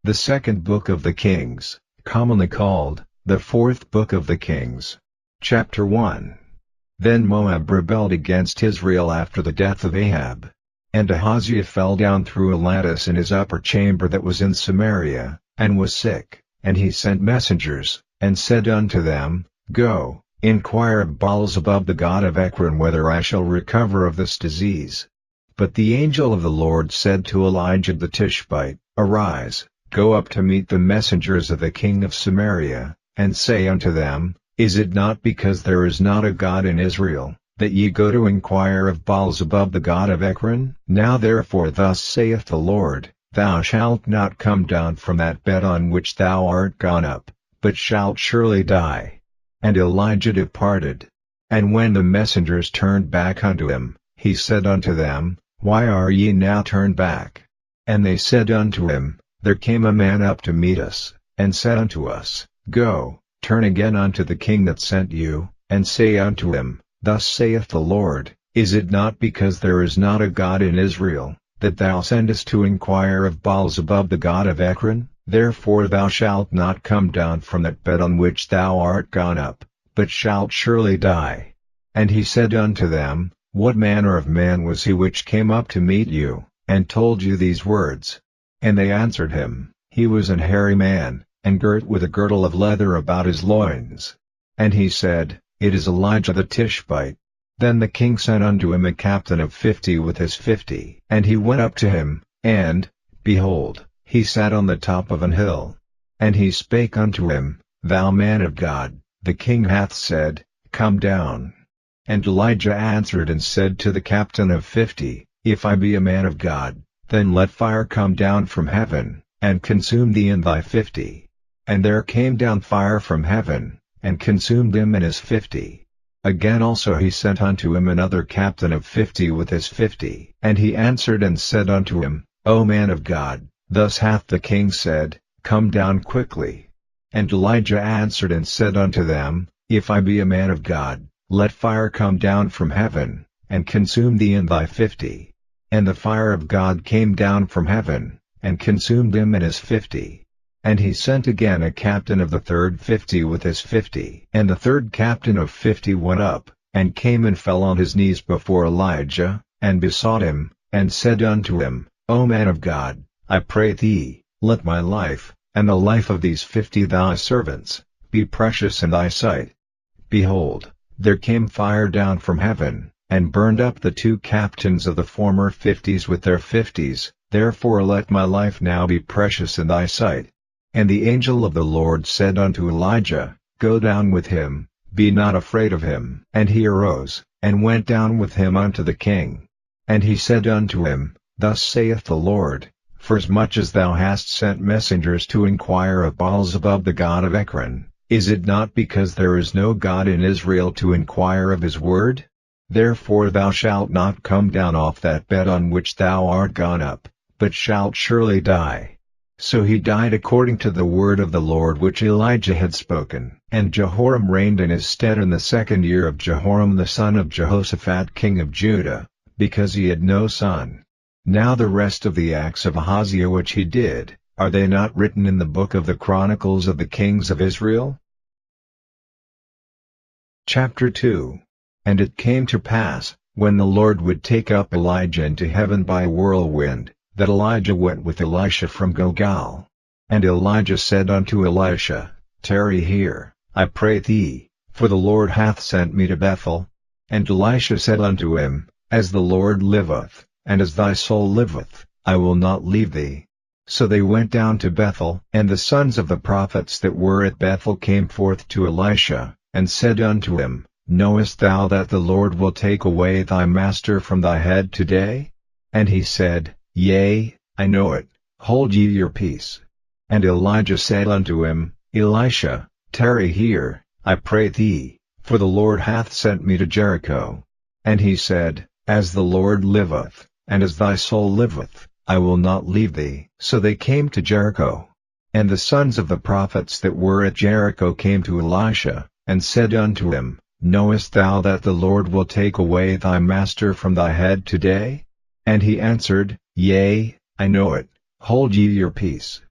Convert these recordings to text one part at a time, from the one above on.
The second book of the Kings, commonly called, the fourth book of the Kings. Chapter 1. Then Moab rebelled against Israel after the death of Ahab. And Ahaziah fell down through a lattice in his upper chamber that was in Samaria, and was sick, and he sent messengers, and said unto them, Go, inquire of Baalzebub the god of Ekron whether I shall recover of this disease. But the angel of the Lord said to Elijah the Tishbite, Arise, go up to meet the messengers of the king of Samaria, and say unto them, Is it not because there is not a God in Israel, that ye go to inquire of Baalzebub the god of Ekron? Now therefore thus saith the Lord, Thou shalt not come down from that bed on which thou art gone up, but shalt surely die. And Elijah departed. And when the messengers turned back unto him, he said unto them, Why are ye now turned back? And they said unto him, There came a man up to meet us, and said unto us, Go, turn again unto the king that sent you, and say unto him, Thus saith the Lord, Is it not because there is not a God in Israel, that thou sendest to inquire of Baalzebub the god of Ekron? Therefore thou shalt not come down from that bed on which thou art gone up, but shalt surely die. And he said unto them, What manner of man was he which came up to meet you, and told you these words? And they answered him, He was an hairy man, and girt with a girdle of leather about his loins. And he said, It is Elijah the Tishbite. Then the king sent unto him a captain of 50 with his 50. And he went up to him, and, behold, he sat on the top of an hill. And he spake unto him, Thou man of God, the king hath said, Come down. And Elijah answered and said to the captain of 50, If I be a man of God, then let fire come down from heaven, and consume thee and thy 50. And there came down fire from heaven, and consumed him and his 50. Again also he sent unto him another captain of 50 with his 50. And he answered and said unto him, O man of God, thus hath the king said, Come down quickly. And Elijah answered and said unto them, If I be a man of God, let fire come down from heaven, and consume thee and thy 50. And the fire of God came down from heaven, and consumed him and his 50. And he sent again a captain of the third 50 with his 50. And the third captain of 50 went up, and came and fell on his knees before Elijah, and besought him, and said unto him, O man of God, I pray thee, let my life, and the life of these 50 thy servants, be precious in thy sight. Behold, there came fire down from heaven, and burned up the 2 captains of the former 50s with their 50s, therefore let my life now be precious in thy sight. And the angel of the Lord said unto Elijah, Go down with him, be not afraid of him. And he arose, and went down with him unto the king. And he said unto him, Thus saith the Lord, Forasmuch as thou hast sent messengers to inquire of Baalzebub the god of Ekron, is it not because there is no God in Israel to inquire of his word? Therefore thou shalt not come down off that bed on which thou art gone up, but shalt surely die. So he died according to the word of the Lord which Elijah had spoken. And Jehoram reigned in his stead in the 2nd year of Jehoram the son of Jehoshaphat king of Judah, because he had no son. Now the rest of the acts of Ahaziah which he did, are they not written in the book of the Chronicles of the Kings of Israel? Chapter 2. And it came to pass, when the Lord would take up Elijah into heaven by a whirlwind, that Elijah went with Elisha from Gilgal. And Elijah said unto Elisha, Tarry here, I pray thee, for the Lord hath sent me to Bethel. And Elisha said unto him, As the Lord liveth, and as thy soul liveth, I will not leave thee. So they went down to Bethel. And the sons of the prophets that were at Bethel came forth to Elisha, and said unto him, Knowest thou that the Lord will take away thy master from thy head today? And he said, Yea, I know it, hold ye your peace. And Elijah said unto him, Elisha, tarry here, I pray thee, for the Lord hath sent me to Jericho. And he said, As the Lord liveth, and as thy soul liveth, I will not leave thee. So they came to Jericho. And the sons of the prophets that were at Jericho came to Elisha, and said unto him, Knowest thou that the Lord will take away thy master from thy head today? And he answered, Yea, I know it, hold ye your peace.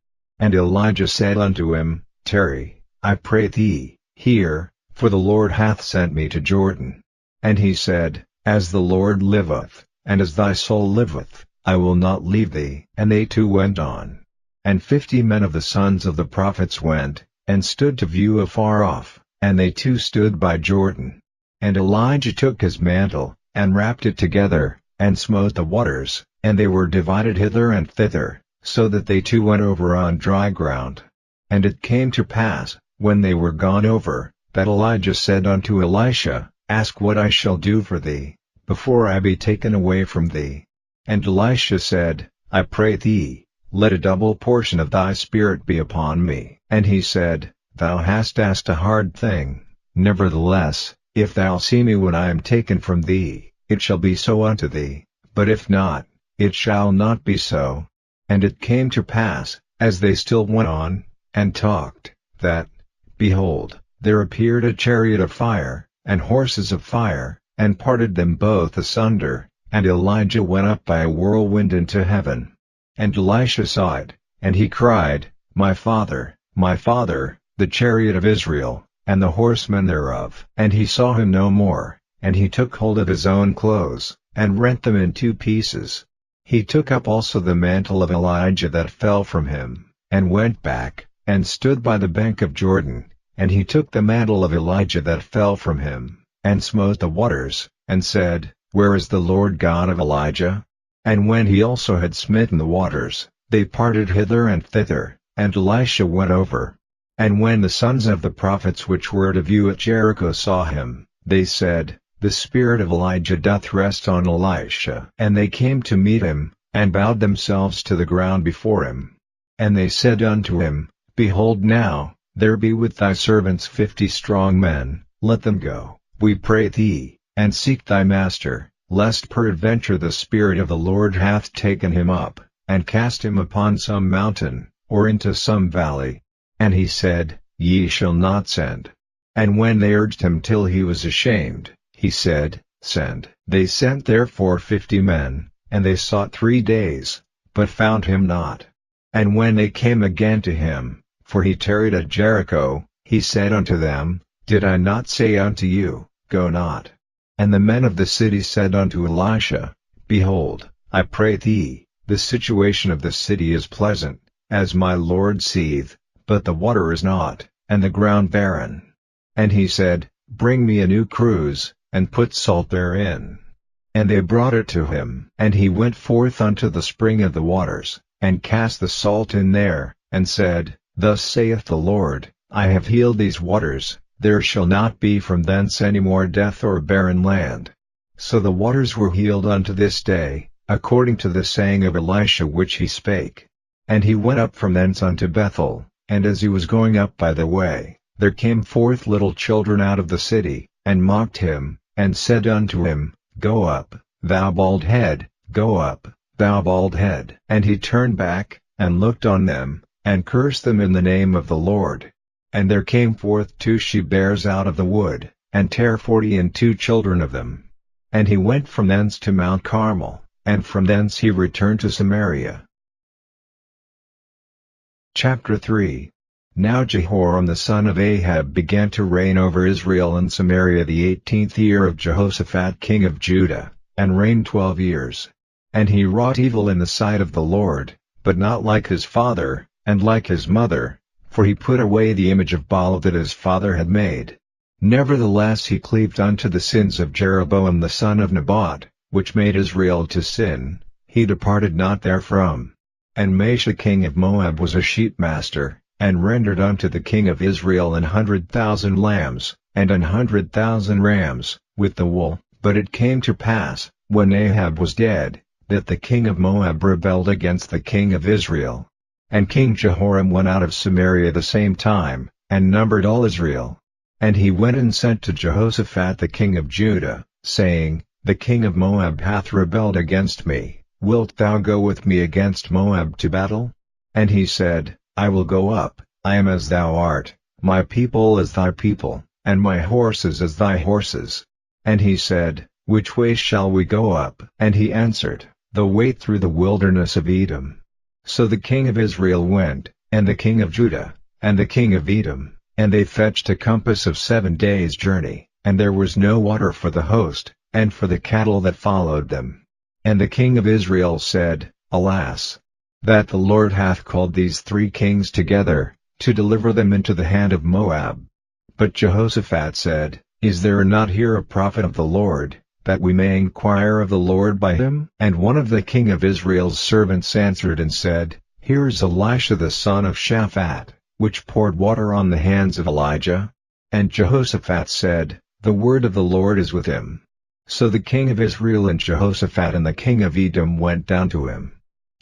And Elijah said unto him, Tarry, I pray thee, here, for the Lord hath sent me to Jordan. And he said, As the Lord liveth, and as thy soul liveth, I will not leave thee. And they two went on. And 50 men of the sons of the prophets went, and stood to view afar off, and they two stood by Jordan. And Elijah took his mantle, and wrapped it together, and smote the waters, and they were divided hither and thither, so that they two went over on dry ground. And it came to pass, when they were gone over, that Elijah said unto Elisha, Ask what I shall do for thee, before I be taken away from thee. And Elisha said, I pray thee, let a double portion of thy spirit be upon me. And he said, Thou hast asked a hard thing. Nevertheless, if thou see me when I am taken from thee, it shall be so unto thee, but if not, it shall not be so. And it came to pass, as they still went on, and talked, that, behold, there appeared a chariot of fire, and horses of fire, and parted them both asunder, and Elijah went up by a whirlwind into heaven. And Elisha saw it, and he cried, My father, the chariot of Israel, and the horsemen thereof. And he saw him no more, and he took hold of his own clothes, and rent them in 2 pieces. He took up also the mantle of Elijah that fell from him, and went back, and stood by the bank of Jordan, and he took the mantle of Elijah that fell from him, and smote the waters, and said, Where is the Lord God of Elijah? And when he also had smitten the waters, they parted hither and thither, and Elisha went over. And when the sons of the prophets which were to view at Jericho saw him, they said, The spirit of Elijah doth rest on Elisha. And they came to meet him, and bowed themselves to the ground before him. And they said unto him, Behold now, there be with thy servants 50 strong men, let them go, we pray thee, and seek thy master, lest peradventure the Spirit of the Lord hath taken him up, and cast him upon some mountain, or into some valley. And he said, Ye shall not send. And when they urged him till he was ashamed, he said, Send. They sent therefore 50 men, and they sought 3 days, but found him not. And when they came again to him, for he tarried at Jericho, he said unto them, Did I not say unto you, Go not? And the men of the city said unto Elisha, Behold, I pray thee, the situation of the city is pleasant, as my lord seeth, but the water is not, and the ground barren. And he said, Bring me a new cruse, and put salt therein. And they brought it to him. And he went forth unto the spring of the waters, and cast the salt in there, and said, Thus saith the Lord, I have healed these waters, there shall not be from thence any more death or barren land. So the waters were healed unto this day, according to the saying of Elisha which he spake. And he went up from thence unto Bethel, and as he was going up by the way, there came forth little children out of the city, and mocked him, and said unto him, Go up, thou bald head, go up, thou bald head. And he turned back, and looked on them, and cursed them in the name of the Lord. And there came forth 2 she-bears out of the wood, and tare 42 children of them. And he went from thence to Mount Carmel, and from thence he returned to Samaria. Chapter 3. Now Jehoram the son of Ahab began to reign over Israel and Samaria the 18th year of Jehoshaphat king of Judah, and reigned 12 years. And he wrought evil in the sight of the Lord, but not like his father, and like his mother, for he put away the image of Baal that his father had made. Nevertheless he cleaved unto the sins of Jeroboam the son of Nebat, which made Israel to sin, he departed not therefrom. And Mesha king of Moab was a sheepmaster, and rendered unto the king of Israel 100,000 lambs, and 100,000 rams, with the wool. But it came to pass, when Ahab was dead, that the king of Moab rebelled against the king of Israel. And King Jehoram went out of Samaria the same time, and numbered all Israel. And he went and sent to Jehoshaphat the king of Judah, saying, The king of Moab hath rebelled against me, wilt thou go with me against Moab to battle? And he said, I will go up, I am as thou art, my people as thy people, and my horses as thy horses. And he said, Which way shall we go up? And he answered, The way through the wilderness of Edom. So the king of Israel went, and the king of Judah, and the king of Edom, and they fetched a compass of 7 days' journey, and there was no water for the host, and for the cattle that followed them. And the king of Israel said, Alas! That the Lord hath called these 3 kings together, to deliver them into the hand of Moab. But Jehoshaphat said, Is there not here a prophet of the Lord, that we may inquire of the Lord by him? And one of the king of Israel's servants answered and said, Here is Elisha the son of Shaphat, which poured water on the hands of Elijah. And Jehoshaphat said, The word of the Lord is with him. So the king of Israel and Jehoshaphat and the king of Edom went down to him.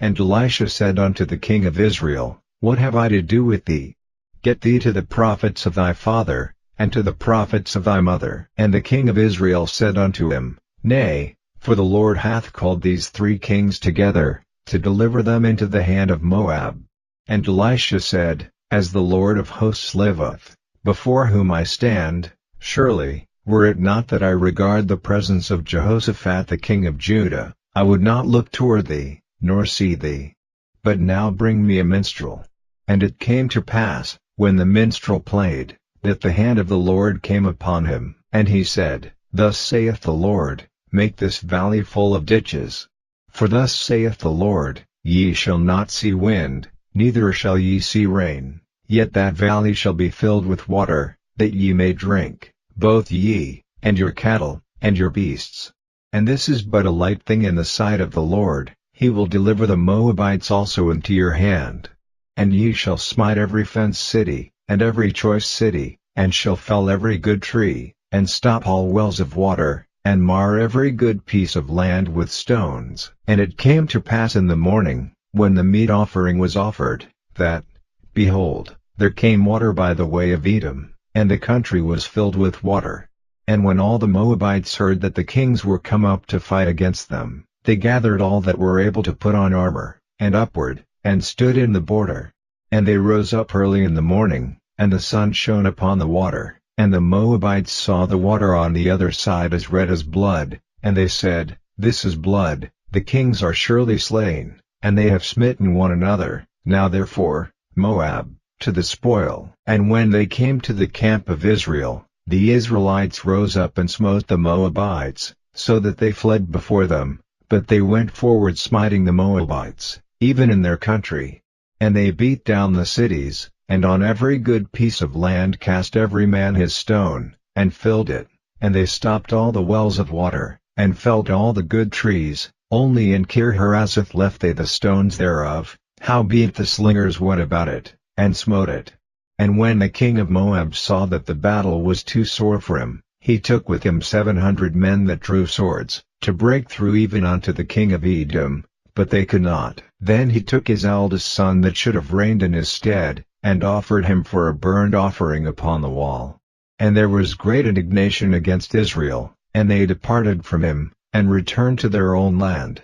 And Elisha said unto the king of Israel, What have I to do with thee? Get thee to the prophets of thy father, and to the prophets of thy mother. And the king of Israel said unto him, Nay, for the Lord hath called these 3 kings together, to deliver them into the hand of Moab. And Elisha said, As the Lord of hosts liveth, before whom I stand, surely, were it not that I regard the presence of Jehoshaphat the king of Judah, I would not look toward thee, nor see thee. But now bring me a minstrel. And it came to pass, when the minstrel played, that the hand of the Lord came upon him, and he said, Thus saith the Lord, Make this valley full of ditches. For thus saith the Lord, Ye shall not see wind, neither shall ye see rain, yet that valley shall be filled with water, that ye may drink, both ye, and your cattle, and your beasts. And this is but a light thing in the sight of the Lord, he will deliver the Moabites also into your hand. And ye shall smite every fenced city, and every choice city, and shall fell every good tree, and stop all wells of water, and mar every good piece of land with stones. And it came to pass in the morning, when the meat offering was offered, that, behold, there came water by the way of Edom, and the country was filled with water. And when all the Moabites heard that the kings were come up to fight against them, they gathered all that were able to put on armor, and upward, and stood in the border. And they rose up early in the morning, and the sun shone upon the water, and the Moabites saw the water on the other side as red as blood, and they said, This is blood, the kings are surely slain, and they have smitten one another. Now therefore, Moab, to the spoil. And when they came to the camp of Israel, the Israelites rose up and smote the Moabites, so that they fled before them, but they went forward smiting the Moabites, even in their country. And they beat down the cities, and on every good piece of land cast every man his stone, and filled it, and they stopped all the wells of water, and felled all the good trees, only in Kir-Hareseth left they the stones thereof. Howbeit the slingers went about it, and smote it. And when the king of Moab saw that the battle was too sore for him, he took with him 700 men that drew swords, to break through even unto the king of Edom, but they could not. Then he took his eldest son that should have reigned in his stead, and offered him for a burnt offering upon the wall. And there was great indignation against Israel, and they departed from him, and returned to their own land.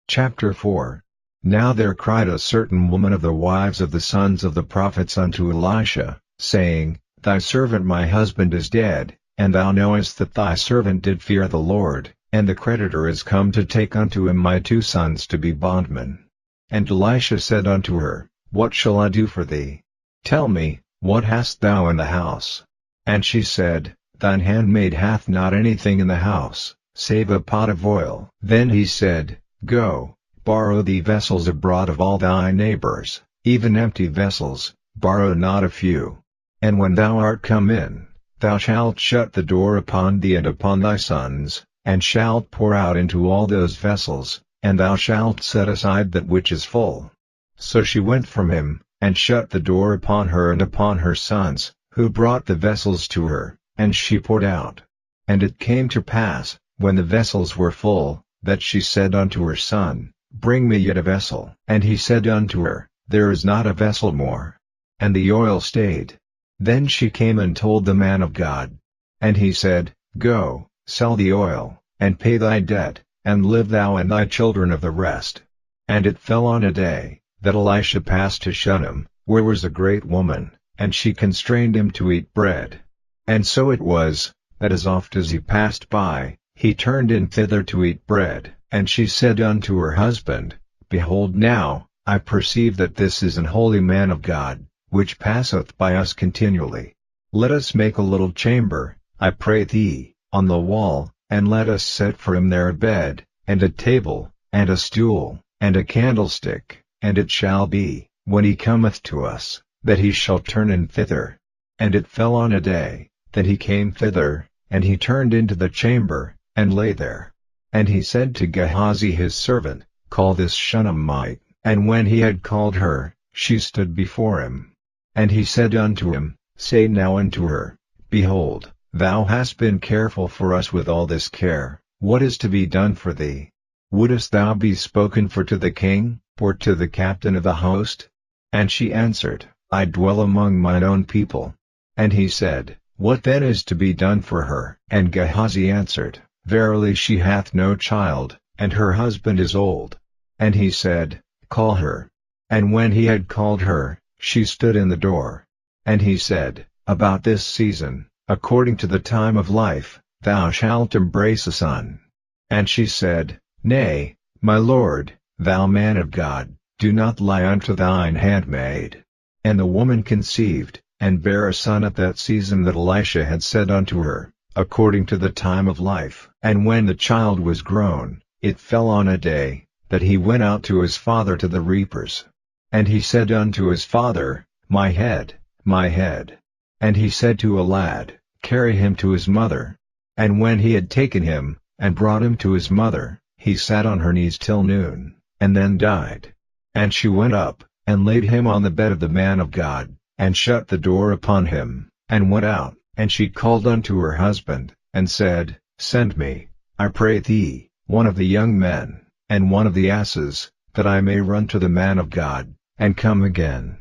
Chapter 4. Now there cried a certain woman of the wives of the sons of the prophets unto Elisha, saying, Thy servant my husband is dead, and thou knowest that thy servant did fear the Lord, and the creditor is come to take unto him my 2 sons to be bondmen. And Elisha said unto her, What shall I do for thee? Tell me, what hast thou in the house? And she said, Thine handmaid hath not anything in the house, save a pot of oil. Then he said, Go, borrow thee vessels abroad of all thy neighbors, even empty vessels, borrow not a few. And when thou art come in, thou shalt shut the door upon thee and upon thy sons, and shalt pour out into all those vessels, and thou shalt set aside that which is full. So she went from him, and shut the door upon her and upon her sons, who brought the vessels to her, and she poured out. And it came to pass, when the vessels were full, that she said unto her son, Bring me yet a vessel. And he said unto her, There is not a vessel more. And the oil stayed. Then she came and told the man of God. And he said, Go, sell the oil, and pay thy debt, and live thou and thy children of the rest. And it fell on a day, that Elisha passed to Shunem, where was a great woman, and she constrained him to eat bread. And so it was, that as oft as he passed by, he turned in thither to eat bread. And she said unto her husband, Behold now, I perceive that this is an holy man of God, which passeth by us continually. Let us make a little chamber, I pray thee, on the wall, and let us set for him there a bed, and a table, and a stool, and a candlestick, and it shall be, when he cometh to us, that he shall turn in thither. And it fell on a day, that he came thither, and he turned into the chamber, and lay there. And he said to Gehazi his servant, Call this Shunammite. And when he had called her, she stood before him. And he said unto him, Say now unto her, Behold, thou hast been careful for us with all this care, what is to be done for thee? Wouldest thou be spoken for to the king, or to the captain of the host? And she answered, I dwell among mine own people. And he said, What then is to be done for her? And Gehazi answered, Verily she hath no child, and her husband is old. And he said, Call her. And when he had called her, she stood in the door. And he said, About this season, according to the time of life, thou shalt embrace a son. And she said, Nay, my lord, thou man of God, do not lie unto thine handmaid. And the woman conceived, and bare a son at that season that Elisha had said unto her, according to the time of life. And when the child was grown, it fell on a day, that he went out to his father to the reapers. And he said unto his father, My head, my head. And he said to a lad, Carry him to his mother. And when he had taken him, and brought him to his mother, he sat on her knees till noon, and then died. And she went up, and laid him on the bed of the man of God, and shut the door upon him, and went out. And she called unto her husband, and said, Send me, I pray thee, one of the young men, and one of the asses, that I may run to the man of God, and come again.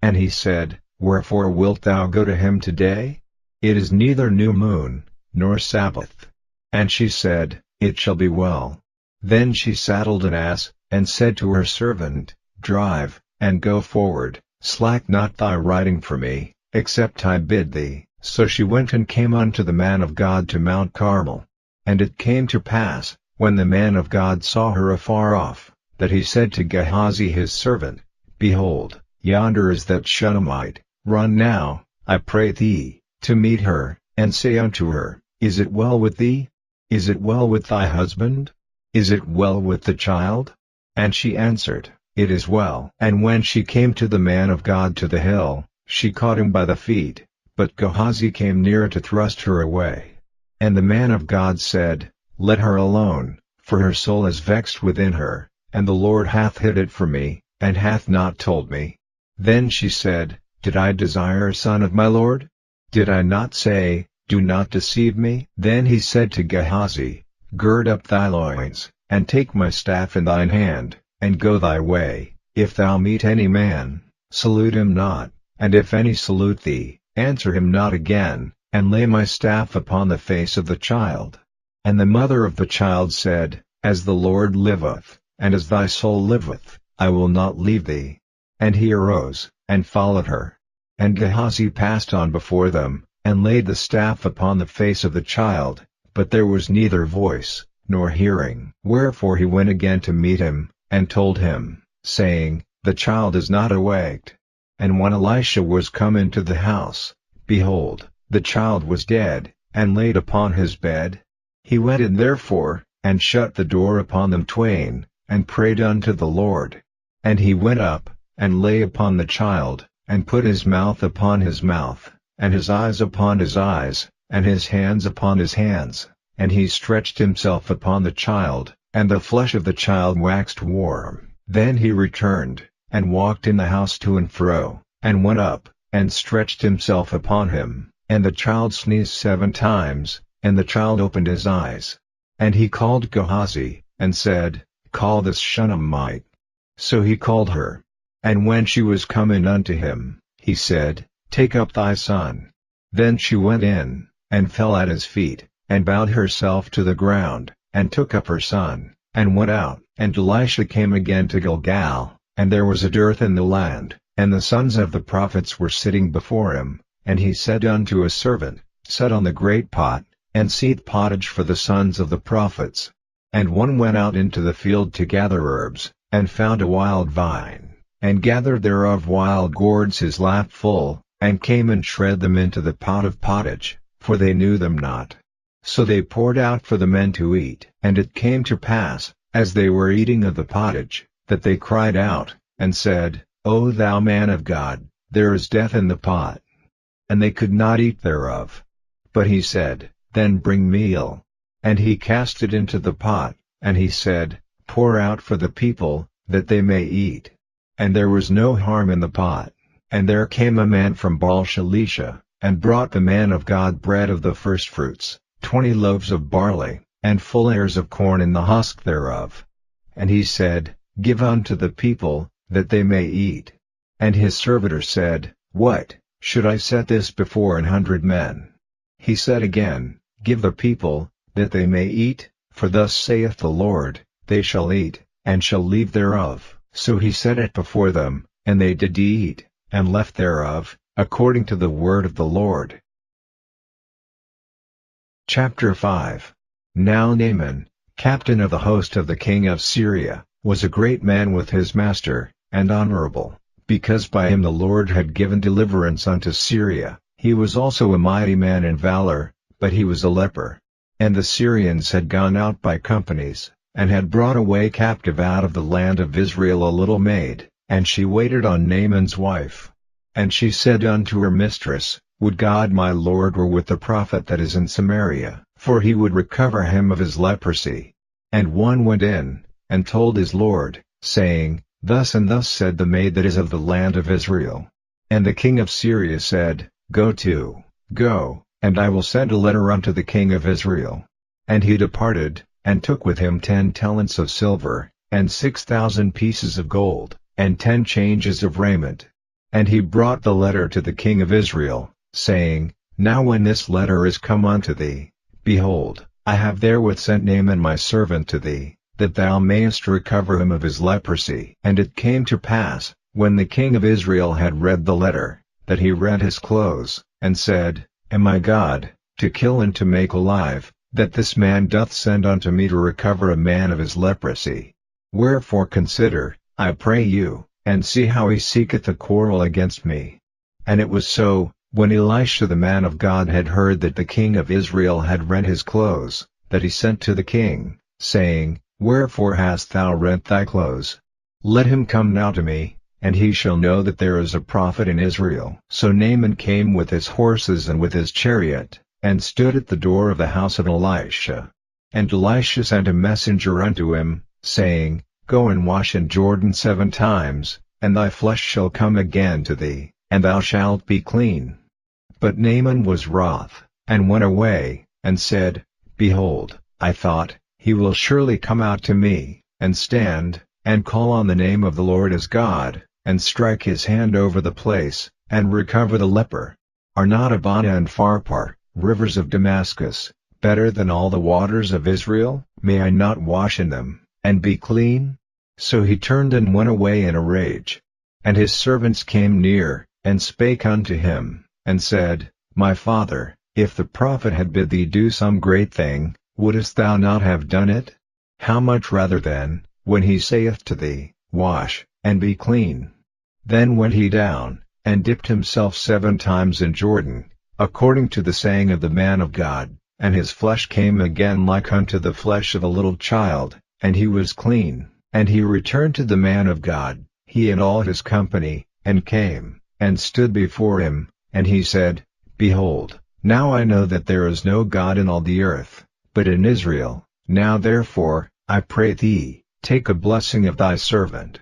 And he said, Wherefore wilt thou go to him today? It is neither new moon, nor Sabbath. And she said, It shall be well. Then she saddled an ass, and said to her servant, Drive, and go forward, slack not thy riding for me, except I bid thee. So she went and came unto the man of God to Mount Carmel. And it came to pass, when the man of God saw her afar off, that he said to Gehazi his servant, Behold, yonder is that Shunammite, run now, I pray thee, to meet her, and say unto her, Is it well with thee? Is it well with thy husband? Is it well with the child? And she answered, It is well. And when she came to the man of God to the hill, she caught him by the feet, but Gehazi came near to thrust her away. And the man of God said, Let her alone, for her soul is vexed within her, and the Lord hath hid it from me, and hath not told me. Then she said, Did I desire a son of my Lord? Did I not say, Do not deceive me? Then he said to Gehazi, Gird up thy loins, and take my staff in thine hand, and go thy way. If thou meet any man, salute him not, and if any salute thee, answer him not again, and lay my staff upon the face of the child. And the mother of the child said, As the Lord liveth, and as thy soul liveth, I will not leave thee. And he arose, and followed her. And Gehazi passed on before them, and laid the staff upon the face of the child, but there was neither voice, nor hearing. Wherefore he went again to meet him, and told him, saying, The child is not awaked. And when Elisha was come into the house, behold, the child was dead, and laid upon his bed. He went in therefore, and shut the door upon them twain, and prayed unto the Lord. And he went up, and lay upon the child, and put his mouth upon his mouth, and his eyes upon his eyes, and his hands upon his hands, and he stretched himself upon the child, and the flesh of the child waxed warm. Then he returned, and walked in the house to and fro, and went up, and stretched himself upon him, and the child sneezed 7 times, and the child opened his eyes. And he called Gehazi, and said, Call this Shunammite. So he called her. And when she was come in unto him, he said, Take up thy son. Then she went in, and fell at his feet, and bowed herself to the ground, and took up her son, and went out. And Elisha came again to Gilgal, and there was a dearth in the land, and the sons of the prophets were sitting before him. And he said unto his servant, Set on the great pot, and seethe pottage for the sons of the prophets. And one went out into the field to gather herbs, and found a wild vine, and gathered thereof wild gourds his lap full, and came and shred them into the pot of pottage, for they knew them not. So they poured out for the men to eat. And it came to pass, as they were eating of the pottage, that they cried out, and said, O thou man of God, there is death in the pot. And they could not eat thereof. But he said, Then bring meal. And he cast it into the pot, and he said, Pour out for the people, that they may eat. And there was no harm in the pot. And there came a man from Baal-Shalisha, and brought the man of God bread of the firstfruits, 20 loaves of barley, and full ears of corn in the husk thereof. And he said, Give unto the people, that they may eat. And his servitor said, What, should I set this before 100 men? He said again, Give the people, that they may eat, for thus saith the Lord, They shall eat, and shall leave thereof. So he set it before them, and they did eat, and left thereof, according to the word of the Lord. Chapter 5. Now Naaman, captain of the host of the king of Syria, was a great man with his master, and honorable, because by him the Lord had given deliverance unto Syria. He was also a mighty man in valor, but he was a leper. And the Syrians had gone out by companies, and had brought away captive out of the land of Israel a little maid, and she waited on Naaman's wife. And she said unto her mistress, Would God my Lord were with the prophet that is in Samaria, for he would recover him of his leprosy. And one went in, and told his lord, saying, Thus and thus said the maid that is of the land of Israel. And the king of Syria said, Go, and I will send a letter unto the king of Israel. And he departed, and took with him 10 talents of silver, and 6,000 pieces of gold, and 10 changes of raiment. And he brought the letter to the king of Israel, saying, Now when this letter is come unto thee, behold, I have therewith sent Naaman my servant to thee, that thou mayest recover him of his leprosy. And it came to pass, when the king of Israel had read the letter, that he rent his clothes, and said, Am I God, to kill and to make alive, that this man doth send unto me to recover a man of his leprosy? Wherefore consider, I pray you, and see how he seeketh a quarrel against me. And it was so, when Elisha the man of God had heard that the king of Israel had rent his clothes, that he sent to the king, saying, Wherefore hast thou rent thy clothes? Let him come now to me, and he shall know that there is a prophet in Israel. So Naaman came with his horses and with his chariot, and stood at the door of the house of Elisha. And Elisha sent a messenger unto him, saying, Go and wash in Jordan 7 times, and thy flesh shall come again to thee, and thou shalt be clean. But Naaman was wroth, and went away, and said, Behold, I thought, he will surely come out to me, and stand, and call on the name of the Lord as God, and strike his hand over the place, and recover the leper. Are not Abana and Pharpar, rivers of Damascus, better than all the waters of Israel? May I not wash in them, and be clean? So he turned and went away in a rage. And his servants came near, and spake unto him, and said, My father, if the prophet had bid thee do some great thing, wouldest thou not have done it? How much rather then, when he saith to thee, Wash, and be clean? Then went he down, and dipped himself 7 times in Jordan, according to the saying of the man of God, and his flesh came again like unto the flesh of a little child, and he was clean. And he returned to the man of God, he and all his company, and came, and stood before him, and he said, Behold, now I know that there is no God in all the earth, but in Israel. Now therefore, I pray thee, take a blessing of thy servant.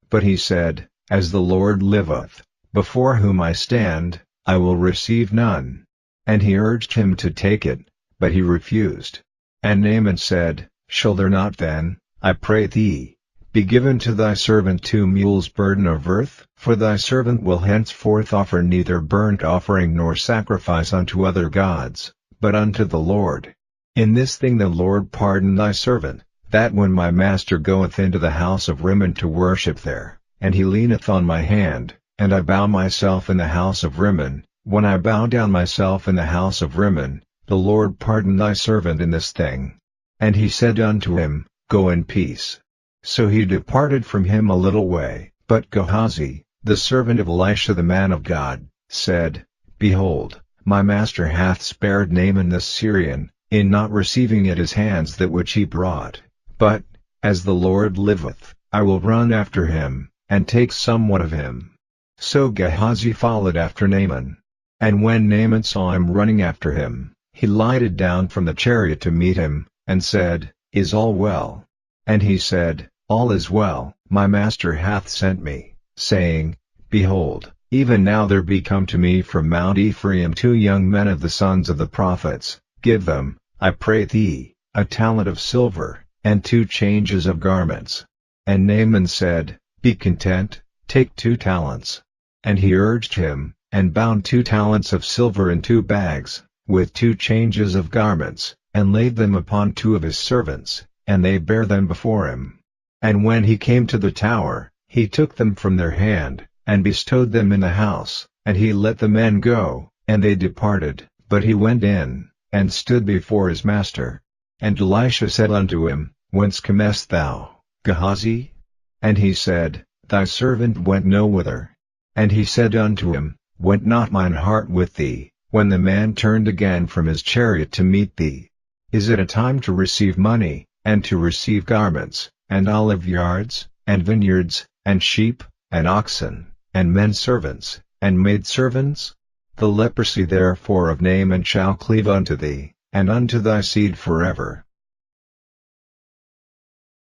But he said, As the Lord liveth, before whom I stand, I will receive none. And he urged him to take it, but he refused. And Naaman said, Shall there not then, I pray thee, be given to thy servant 2 mules burden of earth? For thy servant will henceforth offer neither burnt offering nor sacrifice unto other gods, but unto the Lord. In this thing the Lord pardon thy servant, that when my master goeth into the house of Rimmon to worship there, and he leaneth on my hand, and I bow myself in the house of Rimmon, when I bow down myself in the house of Rimmon, the Lord pardon thy servant in this thing. And he said unto him, Go in peace. So he departed from him a little way, But Gehazi, the servant of Elisha the man of God, said, Behold, my master hath spared Naaman the Syrian, in not receiving at his hands that which he brought, but, as the Lord liveth, I will run after him, and take somewhat of him. So Gehazi followed after Naaman. And when Naaman saw him running after him, he lighted down from the chariot to meet him, and said, Is all well? And he said, All is well, my master hath sent me, saying, Behold, even now there be come to me from Mount Ephraim 2 young men of the sons of the prophets, give them, I pray thee, a talent of silver, and 2 changes of garments. And Naaman said, Be content, take 2 talents. And he urged him, and bound 2 talents of silver in 2 bags, with 2 changes of garments, and laid them upon 2 of his servants, and they bare them before him. And when he came to the tower, he took them from their hand, and bestowed them in the house, and he let the men go, and they departed, but he went in, and stood before his master. And Elisha said unto him, Whence camest thou, Gehazi? And he said, Thy servant went no whither. And he said unto him, Went not mine heart with thee, when the man turned again from his chariot to meet thee? Is it a time to receive money, and to receive garments, and olive yards, and vineyards, and sheep, and oxen, and men servants, and maidservants? The leprosy therefore of Naaman shall cleave unto thee, and unto thy seed forever.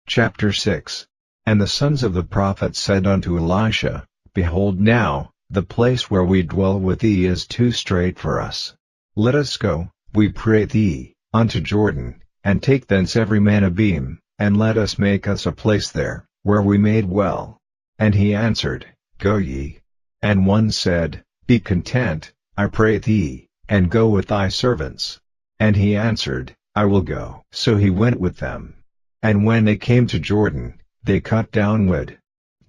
Chapter 6. And the sons of the prophets said unto Elisha, Behold now, the place where we dwell with thee is too strait for us. Let us go, we pray thee, unto Jordan, and take thence every man a beam, and let us make us a place there, where we may dwell. And he answered, Go ye. And one said, Be content, I pray thee, and go with thy servants. And he answered, I will go. So he went with them. And when they came to Jordan, they cut down wood.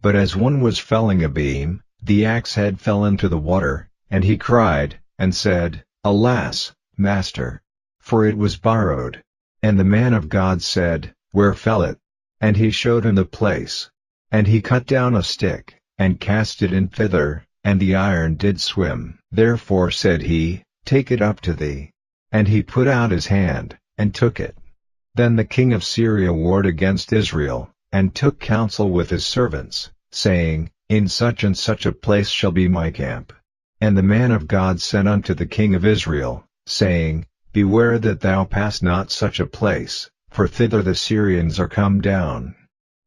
But as one was felling a beam, the axe head fell into the water, and he cried, and said, Alas, master! For it was borrowed. And the man of God said, Where fell it? And he showed him the place. And he cut down a stick, and cast it in thither, and the iron did swim. Therefore said he, Take it up to thee. And he put out his hand, and took it. Then the king of Syria warred against Israel, and took counsel with his servants, saying, In such and such a place shall be my camp. And the man of God sent unto the king of Israel, saying, Beware that thou pass not such a place, for thither the Syrians are come down.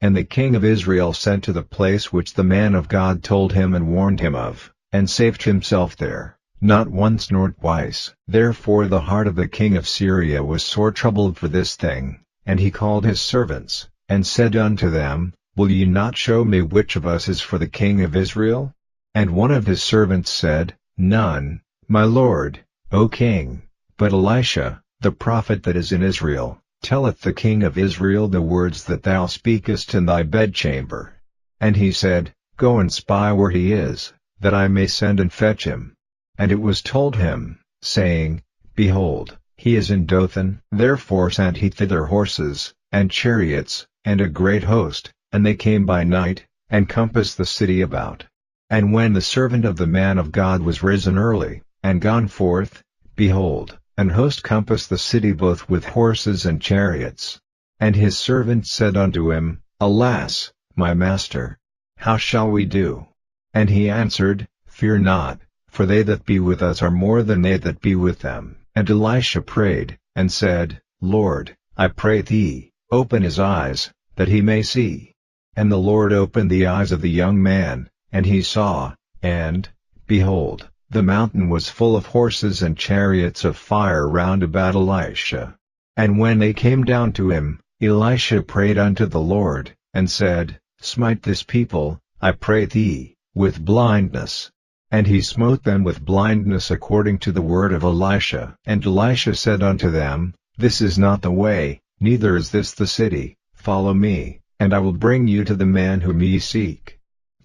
And the king of Israel sent to the place which the man of God told him and warned him of, and saved himself there, not once nor twice. Therefore the heart of the king of Syria was sore troubled for this thing, and he called his servants, and said unto them, Will ye not show me which of us is for the king of Israel? And one of his servants said, None, my lord, O king, but Elisha, the prophet that is in Israel, telleth the king of Israel the words that thou speakest in thy bedchamber. And he said, Go and spy where he is, that I may send and fetch him. And it was told him, saying, Behold, he is in Dothan. Therefore sent he thither horses, and chariots, and a great host, and they came by night, and compassed the city about. And when the servant of the man of God was risen early, and gone forth, behold, an host compassed the city both with horses and chariots. And his servant said unto him, Alas, my master! How shall we do? And he answered, Fear not, for they that be with us are more than they that be with them. And Elisha prayed, and said, Lord, I pray thee, open his eyes, that he may see. And the Lord opened the eyes of the young man, and he saw, and, behold, the mountain was full of horses and chariots of fire round about Elisha. And when they came down to him, Elisha prayed unto the Lord, and said, Smite this people, I pray thee, with blindness. And he smote them with blindness according to the word of Elisha. And Elisha said unto them, This is not the way, neither is this the city, follow me, and I will bring you to the man whom ye seek.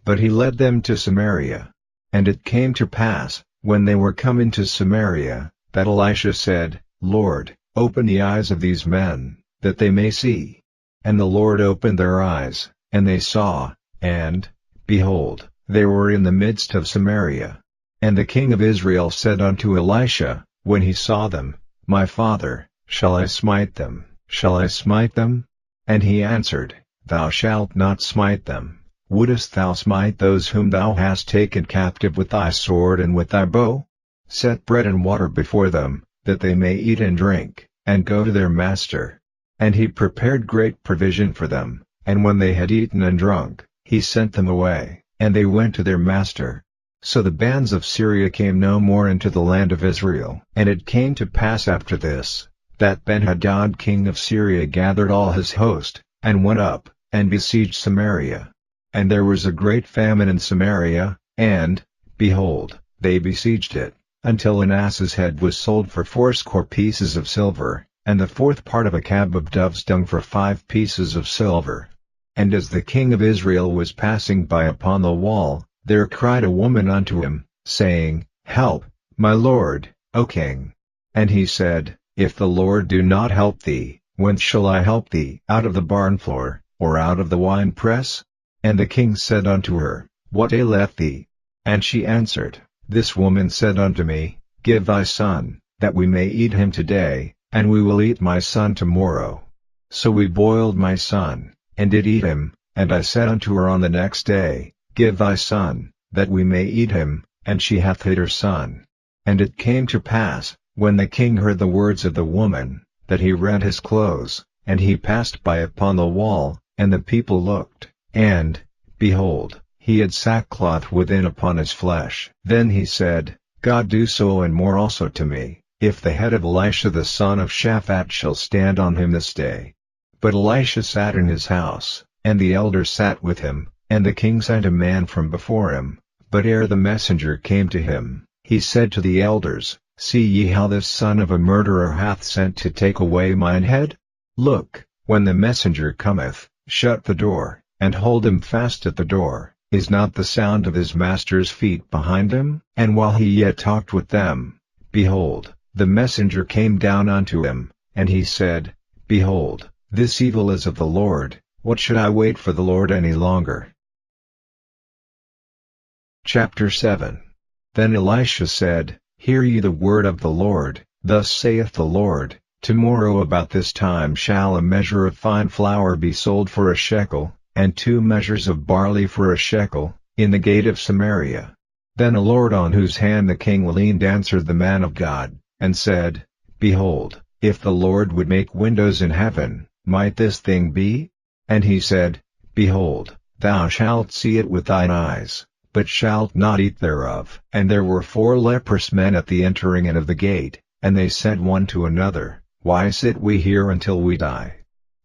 But he led them to Samaria. And it came to pass, when they were come into Samaria, that Elisha said, Lord, open the eyes of these men, that they may see. And the Lord opened their eyes, and they saw, and, behold, they were in the midst of Samaria. And the king of Israel said unto Elisha, when he saw them, My father, shall I smite them, shall I smite them? And he answered, Thou shalt not smite them. Wouldest thou smite those whom thou hast taken captive with thy sword and with thy bow? Set bread and water before them, that they may eat and drink, and go to their master. And he prepared great provision for them, and when they had eaten and drunk, he sent them away, and they went to their master. So the bands of Syria came no more into the land of Israel. And it came to pass after this, that Ben-Hadad king of Syria gathered all his host, and went up, and besieged Samaria. And there was a great famine in Samaria, and, behold, they besieged it, until an ass's head was sold for 80 pieces of silver, and the fourth part of a cab of dove's dung for 5 pieces of silver. And as the king of Israel was passing by upon the wall, there cried a woman unto him, saying, Help, my lord, O king. And he said, If the Lord do not help thee, whence shall I help thee? Out of the barn floor, or out of the winepress? And the king said unto her, What aileth thee? And she answered, This woman said unto me, Give thy son, that we may eat him today, and we will eat my son tomorrow. So we boiled my son, and did eat him, and I said unto her on the next day, Give thy son, that we may eat him, and she hath hid her son. And it came to pass, when the king heard the words of the woman, that he rent his clothes, and he passed by upon the wall, and the people looked, and, behold, he had sackcloth within upon his flesh. Then he said, God do so and more also to me, if the head of Elisha the son of Shaphat shall stand on him this day. But Elisha sat in his house, and the elders sat with him, and the king sent a man from before him. But ere the messenger came to him, he said to the elders, See ye how this son of a murderer hath sent to take away mine head? Look, when the messenger cometh, shut the door, and hold him fast at the door. Is not the sound of his master's feet behind him? And while he yet talked with them, behold, the messenger came down unto him, and he said, Behold, this evil is of the Lord. What should I wait for the Lord any longer? Chapter 7. Then Elisha said, Hear ye the word of the Lord. Thus saith the Lord, Tomorrow about this time shall a measure of fine flour be sold for a shekel, and 2 measures of barley for a shekel, in the gate of Samaria. Then the Lord on whose hand the king leaned answered the man of God, and said, Behold, if the Lord would make windows in heaven, might this thing be? And he said, Behold, thou shalt see it with thine eyes, but shalt not eat thereof. And there were 4 leprous men at the entering in of the gate, and they said one to another, Why sit we here until we die?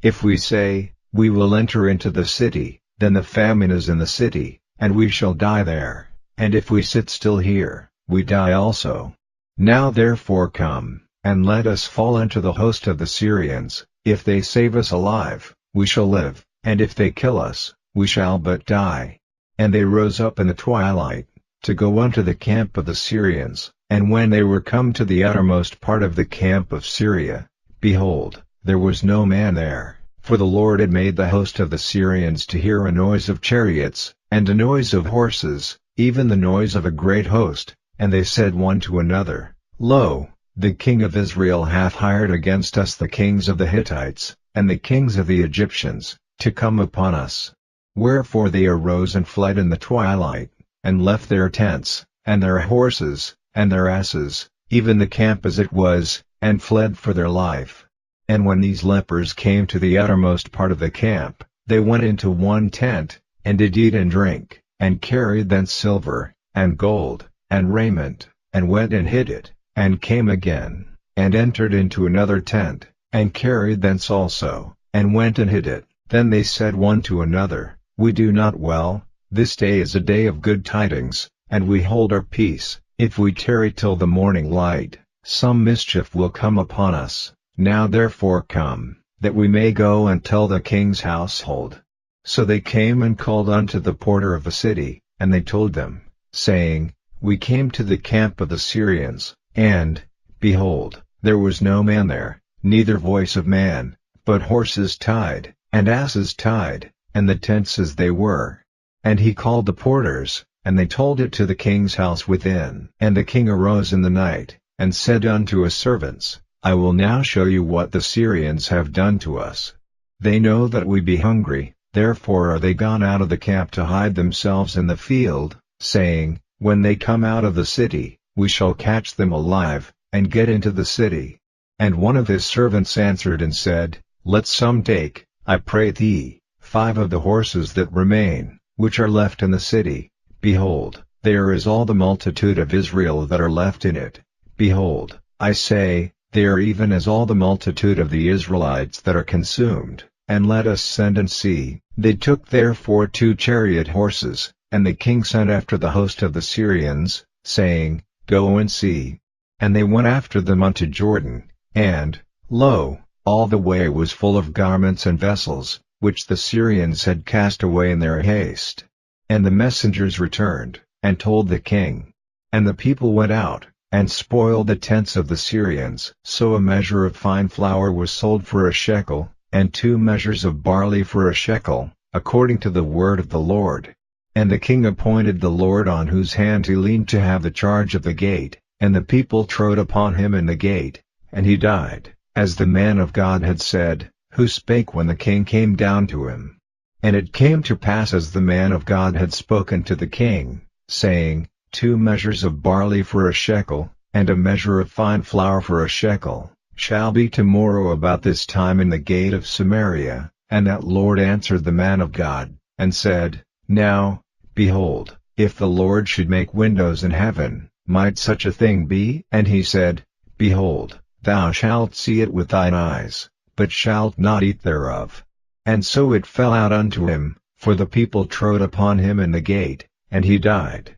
If we say, We will enter into the city, then the famine is in the city, and we shall die there, and if we sit still here, we die also. Now therefore come, and let us fall into the host of the Syrians. If they save us alive, we shall live, and if they kill us, we shall but die. And they rose up in the twilight, to go unto the camp of the Syrians, and when they were come to the uttermost part of the camp of Syria, behold, there was no man there, for the Lord had made the host of the Syrians to hear a noise of chariots, and a noise of horses, even the noise of a great host, and they said one to another, Lo, the king of Israel hath hired against us the kings of the Hittites, and the kings of the Egyptians, to come upon us. Wherefore they arose and fled in the twilight, and left their tents, and their horses, and their asses, even the camp as it was, and fled for their life. And when these lepers came to the uttermost part of the camp, they went into one tent, and did eat and drink, and carried thence silver, and gold, and raiment, and went and hid it, and came again, and entered into another tent, and carried thence also, and went and hid it. Then they said one to another, We do not well, this day is a day of good tidings, and we hold our peace. If we tarry till the morning light, some mischief will come upon us. Now therefore come, that we may go and tell the king's household. So they came and called unto the porter of the city, and they told them, saying, We came to the camp of the Syrians, and, behold, there was no man there, neither voice of man, but horses tied, and asses tied, and the tents as they were. And he called the porters, and they told it to the king's house within. And the king arose in the night, and said unto his servants, I will now show you what the Syrians have done to us. They know that we be hungry, therefore are they gone out of the camp to hide themselves in the field, saying, When they come out of the city, we shall catch them alive, and get into the city. And one of his servants answered and said, Let some take, I pray thee, 5 of the horses that remain, which are left in the city. Behold, there is all the multitude of Israel that are left in it. Behold, I say, they are even as all the multitude of the Israelites that are consumed, and let us send and see. They took therefore 2 chariot horses, and the king sent after the host of the Syrians, saying, Go and see. And they went after them unto Jordan, and, lo, all the way was full of garments and vessels, which the Syrians had cast away in their haste. And the messengers returned, and told the king. And the people went out, and spoiled the tents of the Syrians. So a measure of fine flour was sold for a shekel, and 2 measures of barley for a shekel, according to the word of the Lord. And the king appointed the Lord on whose hand he leaned to have the charge of the gate, and the people trode upon him in the gate, and he died, as the man of God had said, who spake when the king came down to him. And it came to pass as the man of God had spoken to the king, saying, 2 measures of barley for a shekel, and a measure of fine flour for a shekel, shall be tomorrow about this time in the gate of Samaria. And that Lord answered the man of God, and said, Now, behold, if the Lord should make windows in heaven, might such a thing be? And he said, Behold, thou shalt see it with thine eyes, but shalt not eat thereof. And so it fell out unto him, for the people trode upon him in the gate, and he died.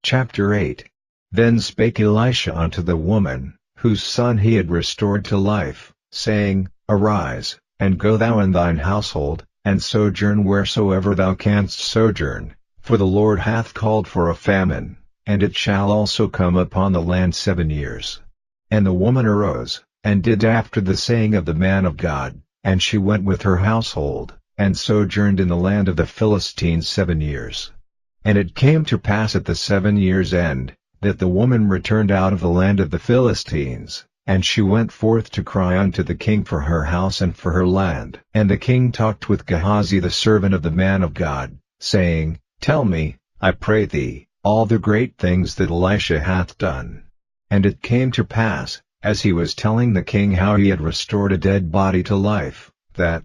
Chapter 8. Then spake Elisha unto the woman, whose son he had restored to life, saying, Arise, and go thou and thine household, and sojourn wheresoever thou canst sojourn, for the Lord hath called for a famine, and it shall also come upon the land 7 years. And the woman arose, and did after the saying of the man of God, and she went with her household, and sojourned in the land of the Philistines 7 years. And it came to pass at the 7 years' end, that the woman returned out of the land of the Philistines, and she went forth to cry unto the king for her house and for her land. And the king talked with Gehazi the servant of the man of God, saying, Tell me, I pray thee, all the great things that Elisha hath done. And it came to pass, as he was telling the king how he had restored a dead body to life, that,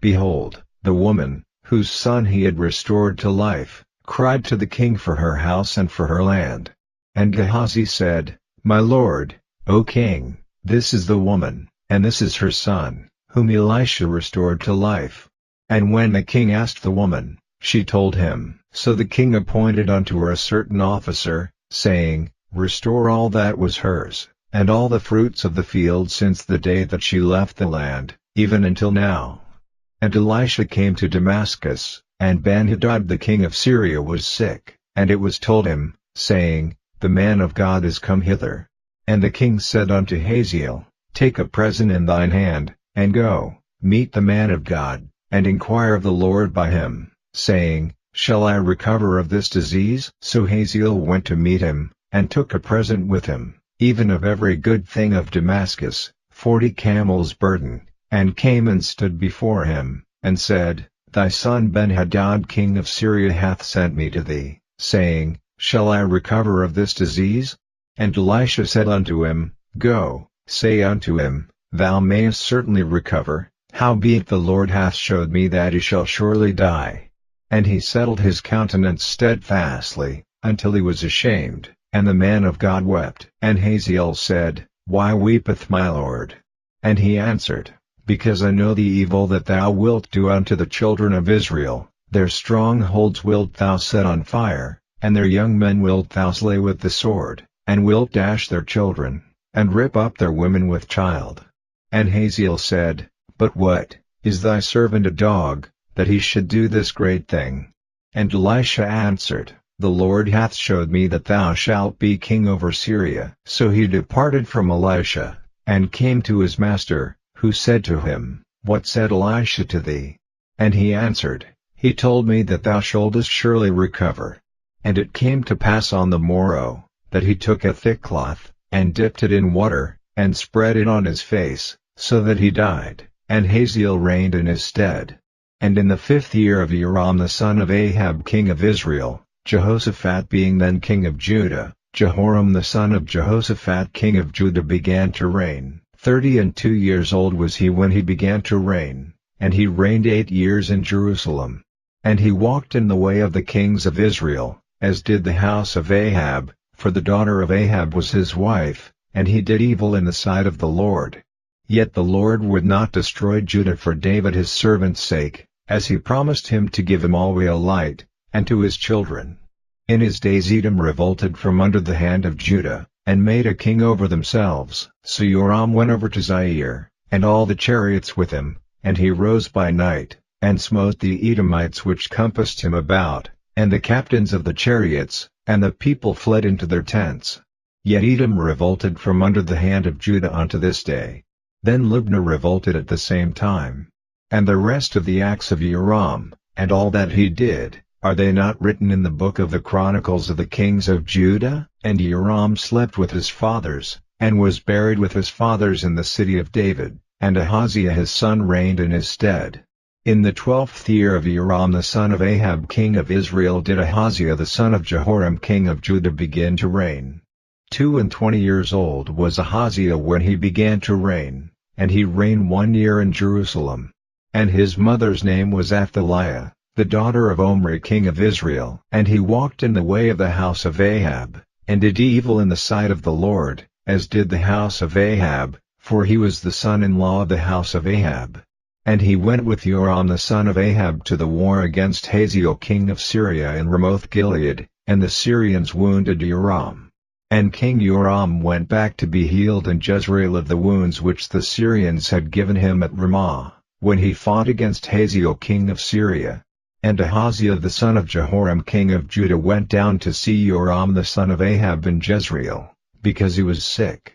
behold, the woman, whose son he had restored to life, cried to the king for her house and for her land. And Gehazi said, My lord, O king, this is the woman, and this is her son, whom Elisha restored to life. And when the king asked the woman, she told him. So the king appointed unto her a certain officer, saying, Restore all that was hers, and all the fruits of the field since the day that she left the land, even until now. And Elisha came to Damascus, and Ben-Hadad the king of Syria was sick, and it was told him, saying, The man of God is come hither. And the king said unto Hazael, Take a present in thine hand, and go, meet the man of God, and inquire of the Lord by him, saying, Shall I recover of this disease? So Hazael went to meet him, and took a present with him, even of every good thing of Damascus, 40 camels' burden, and came and stood before him, and said, Thy son Ben-Hadad king of Syria hath sent me to thee, saying, Shall I recover of this disease? And Elisha said unto him, Go, say unto him, Thou mayest certainly recover, howbeit the Lord hath showed me that he shall surely die. And he settled his countenance steadfastly, until he was ashamed, and the man of God wept. And Hazael said, Why weepeth my lord? And he answered, Because I know the evil that thou wilt do unto the children of Israel, their strongholds wilt thou set on fire, and their young men wilt thou slay with the sword, and wilt dash their children, and rip up their women with child. And Hazael said, But what, is thy servant a dog, that he should do this great thing? And Elisha answered, The Lord hath showed me that thou shalt be king over Syria. So he departed from Elisha, and came to his master, who said to him, What said Elisha to thee? And he answered, He told me that thou shouldest surely recover. And it came to pass on the morrow, that he took a thick cloth, and dipped it in water, and spread it on his face, so that he died, and Hazael reigned in his stead. And in the 5th year of Joram the son of Ahab king of Israel, Jehoshaphat being then king of Judah, Jehoram the son of Jehoshaphat king of Judah began to reign. 32 years old was he when he began to reign, and he reigned 8 years in Jerusalem. And he walked in the way of the kings of Israel, as did the house of Ahab, for the daughter of Ahab was his wife, and he did evil in the sight of the Lord. Yet the Lord would not destroy Judah for David his servant's sake, as he promised him to give him always a light, and to his children. In his days Edom revolted from under the hand of Judah, and made a king over themselves. So Joram went over to Zair, and all the chariots with him, and he rose by night, and smote the Edomites which compassed him about, and the captains of the chariots, and the people fled into their tents. Yet Edom revolted from under the hand of Judah unto this day. Then Libnah revolted at the same time. And the rest of the acts of Joram, and all that he did, are they not written in the book of the Chronicles of the kings of Judah? And Joram slept with his fathers, and was buried with his fathers in the city of David, and Ahaziah his son reigned in his stead. In the 12th year of Joram the son of Ahab king of Israel did Ahaziah the son of Jehoram king of Judah begin to reign. 22 years old was Ahaziah when he began to reign, and he reigned 1 year in Jerusalem. And his mother's name was Athaliah, the daughter of Omri king of Israel. And he walked in the way of the house of Ahab, and did evil in the sight of the Lord, as did the house of Ahab, for he was the son-in-law of the house of Ahab. And he went with Joram the son of Ahab to the war against Hazael king of Syria in Ramoth-Gilead, and the Syrians wounded Joram. And King Joram went back to be healed in Jezreel of the wounds which the Syrians had given him at Ramah, when he fought against Hazael king of Syria. And Ahaziah the son of Jehoram king of Judah went down to see Joram the son of Ahab in Jezreel, because he was sick.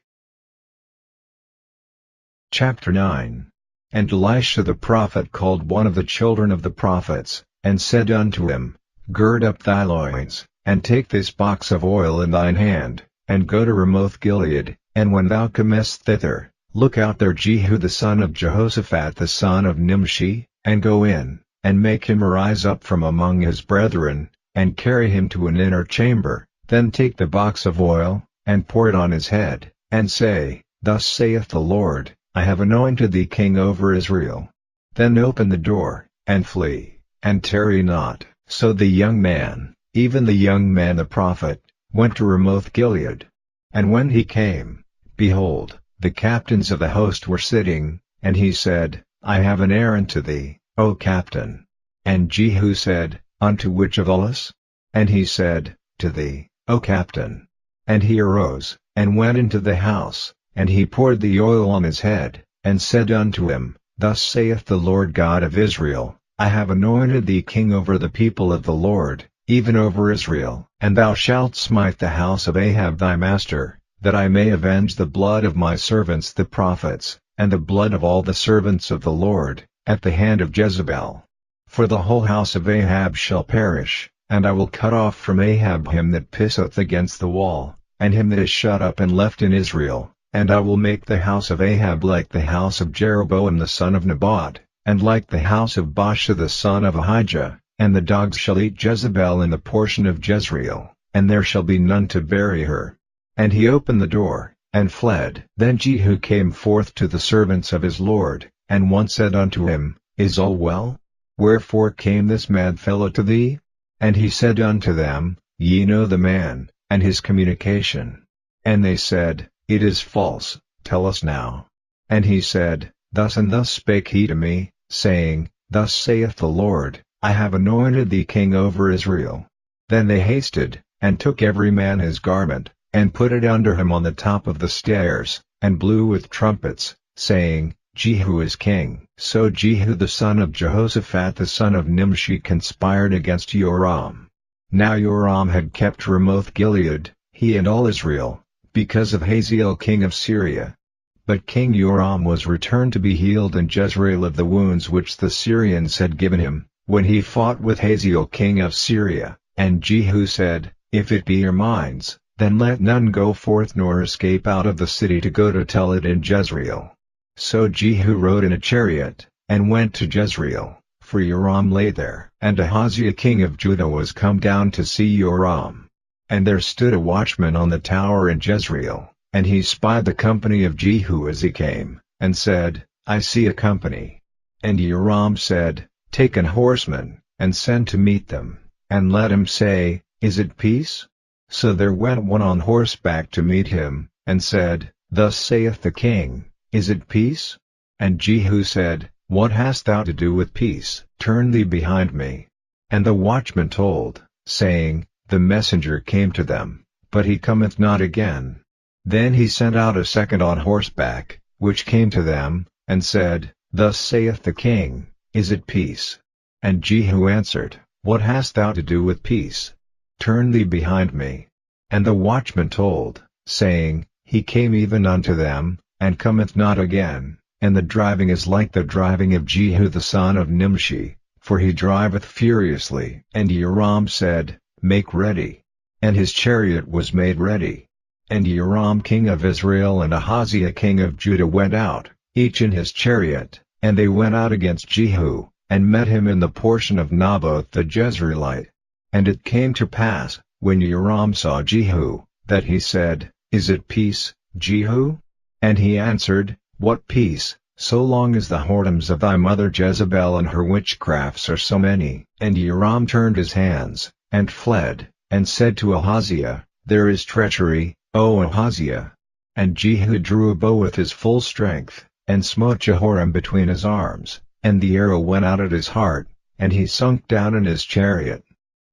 Chapter 9. And Elisha the prophet called one of the children of the prophets, and said unto him, Gird up thy loins, and take this box of oil in thine hand, and go to Ramoth-Gilead, and when thou comest thither, look out there Jehu the son of Jehoshaphat the son of Nimshi, and go in, and make him arise up from among his brethren, and carry him to an inner chamber. Then take the box of oil, and pour it on his head, and say, Thus saith the Lord, I have anointed thee king over Israel. Then open the door, and flee, and tarry not. So the young man, even the young man the prophet, went to Ramoth-Gilead. And when he came, behold, the captains of the host were sitting, and he said, I have an errand to thee, O captain. And Jehu said, Unto which of us? And he said, To thee, O captain. And he arose, and went into the house, and he poured the oil on his head, and said unto him, Thus saith the Lord God of Israel, I have anointed thee king over the people of the Lord, even over Israel. And thou shalt smite the house of Ahab thy master, that I may avenge the blood of my servants the prophets, and the blood of all the servants of the Lord, at the hand of Jezebel. For the whole house of Ahab shall perish, and I will cut off from Ahab him that pisseth against the wall, and him that is shut up and left in Israel, and I will make the house of Ahab like the house of Jeroboam the son of Nebat, and like the house of Baasha the son of Ahijah, and the dogs shall eat Jezebel in the portion of Jezreel, and there shall be none to bury her. And he opened the door, and fled. Then Jehu came forth to the servants of his lord, and one said unto him, Is all well? Wherefore came this mad fellow to thee? And he said unto them, Ye know the man, and his communication. And they said, It is false, tell us now. And he said, Thus and thus spake he to me, saying, Thus saith the Lord, I have anointed thee king over Israel. Then they hasted, and took every man his garment, and put it under him on the top of the stairs, and blew with trumpets, saying, Jehu is king. So Jehu the son of Jehoshaphat the son of Nimshi conspired against Joram. Now Joram had kept Ramoth-Gilead, he and all Israel, because of Hazael king of Syria. But King Joram was returned to be healed in Jezreel of the wounds which the Syrians had given him, when he fought with Hazael king of Syria. And Jehu said, If it be your minds, then let none go forth nor escape out of the city to go to tell it in Jezreel. So Jehu rode in a chariot, and went to Jezreel, for Joram lay there. And Ahaziah king of Judah was come down to see Joram. And there stood a watchman on the tower in Jezreel, and he spied the company of Jehu as he came, and said, I see a company. And Joram said, Take an horseman, and send to meet them, and let him say, Is it peace? So there went one on horseback to meet him, and said, Thus saith the king, Is it peace? And Jehu said, What hast thou to do with peace? Turn thee behind me. And the watchman told, saying, The messenger came to them, but he cometh not again. Then he sent out a second on horseback, which came to them, and said, Thus saith the king, Is it peace? And Jehu answered, What hast thou to do with peace? Turn thee behind me. And the watchman told, saying, He came even unto them, and cometh not again, and the driving is like the driving of Jehu the son of Nimshi, for he driveth furiously. And Joram said, Make ready. And his chariot was made ready. And Joram king of Israel and Ahaziah king of Judah went out, each in his chariot, and they went out against Jehu, and met him in the portion of Naboth the Jezreelite. And it came to pass, when Joram saw Jehu, that he said, Is it peace, Jehu? And he answered, What peace, so long as the whoredoms of thy mother Jezebel and her witchcrafts are so many? And Joram turned his hands, and fled, and said to Ahaziah, There is treachery, O Ahaziah. And Jehu drew a bow with his full strength, and smote Jehoram between his arms, and the arrow went out at his heart, and he sunk down in his chariot.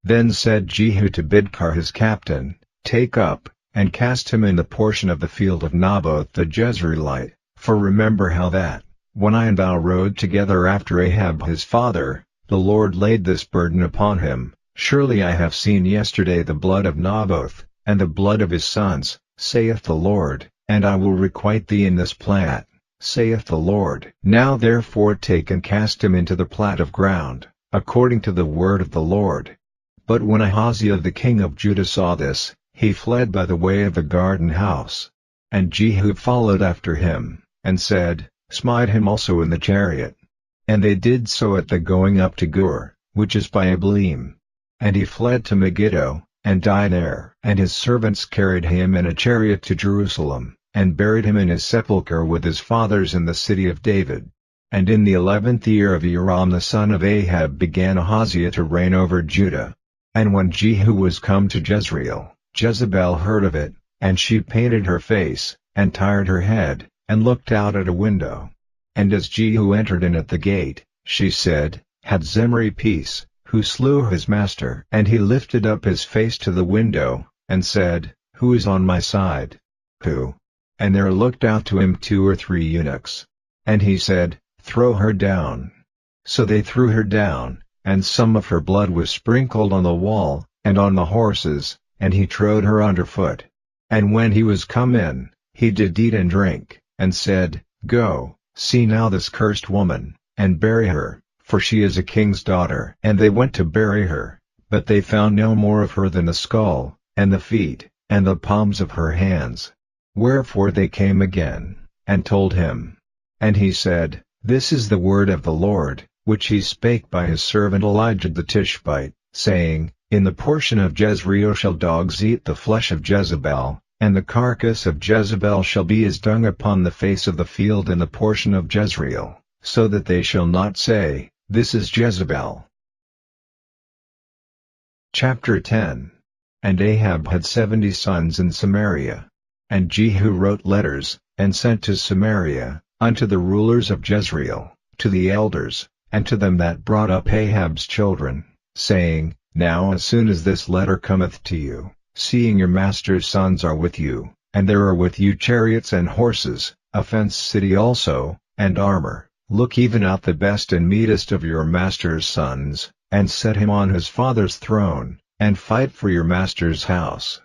Then said Jehu to Bidkar his captain, Take up, and cast him in the portion of the field of Naboth the Jezreelite, for remember how that, when I and thou rode together after Ahab his father, the Lord laid this burden upon him. Surely I have seen yesterday the blood of Naboth, and the blood of his sons, saith the Lord, and I will requite thee in this plat, saith the Lord. Now therefore take and cast him into the plat of ground, according to the word of the Lord. But when Ahaziah the king of Judah saw this, he fled by the way of the garden house. And Jehu followed after him, and said, Smite him also in the chariot. And they did so at the going up to Gur, which is by Ablim. And he fled to Megiddo, and died there. And his servants carried him in a chariot to Jerusalem, and buried him in his sepulchre with his fathers in the city of David. And in the 11th year of Joram the son of Ahab began Ahaziah to reign over Judah. And when Jehu was come to Jezreel, Jezebel heard of it, and she painted her face, and tired her head, and looked out at a window. And as Jehu entered in at the gate, she said, Had Zimri peace, who slew his master? And he lifted up his face to the window, and said, Who is on my side? Who? And there looked out to him 2 or 3 eunuchs. And he said, Throw her down. So they threw her down, and some of her blood was sprinkled on the wall, and on the horses, and he trode her under foot. And when he was come in, he did eat and drink, and said, Go, see now this cursed woman, and bury her, for she is a king's daughter. And they went to bury her, but they found no more of her than the skull, and the feet, and the palms of her hands. Wherefore they came again, and told him. And he said, This is the word of the Lord, which he spake by his servant Elijah the Tishbite, saying, In the portion of Jezreel shall dogs eat the flesh of Jezebel, and the carcass of Jezebel shall be as dung upon the face of the field in the portion of Jezreel, so that they shall not say, This is Jezebel. Chapter 10. And Ahab had 70 sons in Samaria. And Jehu wrote letters, and sent to Samaria, unto the rulers of Jezreel, to the elders, and to them that brought up Ahab's children, saying, Now as soon as this letter cometh to you, seeing your master's sons are with you, and there are with you chariots and horses, a fenced city also, and armor, look even out the best and meetest of your master's sons, and set him on his father's throne, and fight for your master's house.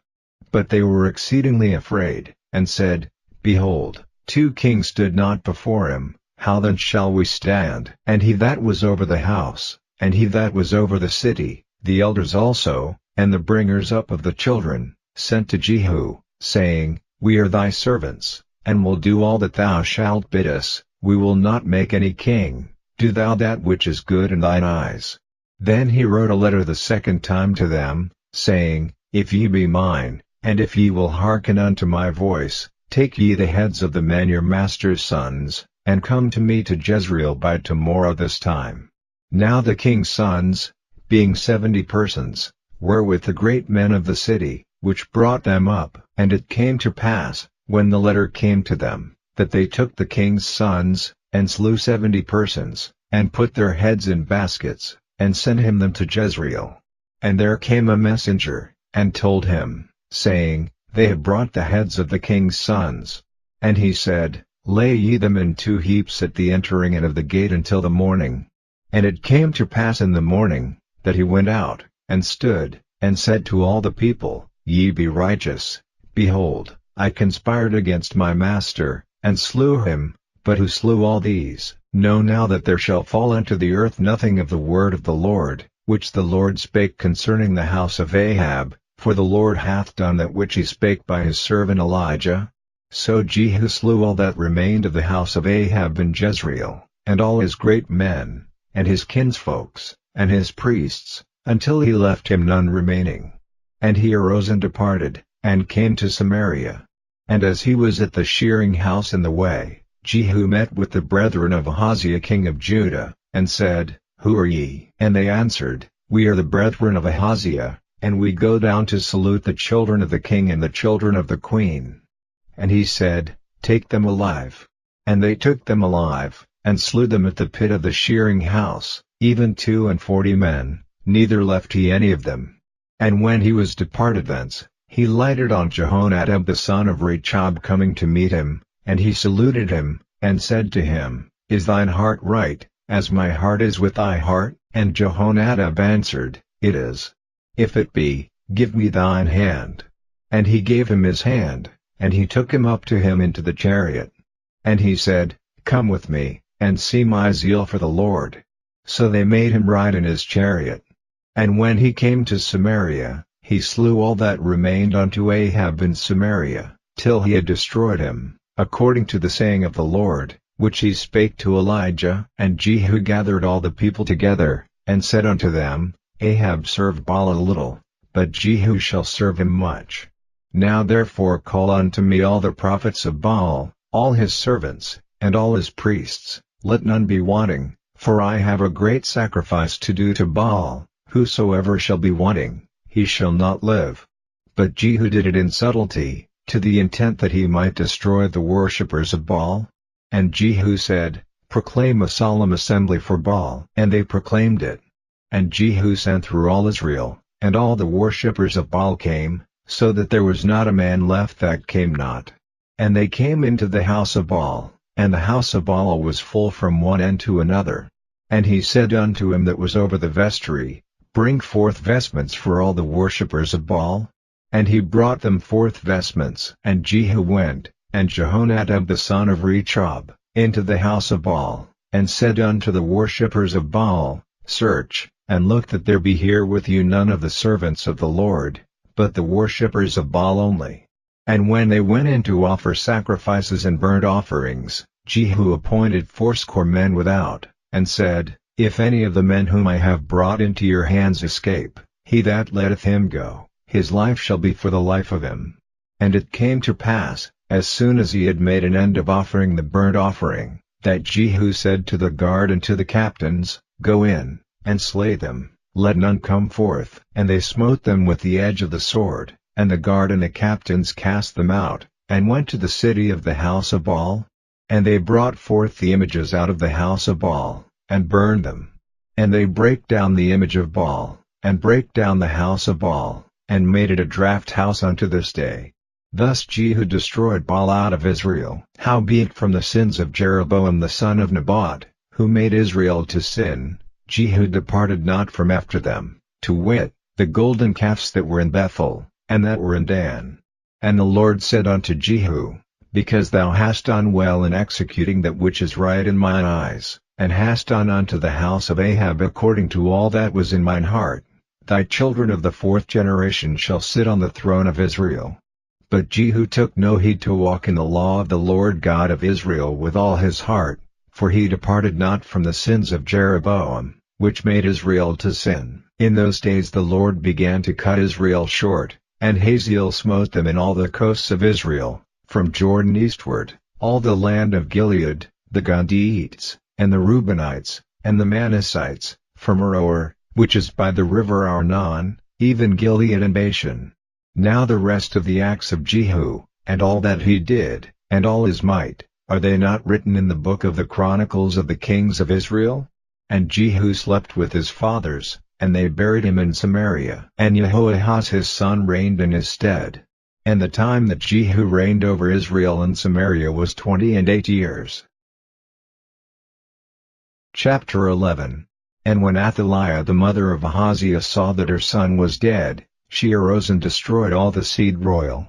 But they were exceedingly afraid, and said, Behold, 2 kings stood not before him, how then shall we stand? And he that was over the house, And he that was over the city, the elders also, and the bringers up of the children, sent to Jehu, saying, We are thy servants, and will do all that thou shalt bid us, we will not make any king, do thou that which is good in thine eyes. Then he wrote a letter the second time to them, saying, If ye be mine, and if ye will hearken unto my voice, take ye the heads of the men your master's sons, and come to me to Jezreel by tomorrow this time. Now the king's sons, being 70 persons, were with the great men of the city, which brought them up. And it came to pass, when the letter came to them, that they took the king's sons, and slew 70 persons, and put their heads in baskets, and sent him them to Jezreel. And there came a messenger, and told him, saying, They have brought the heads of the king's sons. And he said, Lay ye them in 2 heaps at the entering in of the gate until the morning. And it came to pass in the morning, that he went out, and stood, and said to all the people, Ye be righteous. Behold, I conspired against my master, and slew him, but who slew all these? Know now that there shall fall unto the earth nothing of the word of the Lord, which the Lord spake concerning the house of Ahab, for the Lord hath done that which he spake by his servant Elijah. So Jehu slew all that remained of the house of Ahab in Jezreel, and all his great men, and his kinsfolks, and his priests, until he left him none remaining. And he arose and departed, and came to Samaria. And as he was at the shearing house in the way, Jehu met with the brethren of Ahaziah king of Judah, and said, Who are ye? And they answered, We are the brethren of Ahaziah, and we go down to salute the children of the king and the children of the queen. And he said, Take them alive. And they took them alive, and slew them at the pit of the shearing house, even 42 men, neither left he any of them. And when he was departed thence, he lighted on Jehonadab the son of Rechab coming to meet him, and he saluted him, and said to him, Is thine heart right, as my heart is with thy heart? And Jehonadab answered, It is. If it be, give me thine hand. And he gave him his hand, and he took him up to him into the chariot. And he said, Come with me, and see my zeal for the Lord. So they made him ride in his chariot. And when he came to Samaria, he slew all that remained unto Ahab in Samaria, till he had destroyed him, according to the saying of the Lord, which he spake to Elijah. And Jehu gathered all the people together, and said unto them, Ahab served Baal a little, but Jehu shall serve him much. Now therefore call unto me all the prophets of Baal, all his servants, and all his priests, let none be wanting, for I have a great sacrifice to do to Baal. Whosoever shall be wanting, he shall not live. But Jehu did it in subtlety, to the intent that he might destroy the worshippers of Baal. And Jehu said, Proclaim a solemn assembly for Baal. And they proclaimed it. And Jehu sent through all Israel, and all the worshippers of Baal came, so that there was not a man left that came not. And they came into the house of Baal, and the house of Baal was full from one end to another. And he said unto him that was over the vestry, Bring forth vestments for all the worshippers of Baal. And he brought them forth vestments. And Jehu went, and Jehonadab the son of Rechab, into the house of Baal, and said unto the worshippers of Baal, Search, and look that there be here with you none of the servants of the Lord, but the worshippers of Baal only. And when they went in to offer sacrifices and burnt offerings, Jehu appointed 80 men without, and said, If any of the men whom I have brought into your hands escape, he that letteth him go, his life shall be for the life of him. And it came to pass, as soon as he had made an end of offering the burnt offering, that Jehu said to the guard and to the captains, Go in, and slay them, let none come forth. And they smote them with the edge of the sword, and the guard and the captains cast them out, and went to the city of the house of Baal. And they brought forth the images out of the house of Baal, and burned them. And they brake down the image of Baal, and brake down the house of Baal, and made it a draught house unto this day. Thus Jehu destroyed Baal out of Israel. Howbeit from the sins of Jeroboam the son of Nebat, who made Israel to sin, Jehu departed not from after them, to wit, the golden calves that were in Bethel, and that were in Dan. And the Lord said unto Jehu, Because thou hast done well in executing that which is right in mine eyes, and hast done unto the house of Ahab according to all that was in mine heart, thy children of the fourth generation shall sit on the throne of Israel. But Jehu took no heed to walk in the law of the Lord God of Israel with all his heart, for he departed not from the sins of Jeroboam, which made Israel to sin. In those days the Lord began to cut Israel short, and Hazael smote them in all the coasts of Israel, from Jordan eastward, all the land of Gilead, the Gadiites, and the Reubenites, and the Manassites, from Aroer, which is by the river Arnon, even Gilead and Bashan. Now the rest of the acts of Jehu, and all that he did, and all his might, are they not written in the book of the Chronicles of the kings of Israel? And Jehu slept with his fathers, and they buried him in Samaria. And Jehoahaz his son reigned in his stead. And the time that Jehu reigned over Israel and Samaria was 28 years. Chapter 11. And when Athaliah the mother of Ahaziah saw that her son was dead, she arose and destroyed all the seed royal.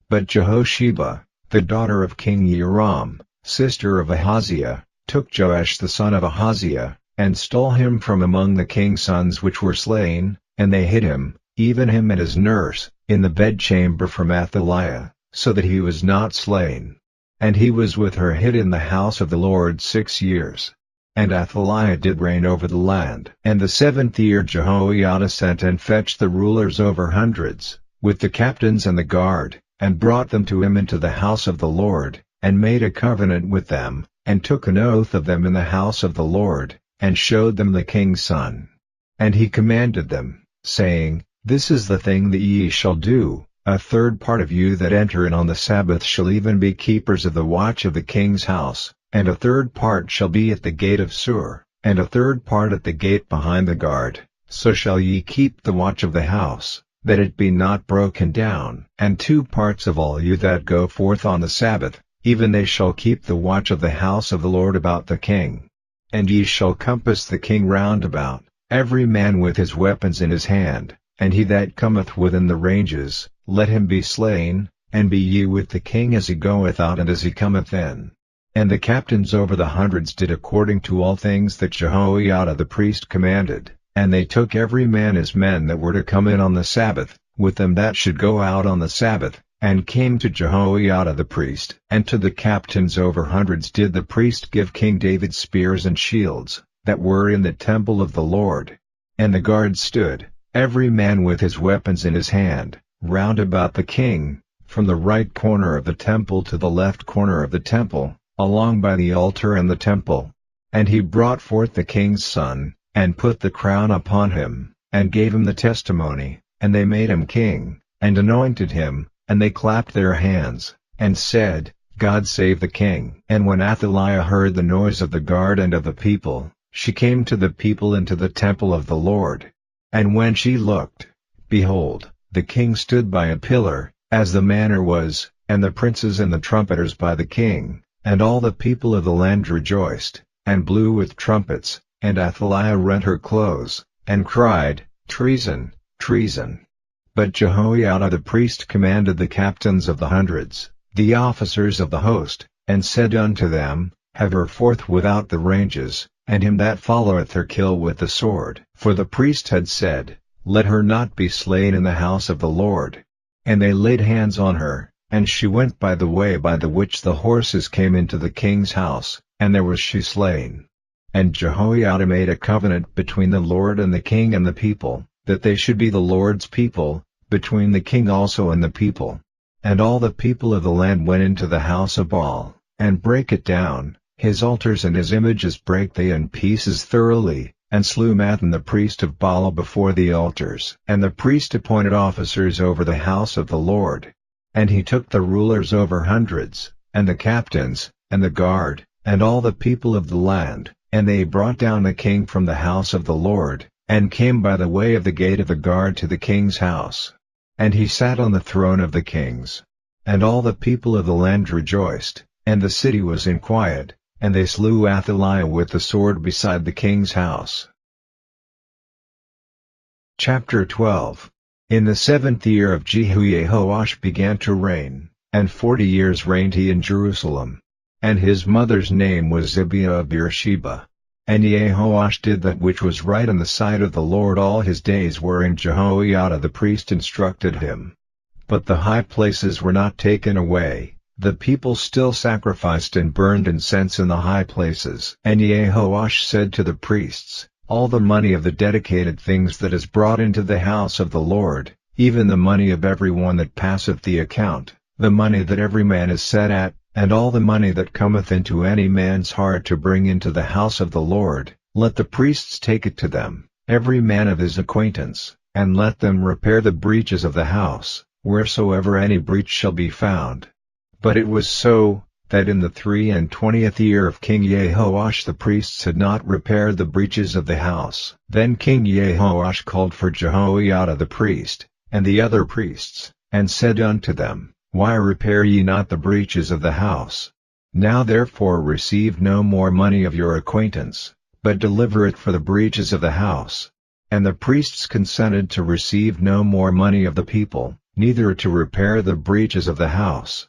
But Jehosheba, the daughter of King Joram, sister of Ahaziah, took Joash the son of Ahaziah, and stole him from among the king's sons which were slain, and they hid him, even him and his nurse, in the bedchamber from Athaliah, so that he was not slain. And he was with her hid in the house of the Lord 6 years. And Athaliah did reign over the land. And the 7th year Jehoiada sent and fetched the rulers over hundreds, with the captains and the guard, and brought them to him into the house of the Lord, and made a covenant with them, and took an oath of them in the house of the Lord, and showed them the king's son. And he commanded them, saying, This is the thing that ye shall do, a third part of you that enter in on the Sabbath shall even be keepers of the watch of the king's house, and a third part shall be at the gate of Sur, and a third part at the gate behind the guard, so shall ye keep the watch of the house, that it be not broken down. And 2 parts of all you that go forth on the Sabbath, even they shall keep the watch of the house of the Lord about the king. And ye shall compass the king round about, every man with his weapons in his hand, and he that cometh within the ranges, let him be slain, and be ye with the king as he goeth out and as he cometh in. And the captains over the hundreds did according to all things that Jehoiada the priest commanded, and they took every man his men that were to come in on the Sabbath, with them that should go out on the Sabbath, and came to Jehoiada the priest. And to the captains over hundreds did the priest give King David spears and shields, that were in the temple of the Lord. And the guards stood, every man with his weapons in his hand, round about the king, from the right corner of the temple to the left corner of the temple, along by the altar and the temple. And he brought forth the king's son, and put the crown upon him, and gave him the testimony, and they made him king, and anointed him, and they clapped their hands, and said, God save the king. And when Athaliah heard the noise of the guard and of the people, she came to the people into the temple of the Lord. And when she looked, behold, the king stood by a pillar, as the manner was, and the princes and the trumpeters by the king, and all the people of the land rejoiced, and blew with trumpets, and Athaliah rent her clothes, and cried, Treason, treason. But Jehoiada the priest commanded the captains of the hundreds, the officers of the host, and said unto them, Have her forth without the ranges, and him that followeth her kill with the sword. For the priest had said, Let her not be slain in the house of the Lord. And they laid hands on her, and she went by the way by the which the horses came into the king's house, and there was she slain. And Jehoiada made a covenant between the Lord and the king and the people, that they should be the Lord's people, between the king also and the people. And all the people of the land went into the house of Baal, and brake it down, his altars and his images brake they in pieces thoroughly, and slew Mathan the priest of Baal before the altars. And the priest appointed officers over the house of the Lord. And he took the rulers over hundreds, and the captains, and the guard, and all the people of the land, and they brought down the king from the house of the Lord, and came by the way of the gate of the guard to the king's house. And he sat on the throne of the kings. And all the people of the land rejoiced, and the city was in quiet, and they slew Athaliah with the sword beside the king's house. Chapter 12. In the 7th year of Jehu Jehoash began to reign, and 40 years reigned he in Jerusalem. And his mother's name was Zibiah of Beersheba. And Jehoash did that which was right in the sight of the Lord all his days wherein Jehoiada the priest instructed him. But the high places were not taken away, the people still sacrificed and burned incense in the high places. And Jehoash said to the priests, all the money of the dedicated things that is brought into the house of the Lord, even the money of every one that passeth the account, the money that every man is set at, and all the money that cometh into any man's heart to bring into the house of the Lord, let the priests take it to them, every man of his acquaintance, and let them repair the breaches of the house, wheresoever any breach shall be found. But it was so, that in the 23 year of King Jehoash the priests had not repaired the breaches of the house. Then King Jehoash called for Jehoiada the priest, and the other priests, and said unto them, why repair ye not the breaches of the house? Now therefore receive no more money of your acquaintance, but deliver it for the breaches of the house. And the priests consented to receive no more money of the people, neither to repair the breaches of the house.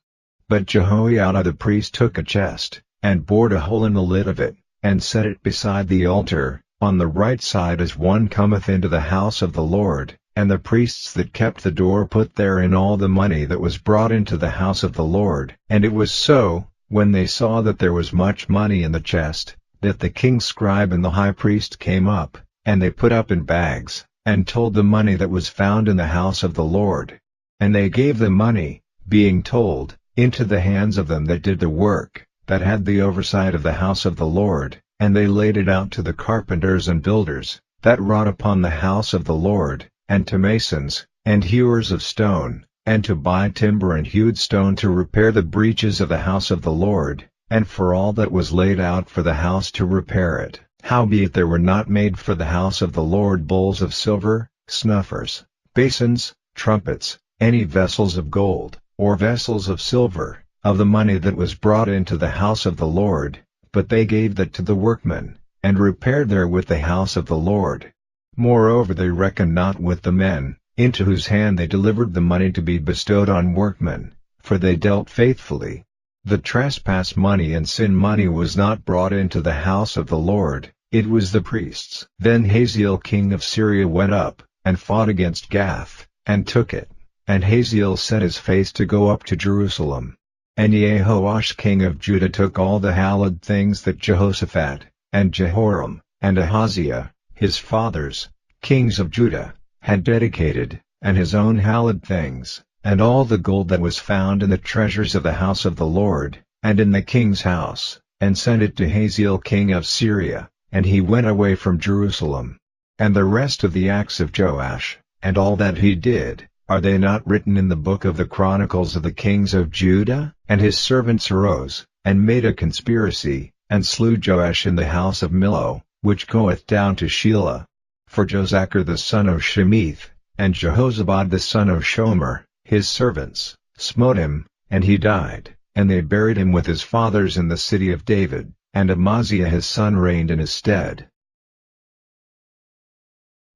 But Jehoiada the priest took a chest, and bored a hole in the lid of it, and set it beside the altar, on the right side as one cometh into the house of the Lord. And the priests that kept the door put therein all the money that was brought into the house of the Lord. And it was so, when they saw that there was much money in the chest, that the king's scribe and the high priest came up, and they put up in bags, and told the money that was found in the house of the Lord. And they gave the money, being told, into the hands of them that did the work, that had the oversight of the house of the Lord, and they laid it out to the carpenters and builders, that wrought upon the house of the Lord, and to masons, and hewers of stone, and to buy timber and hewed stone to repair the breaches of the house of the Lord, and for all that was laid out for the house to repair it. Howbeit there were not made for the house of the Lord bowls of silver, snuffers, basins, trumpets, any vessels of gold, or vessels of silver, of the money that was brought into the house of the Lord, but they gave that to the workmen, and repaired therewith the house of the Lord. Moreover they reckoned not with the men, into whose hand they delivered the money to be bestowed on workmen, for they dealt faithfully. The trespass money and sin money was not brought into the house of the Lord, it was the priests. Then Hazael king of Syria went up, and fought against Gath, and took it. And Hazael set his face to go up to Jerusalem. And Jehoash king of Judah took all the hallowed things that Jehoshaphat, and Jehoram, and Ahaziah, his fathers, kings of Judah, had dedicated, and his own hallowed things, and all the gold that was found in the treasures of the house of the Lord, and in the king's house, and sent it to Hazael king of Syria, and he went away from Jerusalem. And the rest of the acts of Joash, and all that he did, are they not written in the book of the Chronicles of the kings of Judah? And his servants arose, and made a conspiracy, and slew Joash in the house of Millo, which goeth down to Shelah. For Jozachar the son of Shemith, and Jehozabad the son of Shomer, his servants, smote him, and he died, and they buried him with his fathers in the city of David, and Amaziah his son reigned in his stead.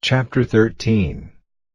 Chapter 13.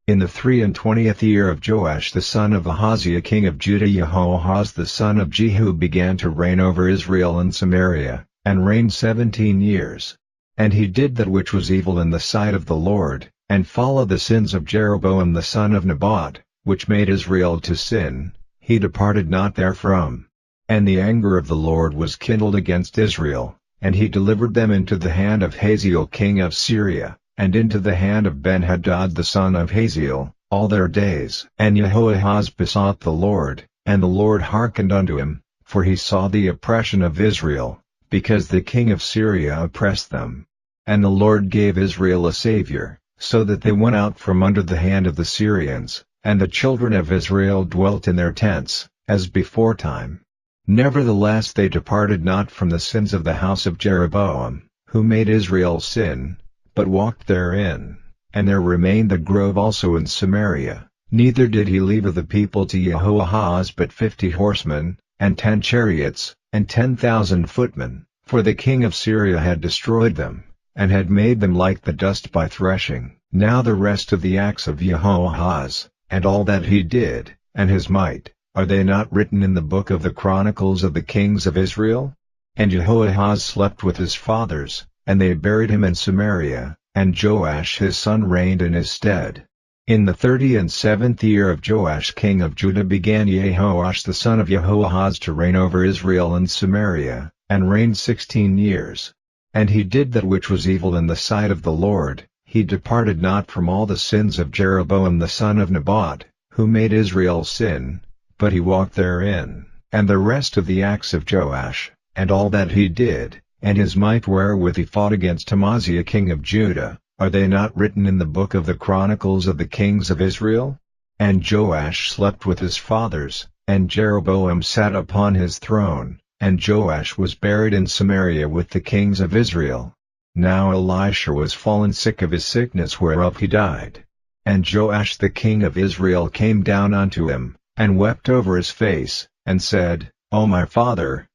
In the 23 year of Joash the son of Ahaziah king of Judah, Jehoahaz the son of Jehu began to reign over Israel and Samaria, and reigned 17 years. And he did that which was evil in the sight of the Lord, and followed the sins of Jeroboam the son of Nebat, which made Israel to sin. He departed not therefrom. And the anger of the Lord was kindled against Israel, and he delivered them into the hand of Hazael king of Syria, and into the hand of Ben-Hadad the son of Hazael, all their days. And Jehoahaz besought the Lord, and the Lord hearkened unto him, for he saw the oppression of Israel, because the king of Syria oppressed them. And the Lord gave Israel a Savior, so that they went out from under the hand of the Syrians, and the children of Israel dwelt in their tents, as beforetime. Nevertheless they departed not from the sins of the house of Jeroboam, who made Israel sin, but walked therein, and there remained the grove also in Samaria. Neither did he leave of the people to Jehoahaz but 50 horsemen, and 10 chariots, and 10,000 footmen, for the king of Syria had destroyed them, and had made them like the dust by threshing. Now the rest of the acts of Jehoahaz, and all that he did, and his might, are they not written in the book of the Chronicles of the kings of Israel? And Jehoahaz slept with his fathers, and they buried him in Samaria, and Joash his son reigned in his stead. In the 37th year of Joash king of Judah began Jehoash the son of Jehoahaz to reign over Israel and Samaria, and reigned 16 years. And he did that which was evil in the sight of the Lord. He departed not from all the sins of Jeroboam the son of Nebat, who made Israel sin, but he walked therein, and the rest of the acts of Joash, and all that he did, and his might wherewith he fought against Amaziah king of Judah, are they not written in the book of the Chronicles of the kings of Israel? And Joash slept with his fathers, and Jeroboam sat upon his throne, and Joash was buried in Samaria with the kings of Israel. Now Elisha was fallen sick of his sickness whereof he died. And Joash the king of Israel came down unto him, and wept over his face, and said, O my father,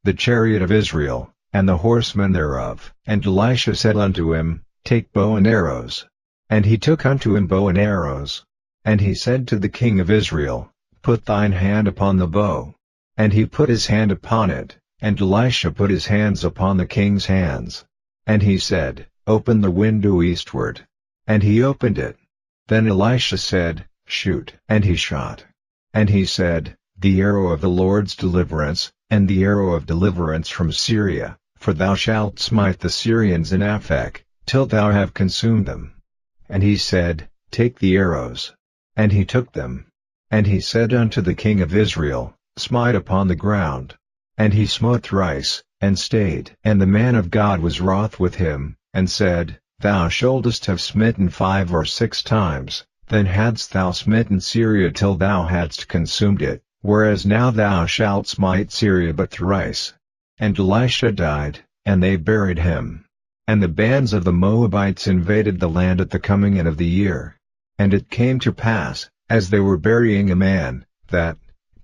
the chariot of Israel, and the horsemen thereof. And Elisha said unto him, Take bow and arrows. And he took unto him bow and arrows. And he said to the king of Israel, Put thine hand upon the bow. And he put his hand upon it, and Elisha put his hands upon the king's hands. And he said, Open the window eastward. And he opened it. Then Elisha said, Shoot. And he shot. And he said, The arrow of the Lord's deliverance, and the arrow of deliverance from Syria, for thou shalt smite the Syrians in Aphek, till thou have consumed them. And he said, Take the arrows. And he took them. And he said unto the king of Israel, Smite upon the ground. And he smote thrice, and stayed. And the man of God was wroth with him, and said, Thou shouldest have smitten 5 or 6 times, then hadst thou smitten Syria till thou hadst consumed it, whereas now thou shalt smite Syria but thrice. And Elisha died, and they buried him. And the bands of the Moabites invaded the land at the coming in of the year. And it came to pass, as they were burying a man, that,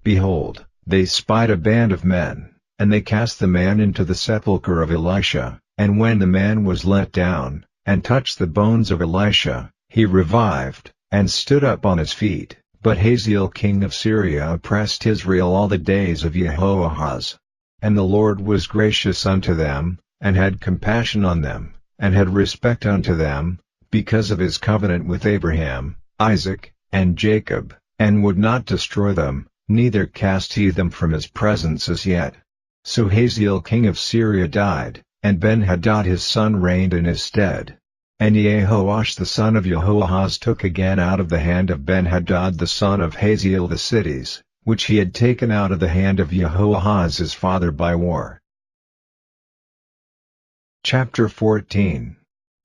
behold, they spied a band of men, and they cast the man into the sepulchre of Elisha, and when the man was let down, and touched the bones of Elisha, he revived, and stood up on his feet. But Hazael king of Syria oppressed Israel all the days of Jehoahaz. And the Lord was gracious unto them, and had compassion on them, and had respect unto them, because of his covenant with Abraham, Isaac, and Jacob, and would not destroy them, neither cast he them from his presence as yet. So Hazael king of Syria died, and Ben-Hadad his son reigned in his stead. And Jehoash the son of Jehoahaz took again out of the hand of Ben-Hadad the son of Hazael the cities, which he had taken out of the hand of Jehoahaz his father by war. Chapter 14.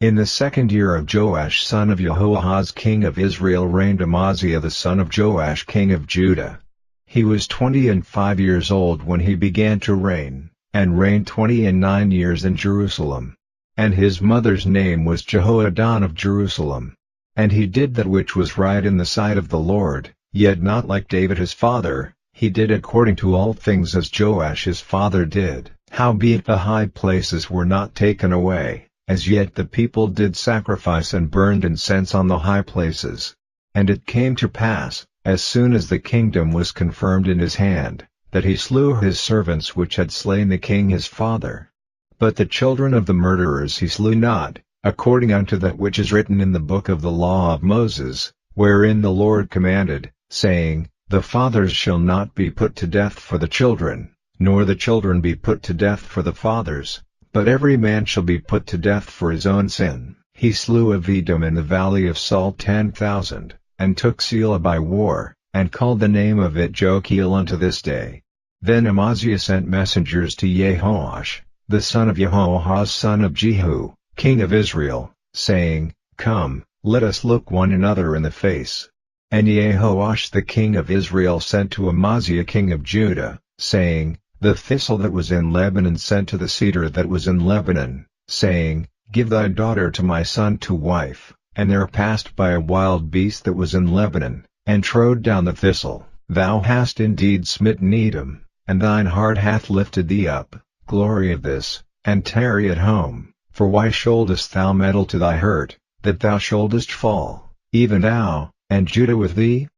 In the 2nd year of Joash son of Jehoahaz king of Israel reigned Amaziah the son of Joash king of Judah. He was 25 years old when he began to reign, and reigned 29 years in Jerusalem. And his mother's name was Jehoaddan of Jerusalem. And he did that which was right in the sight of the Lord, yet not like David his father. He did according to all things as Joash his father did. Howbeit the high places were not taken away, as yet the people did sacrifice and burned incense on the high places. And it came to pass, as soon as the kingdom was confirmed in his hand, that he slew his servants which had slain the king his father. But the children of the murderers he slew not, according unto that which is written in the book of the law of Moses, wherein the Lord commanded, saying, The fathers shall not be put to death for the children, nor the children be put to death for the fathers, but every man shall be put to death for his own sin. He slew of Edom in the valley of Salt 10,000, and took Selah by war, and called the name of it Jokeel unto this day. Then Amaziah sent messengers to Jehoash, the son of Jehoahaz son of Jehu, king of Israel, saying, Come, let us look one another in the face. And Jehoash the king of Israel sent to Amaziah king of Judah, saying, The thistle that was in Lebanon sent to the cedar that was in Lebanon, saying, Give thy daughter to my son to wife. And there passed by a wild beast that was in Lebanon, and trode down the thistle. Thou hast indeed smitten Edom, and thine heart hath lifted thee up. Glory of this, and tarry at home, for why shouldest thou meddle to thy hurt, that thou shouldest fall, even thou, and Judah with thee?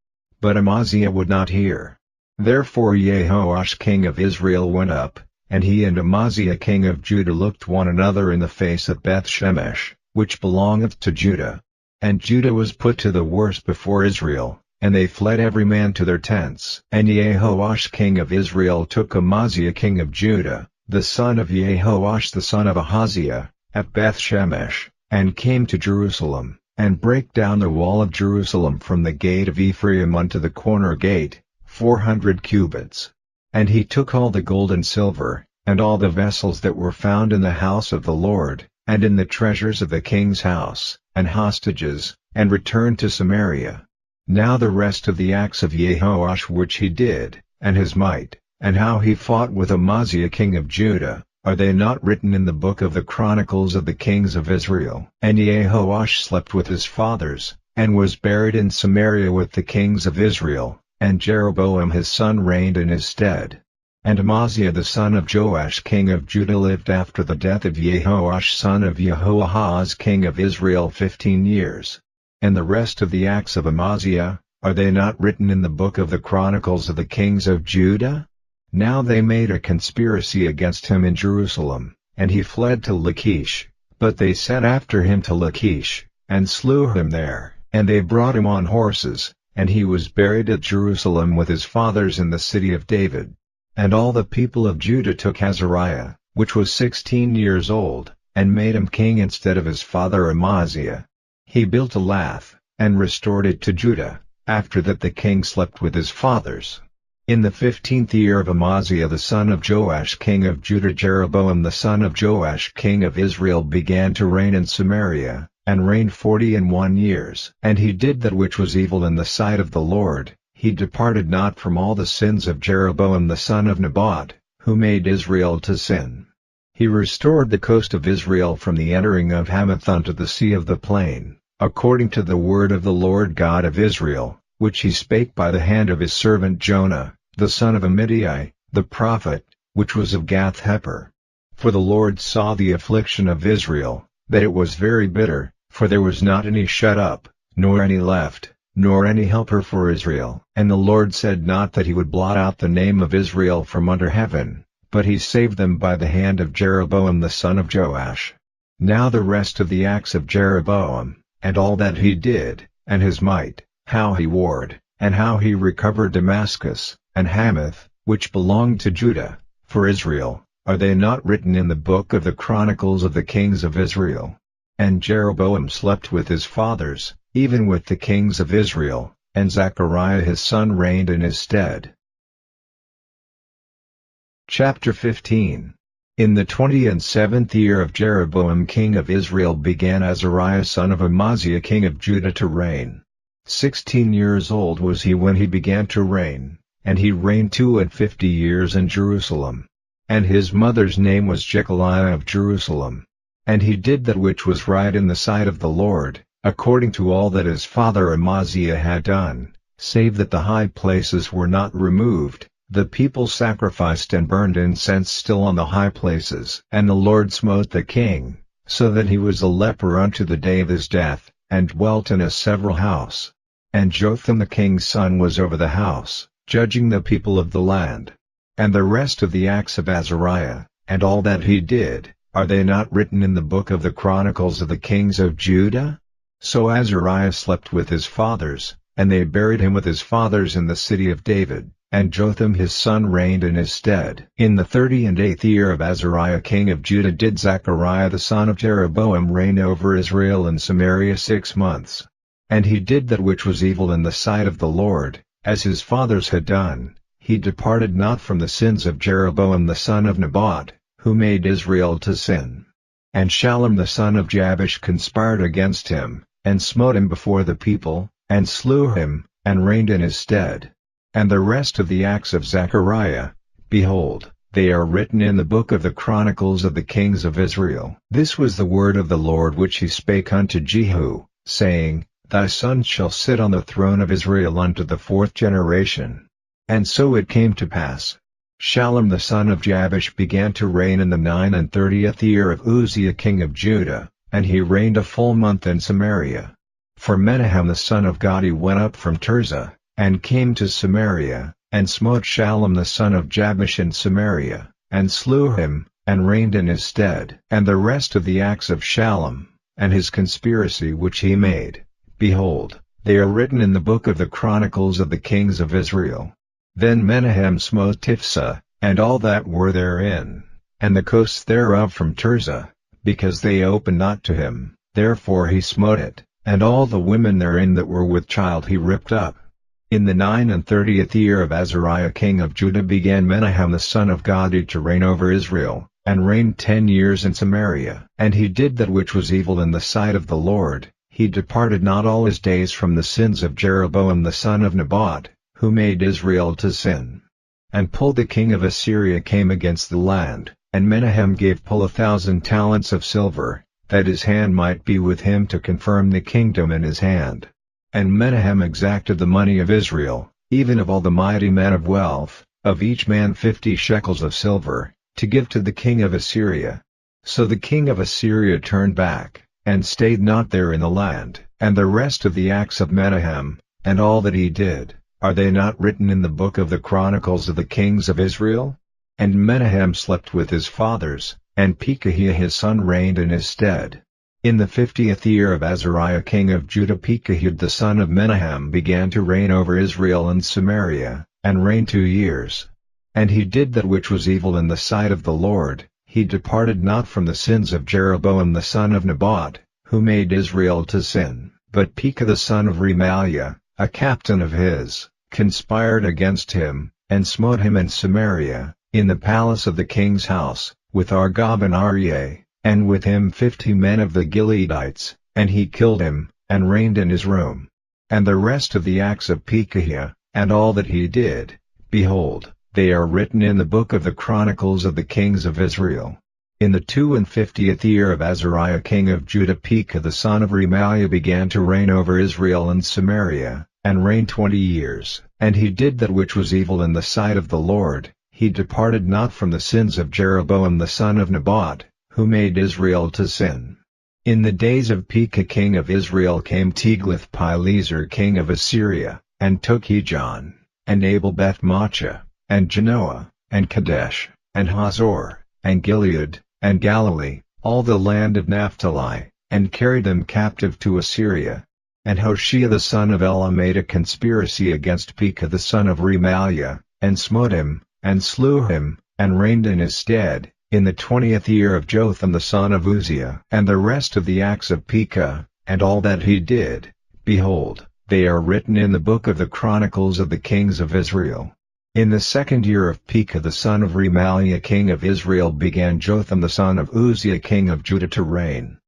But Amaziah would not hear. Therefore Jehoash king of Israel went up, And he and Amaziah king of Judah looked one another in the face at Beth-shemesh, which belongeth to Judah. And Judah was put to the worse before Israel, and they fled every man to their tents. And Jehoash king of Israel took Amaziah king of Judah, the son of Jehoash the son of Ahaziah, at Beth-shemesh, and came to Jerusalem, and brake down the wall of Jerusalem from the gate of Ephraim unto the corner gate, 400 cubits. And he took all the gold and silver, and all the vessels that were found in the house of the Lord, and in the treasures of the king's house, and hostages, and returned to Samaria. Now the rest of the acts of Jehoash which he did, and his might, and how he fought with Amaziah king of Judah, are they not written in the book of the Chronicles of the kings of Israel? And Jehoash slept with his fathers, and was buried in Samaria with the kings of Israel, and Jeroboam his son reigned in his stead. And Amaziah the son of Joash king of Judah lived after the death of Jehoash son of Jehoahaz king of Israel 15 years. And the rest of the acts of Amaziah, are they not written in the book of the Chronicles of the kings of Judah? Now they made a conspiracy against him in Jerusalem, and he fled to Lachish, but they sent after him to Lachish, and slew him there, and they brought him on horses, and he was buried at Jerusalem with his fathers in the city of David. And all the people of Judah took Azariah, which was 16 years old, and made him king instead of his father Amaziah. He built Elath, and restored it to Judah, after that the king slept with his fathers. In the 15th year of Amaziah the son of Joash king of Judah, Jeroboam the son of Joash king of Israel began to reign in Samaria, and reigned 41 years. And he did that which was evil in the sight of the Lord. He departed not from all the sins of Jeroboam the son of Nebat, who made Israel to sin. He restored the coast of Israel from the entering of Hamath unto the sea of the plain, according to the word of the Lord God of Israel, which he spake by the hand of his servant Jonah, the son of Amittai, the prophet, which was of Gath-hepher. For the Lord saw the affliction of Israel, that it was very bitter, for there was not any shut up, nor any left, nor any helper for Israel. And the Lord said not that he would blot out the name of Israel from under heaven, but he saved them by the hand of Jeroboam the son of Joash. Now the rest of the acts of Jeroboam, and all that he did, and his might, how he warred, and how he recovered Damascus, and Hamath, which belonged to Judah, for Israel, are they not written in the book of the Chronicles of the kings of Israel? And Jeroboam slept with his fathers, even with the kings of Israel, and Zechariah his son reigned in his stead. Chapter 15. In the 27th year of Jeroboam king of Israel began Azariah son of Amaziah king of Judah to reign. 16 years old was he when he began to reign, and he reigned 52 years in Jerusalem. And his mother's name was Jechaliah of Jerusalem. And he did that which was right in the sight of the Lord, according to all that his father Amaziah had done, save that the high places were not removed. The people sacrificed and burned incense still on the high places. And the Lord smote the king, so that he was a leper unto the day of his death, and dwelt in a several house. And Jotham the king's son was over the house, judging the people of the land. And the rest of the acts of Azariah, and all that he did, are they not written in the book of the Chronicles of the kings of Judah? So Azariah slept with his fathers, and they buried him with his fathers in the city of David, and Jotham his son reigned in his stead. In the 38th year of Azariah king of Judah did Zechariah the son of Jeroboam reign over Israel in Samaria 6 months. And he did that which was evil in the sight of the Lord, as his fathers had done. He departed not from the sins of Jeroboam the son of Nebat, who made Israel to sin. And Shallum the son of Jabesh conspired against him, and smote him before the people, and slew him, and reigned in his stead. And the rest of the acts of Zechariah, behold, they are written in the book of the Chronicles of the kings of Israel. This was the word of the Lord which he spake unto Jehu, saying, Thy son shall sit on the throne of Israel unto the 4th generation. And so it came to pass. Shallum the son of Jabesh began to reign in the 39th year of Uzziah king of Judah, and he reigned a full month in Samaria. For Menahem the son of Gadi went up from Tirzah, and came to Samaria, and smote Shallum the son of Jabesh in Samaria, and slew him, and reigned in his stead. And the rest of the acts of Shallum, and his conspiracy which he made, behold, they are written in the book of the Chronicles of the kings of Israel. Then Menahem smote Tiphsah, and all that were therein, and the coasts thereof from Tirzah, because they opened not to him, therefore he smote it, and all the women therein that were with child he ripped up. In the 39th year of Azariah king of Judah began Menahem the son of Gadi to reign over Israel, and reigned 10 years in Samaria. And he did that which was evil in the sight of the Lord, he departed not all his days from the sins of Jeroboam the son of Nebat, who made Israel to sin. And Pul the king of Assyria came against the land, and Menahem gave Pul 1,000 talents of silver, that his hand might be with him to confirm the kingdom in his hand. And Menahem exacted the money of Israel, even of all the mighty men of wealth, of each man 50 shekels of silver, to give to the king of Assyria. So the king of Assyria turned back, and stayed not there in the land. And the rest of the acts of Menahem, and all that he did, are they not written in the book of the Chronicles of the kings of Israel? And Menahem slept with his fathers, and Pekahiah his son reigned in his stead. In the 50th year of Azariah king of Judah Pekahia the son of Menahem began to reign over Israel and Samaria, and reigned 2 years. And he did that which was evil in the sight of the Lord, he departed not from the sins of Jeroboam the son of Nebat, who made Israel to sin. But Pekah the son of Remaliah, a captain of his, conspired against him, and smote him in Samaria, in the palace of the king's house, with Argob and Aryeh, and with him 50 men of the Gileadites, and he killed him, and reigned in his room. And the rest of the acts of Pekahiah, and all that he did, behold, they are written in the book of the Chronicles of the kings of Israel. In the 52nd year of Azariah king of Judah Pekah the son of Remaliah began to reign over Israel and Samaria, and reigned 20 years. And he did that which was evil in the sight of the Lord, he departed not from the sins of Jeroboam the son of Nebat, who made Israel to sin. In the days of Pekah king of Israel came Tiglath-Pileser king of Assyria, and took Ijon, and Abel-Beth-Maachah, and Genoa, and Kadesh, and Hazor, and Gilead, and Galilee, all the land of Naphtali, and carried them captive to Assyria. And Hoshea the son of Elah made a conspiracy against Pekah the son of Remaliah, and smote him, and slew him, and reigned in his stead, in the 20th year of Jotham the son of Uzziah. And the rest of the acts of Pekah, and all that he did, behold, they are written in the book of the Chronicles of the kings of Israel. In the 2nd year of Pekah the son of Remaliah king of Israel began Jotham the son of Uzziah king of Judah to reign.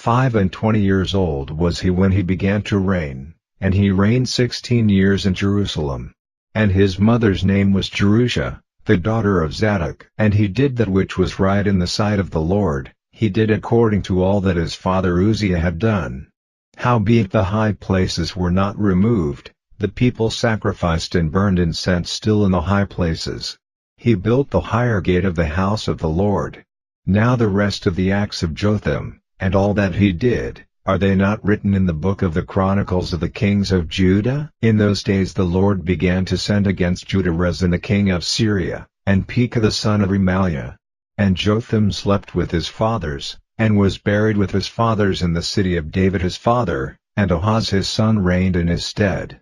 25 years old was he when he began to reign, and he reigned 16 years in Jerusalem. And his mother's name was Jerusha, the daughter of Zadok. And he did that which was right in the sight of the Lord, he did according to all that his father Uzziah had done. Howbeit the high places were not removed, the people sacrificed and burned incense still in the high places. He built the higher gate of the house of the Lord. Now the rest of the acts of Jotham, and all that he did, are they not written in the book of the Chronicles of the kings of Judah? In those days the Lord began to send against Judah Rezin the king of Syria, and Pekah the son of Remaliah. And Jotham slept with his fathers, and was buried with his fathers in the city of David his father, and Ahaz his son reigned in his stead.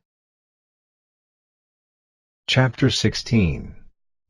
Chapter 16.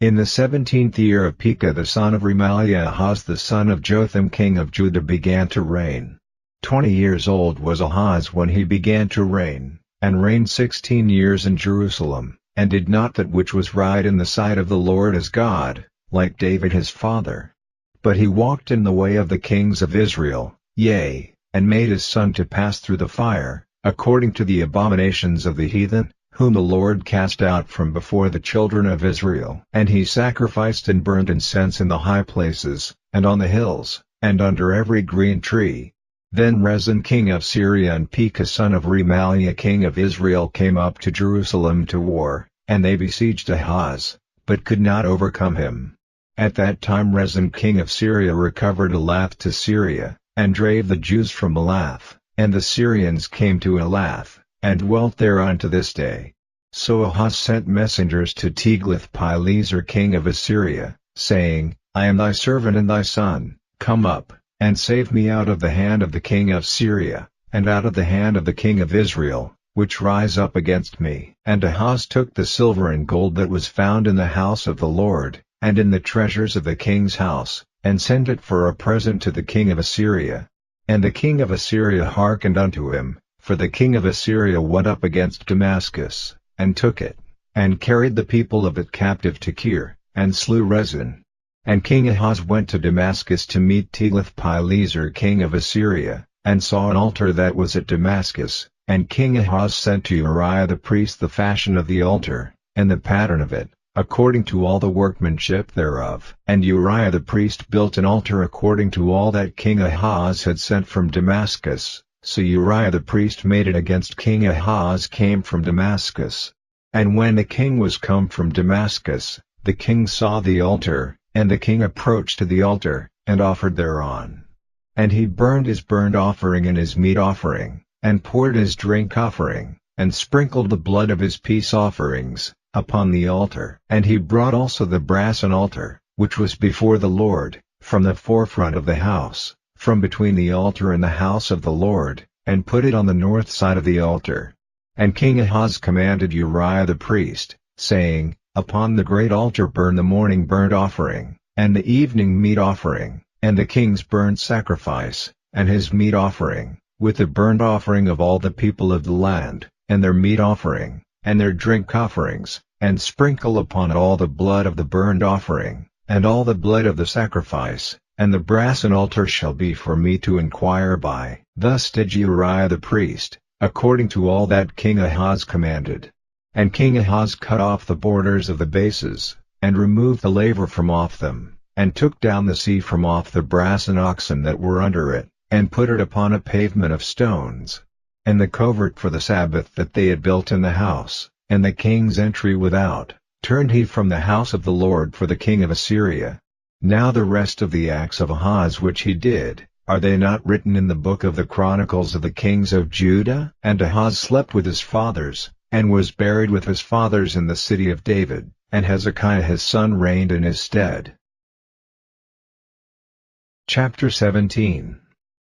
In the 17th year of Pekah the son of Remaliah Ahaz the son of Jotham king of Judah began to reign. 20 years old was Ahaz when he began to reign, and reigned 16 years in Jerusalem, and did not that which was right in the sight of the Lord his God, like David his father. But he walked in the way of the kings of Israel, yea, and made his son to pass through the fire, according to the abominations of the heathen, whom the Lord cast out from before the children of Israel. And he sacrificed and burned incense in the high places, and on the hills, and under every green tree. Then Rezin king of Syria and Pekah son of Remaliah king of Israel came up to Jerusalem to war, and they besieged Ahaz, but could not overcome him. At that time Rezin king of Syria recovered Elath to Syria, and drave the Jews from Elath, and the Syrians came to Elath, and dwelt there unto this day. So Ahaz sent messengers to Tiglath-Pileser king of Assyria, saying, I am thy servant and thy son, come up, and save me out of the hand of the king of Syria, and out of the hand of the king of Israel, which rise up against me." And Ahaz took the silver and gold that was found in the house of the Lord, and in the treasures of the king's house, and sent it for a present to the king of Assyria. And the king of Assyria hearkened unto him, for the king of Assyria went up against Damascus, and took it, and carried the people of it captive to Kir, and slew Rezin. And King Ahaz went to Damascus to meet Tiglath-Pileser king of Assyria, and saw an altar that was at Damascus, and King Ahaz sent to Uriah the priest the fashion of the altar, and the pattern of it, according to all the workmanship thereof. And Uriah the priest built an altar according to all that King Ahaz had sent from Damascus, so Uriah the priest made it against King Ahaz came from Damascus. And when the king was come from Damascus, the king saw the altar, and the king approached to the altar, and offered thereon. And he burned his burnt offering and his meat offering, and poured his drink offering, and sprinkled the blood of his peace offerings, upon the altar. And he brought also the brassen altar, which was before the Lord, from the forefront of the house, from between the altar and the house of the Lord, and put it on the north side of the altar. And King Ahaz commanded Uriah the priest, saying, Upon the great altar burn the morning burnt offering, and the evening meat offering, and the king's burnt sacrifice, and his meat offering, with the burnt offering of all the people of the land, and their meat offering, and their drink offerings, and sprinkle upon it all the blood of the burnt offering, and all the blood of the sacrifice, and the brassen altar shall be for me to inquire by. Thus did Uriah the priest, according to all that King Ahaz commanded. And King Ahaz cut off the borders of the bases, and removed the laver from off them, and took down the sea from off the brassen oxen that were under it, and put it upon a pavement of stones. And the covert for the Sabbath that they had built in the house, and the king's entry without, turned he from the house of the Lord for the king of Assyria. Now the rest of the acts of Ahaz which he did, are they not written in the book of the Chronicles of the kings of Judah? And Ahaz slept with his fathers, and was buried with his fathers in the city of David, and Hezekiah his son reigned in his stead. Chapter 17.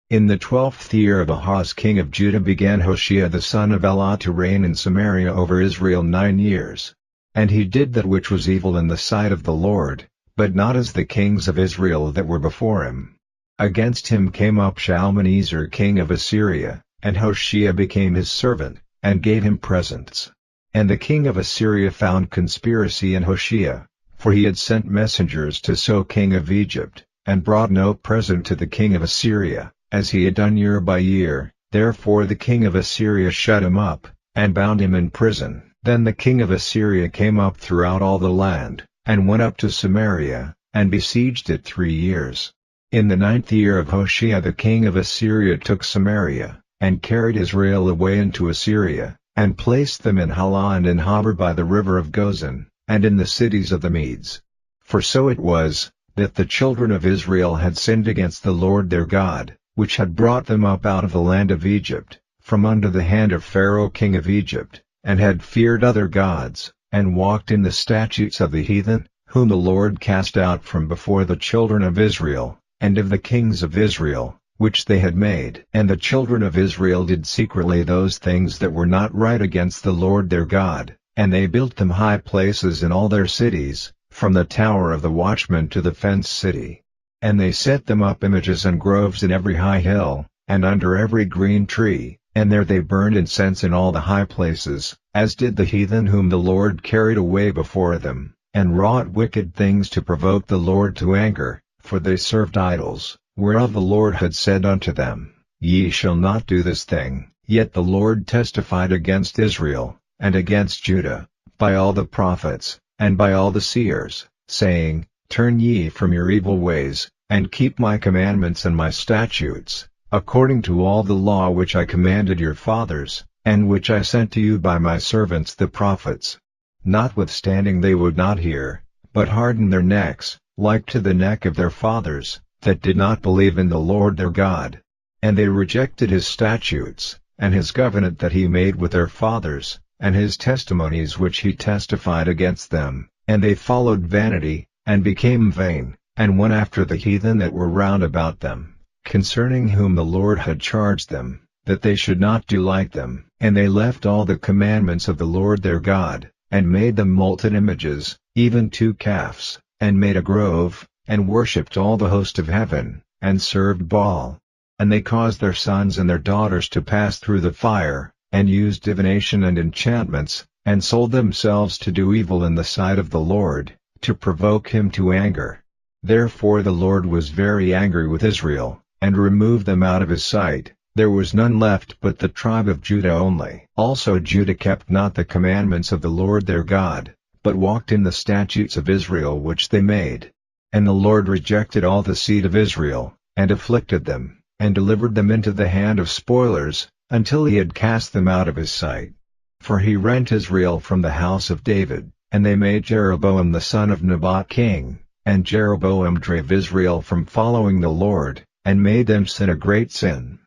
In the 12th year of Ahaz king of Judah began Hoshea the son of Elah to reign in Samaria over Israel 9 years. And he did that which was evil in the sight of the Lord, but not as the kings of Israel that were before him. Against him came up Shalmaneser king of Assyria, and Hoshea became his servant, and gave him presents. And the king of Assyria found conspiracy in Hoshea, for he had sent messengers to So king of Egypt, and brought no present to the king of Assyria, as he had done year by year. Therefore the king of Assyria shut him up, and bound him in prison. Then the king of Assyria came up throughout all the land, and went up to Samaria, and besieged it 3 years. In the 9th year of Hoshea the king of Assyria took Samaria, and carried Israel away into Assyria, and placed them in Halah and in Habor by the river of Gozan, and in the cities of the Medes. For so it was, that the children of Israel had sinned against the Lord their God, which had brought them up out of the land of Egypt, from under the hand of Pharaoh king of Egypt, and had feared other gods, and walked in the statutes of the heathen, whom the Lord cast out from before the children of Israel, and of the kings of Israel, which they had made. And the children of Israel did secretly those things that were not right against the Lord their God, and they built them high places in all their cities, from the tower of the watchman to the fenced city. And they set them up images and groves in every high hill, and under every green tree, and there they burned incense in all the high places, as did the heathen whom the Lord carried away before them, and wrought wicked things to provoke the Lord to anger, for they served idols, whereof the Lord had said unto them, Ye shall not do this thing. Yet the Lord testified against Israel, and against Judah, by all the prophets, and by all the seers, saying, Turn ye from your evil ways, and keep my commandments and my statutes, according to all the law which I commanded your fathers, and which I sent to you by my servants the prophets. Notwithstanding they would not hear, but hardened their necks, like to the neck of their fathers, that did not believe in the Lord their God. And they rejected his statutes, and his covenant that he made with their fathers, and his testimonies which he testified against them, and they followed vanity, and became vain, and went after the heathen that were round about them, concerning whom the Lord had charged them, that they should not do like them. And they left all the commandments of the Lord their God, and made them molten images, even 2 calves, and made a grove, and worshipped all the host of heaven, and served Baal. And they caused their sons and their daughters to pass through the fire, and used divination and enchantments, and sold themselves to do evil in the sight of the Lord, to provoke him to anger. Therefore the Lord was very angry with Israel, and removed them out of his sight. There was none left but the tribe of Judah only. Also Judah kept not the commandments of the Lord their God, but walked in the statutes of Israel which they made. And the Lord rejected all the seed of Israel, and afflicted them, and delivered them into the hand of spoilers, until he had cast them out of his sight. For he rent Israel from the house of David, and they made Jeroboam the son of Nebat king, and Jeroboam drave Israel from following the Lord, and made them sin a great sin.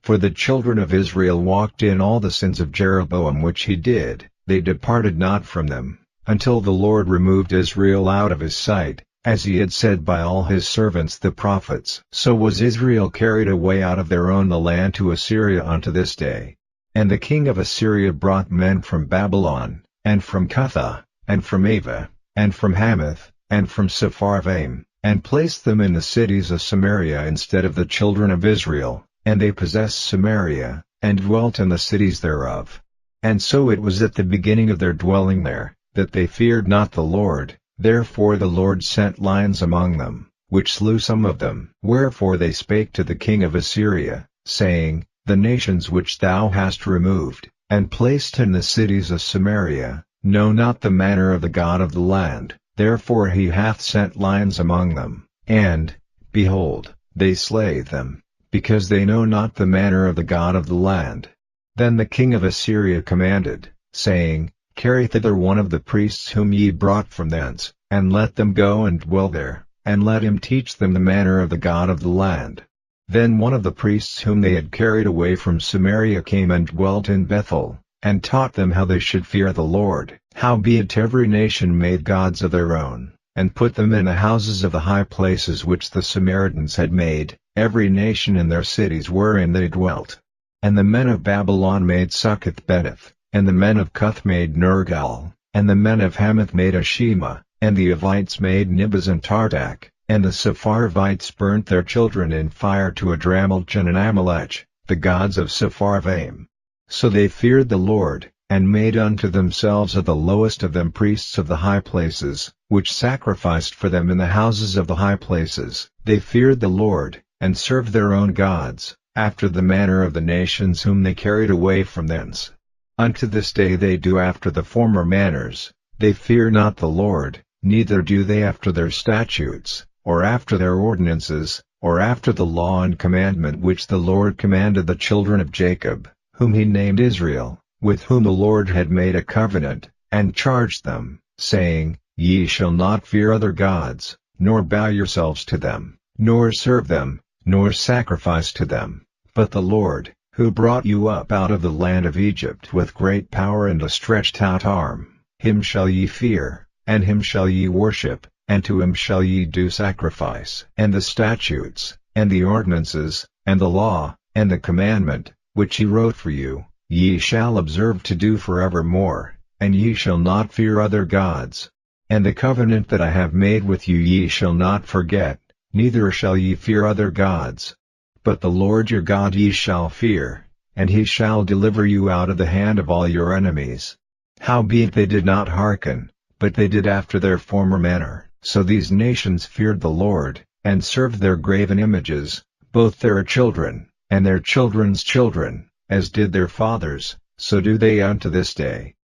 For the children of Israel walked in all the sins of Jeroboam which he did, they departed not from them, until the Lord removed Israel out of his sight, as he had said by all his servants the prophets. So was Israel carried away out of their own the land to Assyria unto this day. And the king of Assyria brought men from Babylon, and from Cutha, and from Ava, and from Hamath, and from Sepharvaim, and placed them in the cities of Samaria instead of the children of Israel. And they possessed Samaria, and dwelt in the cities thereof. And so it was at the beginning of their dwelling there, that they feared not the Lord, therefore the Lord sent lions among them, which slew some of them. Wherefore they spake to the king of Assyria, saying, The nations which thou hast removed, and placed in the cities of Samaria, know not the manner of the God of the land, therefore he hath sent lions among them, and, behold, they slay them, because they know not the manner of the God of the land. Then the king of Assyria commanded, saying, Carry thither one of the priests whom ye brought from thence, and let them go and dwell there, and let him teach them the manner of the God of the land. Then one of the priests whom they had carried away from Samaria came and dwelt in Bethel, and taught them how they should fear the Lord. Howbeit every nation made gods of their own, and put them in the houses of the high places which the Samaritans had made, every nation in their cities wherein they dwelt. And the men of Babylon made Succoth-Beneth, and the men of Cuth made Nergal, and the men of Hamath made Ashima, and the Avites made Nibaz and Tartak, and the Sepharvites burnt their children in fire to Adramelech and Amalech, the gods of Sepharvaim. So they feared the Lord, and made unto themselves of the lowest of them priests of the high places, which sacrificed for them in the houses of the high places. They feared the Lord, and served their own gods, after the manner of the nations whom they carried away from thence. Unto this day they do after the former manners. They fear not the Lord, neither do they after their statutes, or after their ordinances, or after the law and commandment which the Lord commanded the children of Jacob, whom he named Israel, with whom the Lord had made a covenant, and charged them, saying, Ye shall not fear other gods, nor bow yourselves to them, nor serve them, nor sacrifice to them, but the Lord, who brought you up out of the land of Egypt with great power and a stretched out arm, him shall ye fear, and him shall ye worship, and to him shall ye do sacrifice. And the statutes, and the ordinances, and the law, and the commandment, which he wrote for you, ye shall observe to do forevermore, and ye shall not fear other gods. And the covenant that I have made with you ye shall not forget, neither shall ye fear other gods. But the Lord your God ye shall fear, and he shall deliver you out of the hand of all your enemies. Howbeit they did not hearken, but they did after their former manner. So these nations feared the Lord, and served their graven images, both their children, and their children's children, as did their fathers, so do they unto this day.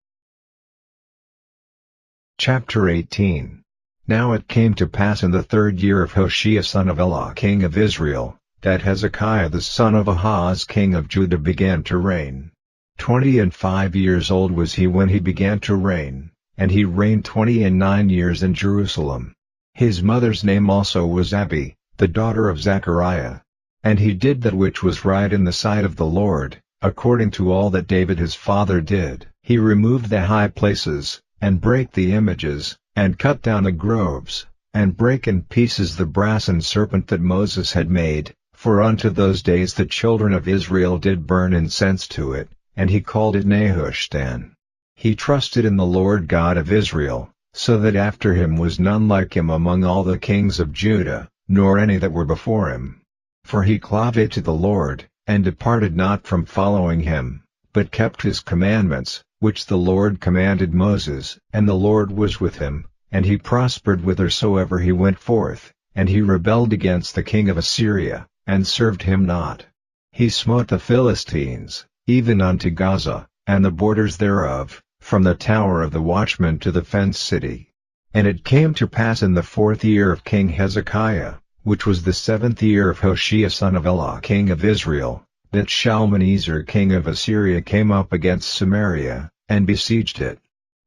Chapter 18. Now it came to pass in the 3rd year of Hoshea son of Elah king of Israel, that Hezekiah the son of Ahaz king of Judah began to reign. 25 years old was he when he began to reign, and he reigned 29 years in Jerusalem. His mother's name also was Abi, the daughter of Zechariah. And he did that which was right in the sight of the Lord, according to all that David his father did. He removed the high places, and brake the images, and cut down the groves, and break in pieces the brazen serpent that Moses had made, for unto those days the children of Israel did burn incense to it, and he called it Nehushtan. He trusted in the Lord God of Israel, so that after him was none like him among all the kings of Judah, nor any that were before him. For he clave to the Lord, and departed not from following him, but kept his commandments, which the Lord commanded Moses, and the Lord was with him, and he prospered whithersoever he went forth, and he rebelled against the king of Assyria, and served him not. He smote the Philistines, even unto Gaza, and the borders thereof, from the tower of the watchman to the fenced city. And it came to pass in the 4th year of King Hezekiah, which was the 7th year of Hoshea son of Elah king of Israel, that Shalmaneser king of Assyria came up against Samaria, and besieged it.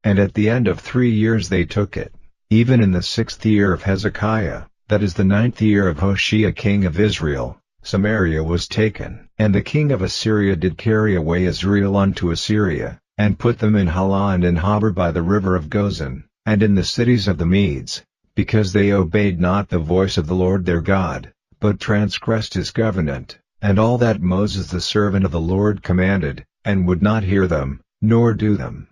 And at the end of 3 years they took it. Even in the 6th year of Hezekiah, that is the 9th year of Hoshea king of Israel, Samaria was taken. And the king of Assyria did carry away Israel unto Assyria, and put them in Halah and in Habor by the river of Gozan, and in the cities of the Medes, because they obeyed not the voice of the Lord their God, but transgressed his covenant, and all that Moses the servant of the Lord commanded, and would not hear them, nor do them.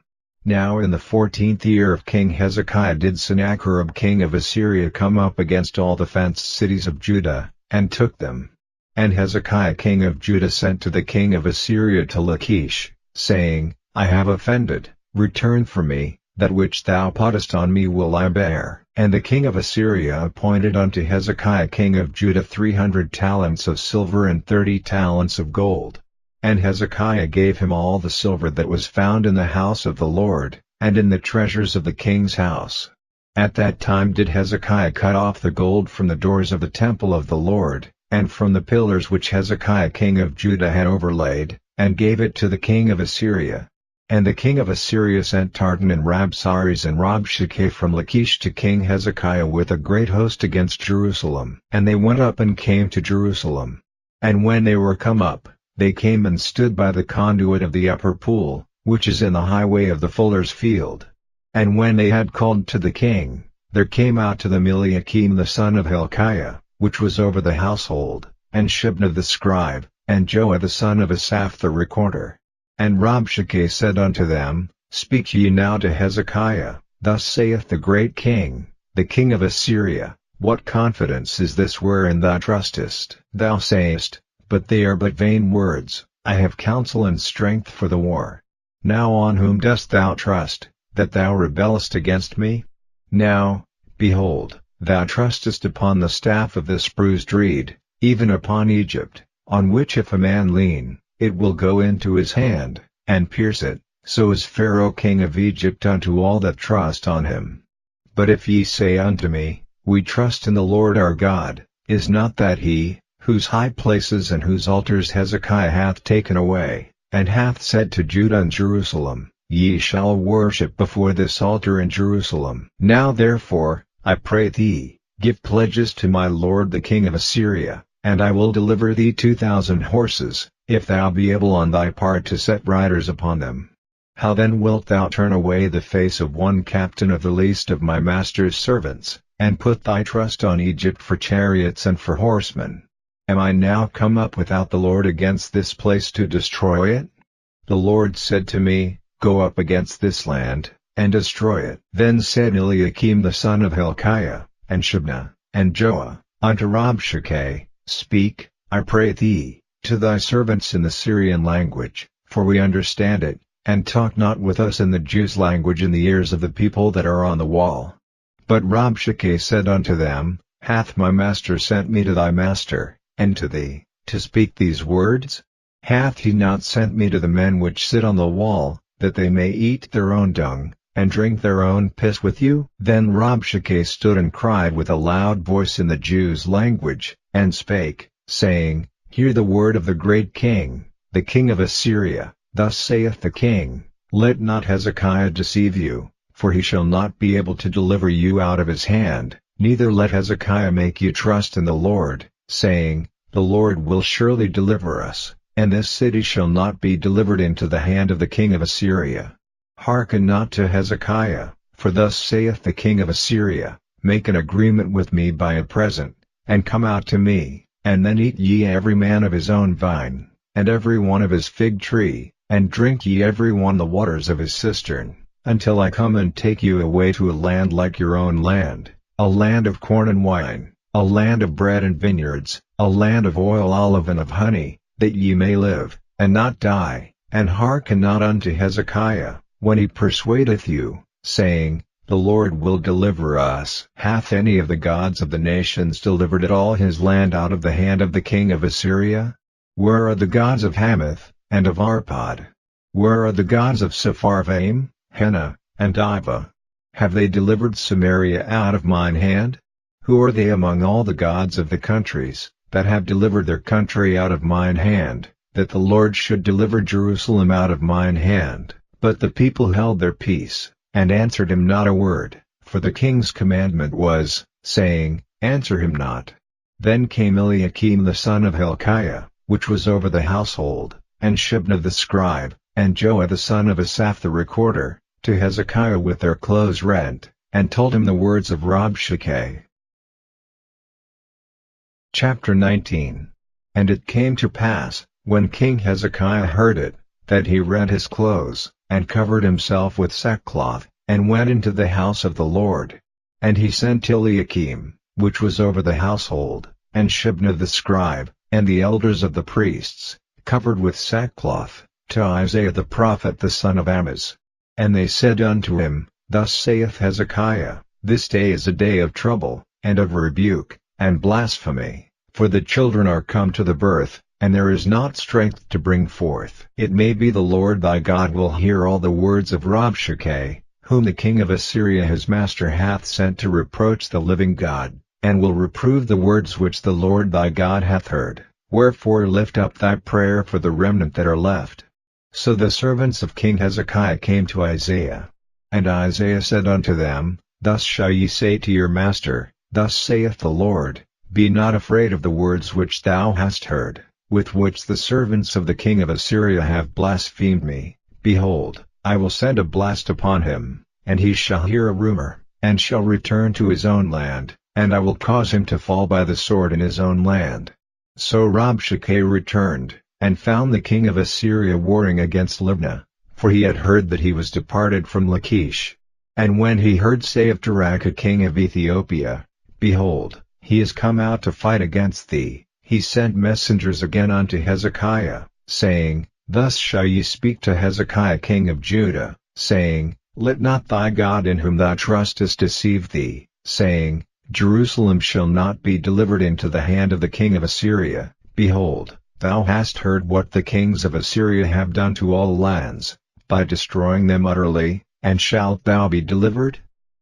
Now in the 14th year of King Hezekiah did Sennacherib king of Assyria come up against all the fenced cities of Judah, and took them. And Hezekiah king of Judah sent to the king of Assyria to Lachish, saying, I have offended, return for me, that which thou puttest on me will I bear. And the king of Assyria appointed unto Hezekiah king of Judah 300 talents of silver and 30 talents of gold. And Hezekiah gave him all the silver that was found in the house of the Lord, and in the treasures of the king's house. At that time did Hezekiah cut off the gold from the doors of the temple of the Lord, and from the pillars which Hezekiah king of Judah had overlaid, and gave it to the king of Assyria. And the king of Assyria sent Tartan and Rabsaris and Rabshakeh from Lachish to King Hezekiah with a great host against Jerusalem. And they went up and came to Jerusalem. And when they were come up, they came and stood by the conduit of the upper pool, which is in the highway of the fuller's field. And when they had called to the king, there came out to them Eliakim the son of Hilkiah, which was over the household, and Shebna the scribe, and Joah the son of Asaph the recorder. And Rabshakeh said unto them, Speak ye now to Hezekiah, thus saith the great king, the king of Assyria, What confidence is this wherein thou trustest? Thou sayest, But they are but vain words, I have counsel and strength for the war. Now on whom dost thou trust, that thou rebellest against me? Now, behold, thou trustest upon the staff of this bruised reed, even upon Egypt, on which if a man lean, it will go into his hand, and pierce it, so is Pharaoh king of Egypt unto all that trust on him. But if ye say unto me, We trust in the Lord our God, is not that he, whose high places and whose altars Hezekiah hath taken away, and hath said to Judah and Jerusalem, Ye shall worship before this altar in Jerusalem. Now therefore, I pray thee, give pledges to my lord the king of Assyria, and I will deliver thee 2,000 horses, if thou be able on thy part to set riders upon them. How then wilt thou turn away the face of one captain of the least of my master's servants, and put thy trust on Egypt for chariots and for horsemen? Am I now come up without the Lord against this place to destroy it? The Lord said to me, Go up against this land, and destroy it. Then said Eliakim the son of Hilkiah, and Shebna, and Joah, unto Rabshakeh, Speak, I pray thee, to thy servants in the Syrian language, for we understand it, and talk not with us in the Jews' language in the ears of the people that are on the wall. But Rabshakeh said unto them, Hath my master sent me to thy master, and to thee, to speak these words? Hath he not sent me to the men which sit on the wall, that they may eat their own dung, and drink their own piss with you? Then Rabshakeh stood and cried with a loud voice in the Jews' language, and spake, saying, Hear the word of the great king, the king of Assyria. Thus saith the king, Let not Hezekiah deceive you, for he shall not be able to deliver you out of his hand, neither let Hezekiah make you trust in the Lord, saying, The Lord will surely deliver us, and this city shall not be delivered into the hand of the king of Assyria. Hearken not to Hezekiah, for thus saith the king of Assyria, make an agreement with me by a present, and come out to me, and then eat ye every man of his own vine, and every one of his fig tree, and drink ye every one the waters of his cistern, until I come and take you away to a land like your own land, a land of corn and wine, a land of bread and vineyards, a land of oil, olive, and of honey, that ye may live, and not die. And hearken not unto Hezekiah, when he persuadeth you, saying, The Lord will deliver us. Hath any of the gods of the nations delivered at all his land out of the hand of the king of Assyria? Where are the gods of Hamath, and of Arpad? Where are the gods of Sepharvaim, Hena, and Diva? Have they delivered Samaria out of mine hand? Who are they among all the gods of the countries, that have delivered their country out of mine hand, that the Lord should deliver Jerusalem out of mine hand? But the people held their peace, and answered him not a word, for the king's commandment was, saying, Answer him not. Then came Eliakim the son of Hilkiah, which was over the household, and Shebna the scribe, and Joah the son of Asaph the recorder, to Hezekiah with their clothes rent, and told him the words of Rabshakeh. Chapter 19. And it came to pass, when King Hezekiah heard it, that he rent his clothes, and covered himself with sackcloth, and went into the house of the Lord. And he sent Eliakim, which was over the household, and Shebna the scribe, and the elders of the priests, covered with sackcloth, to Isaiah the prophet the son of Amoz. And they said unto him, Thus saith Hezekiah, This day is a day of trouble, and of rebuke, and blasphemy, for the children are come to the birth, and there is not strength to bring forth. It may be the Lord thy God will hear all the words of Rabshakeh, whom the king of Assyria his master hath sent to reproach the living God, and will reprove the words which the Lord thy God hath heard. Wherefore lift up thy prayer for the remnant that are left. So the servants of King Hezekiah came to Isaiah. And Isaiah said unto them, Thus shall ye say to your master, Thus saith the Lord, Be not afraid of the words which thou hast heard, with which the servants of the king of Assyria have blasphemed me. Behold, I will send a blast upon him, and he shall hear a rumor, and shall return to his own land, and I will cause him to fall by the sword in his own land. So Rabshakeh returned, and found the king of Assyria warring against Libnah, for he had heard that he was departed from Lachish. And when he heard say of Tirhakah king of Ethiopia, Behold, he is come out to fight against thee, he sent messengers again unto Hezekiah, saying, Thus shall ye speak to Hezekiah king of Judah, saying, Let not thy God in whom thou trustest deceive thee, saying, Jerusalem shall not be delivered into the hand of the king of Assyria. Behold, thou hast heard what the kings of Assyria have done to all lands, by destroying them utterly, and shalt thou be delivered?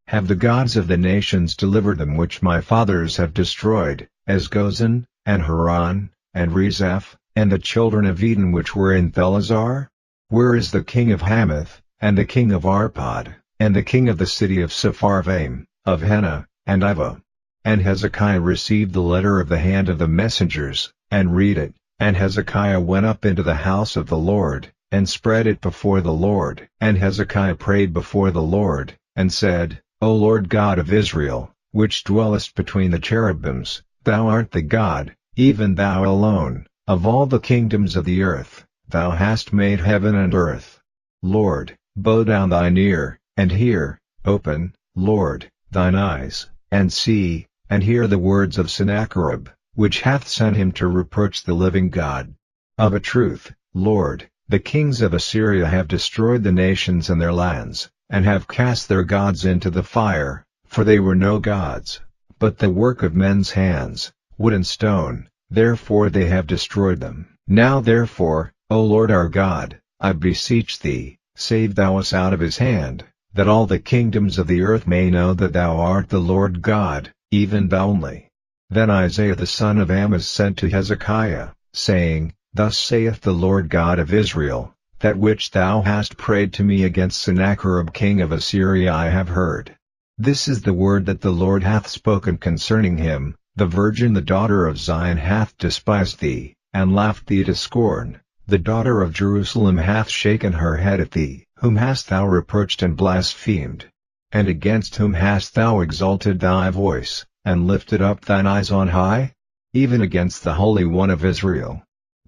Have the gods of the nations delivered them which my fathers have destroyed, as Gozan, and Haran, and Rezeph, and the children of Eden which were in Thelazar? Where is the king of Hamath, and the king of Arpad, and the king of the city of Sepharvaim, of Hena, and Iva? And Hezekiah received the letter of the hand of the messengers, and read it, and Hezekiah went up into the house of the Lord, and spread it before the Lord. And Hezekiah prayed before the Lord, and said, O Lord God of Israel, which dwellest between the cherubims, thou art the God, even thou alone, of all the kingdoms of the earth. Thou hast made heaven and earth. Lord, bow down thine ear, and hear, open, Lord, thine eyes, and see, and hear the words of Sennacherib, which hath sent him to reproach the living God. Of a truth, Lord, the kings of Assyria have destroyed the nations and their lands, and have cast their gods into the fire, for they were no gods, but the work of men's hands, wood and stone, therefore they have destroyed them. Now therefore, O Lord our God, I beseech thee, save thou us out of his hand, that all the kingdoms of the earth may know that thou art the Lord God, even thou only. Then Isaiah the son of Amoz sent to Hezekiah, saying, Thus saith the Lord God of Israel, That which thou hast prayed to me against Sennacherib king of Assyria I have heard. This is the word that the Lord hath spoken concerning him. The virgin the daughter of Zion hath despised thee, and laughed thee to scorn. The daughter of Jerusalem hath shaken her head at thee. Whom hast thou reproached and blasphemed? And against whom hast thou exalted thy voice, and lifted up thine eyes on high? Even against the Holy One of Israel.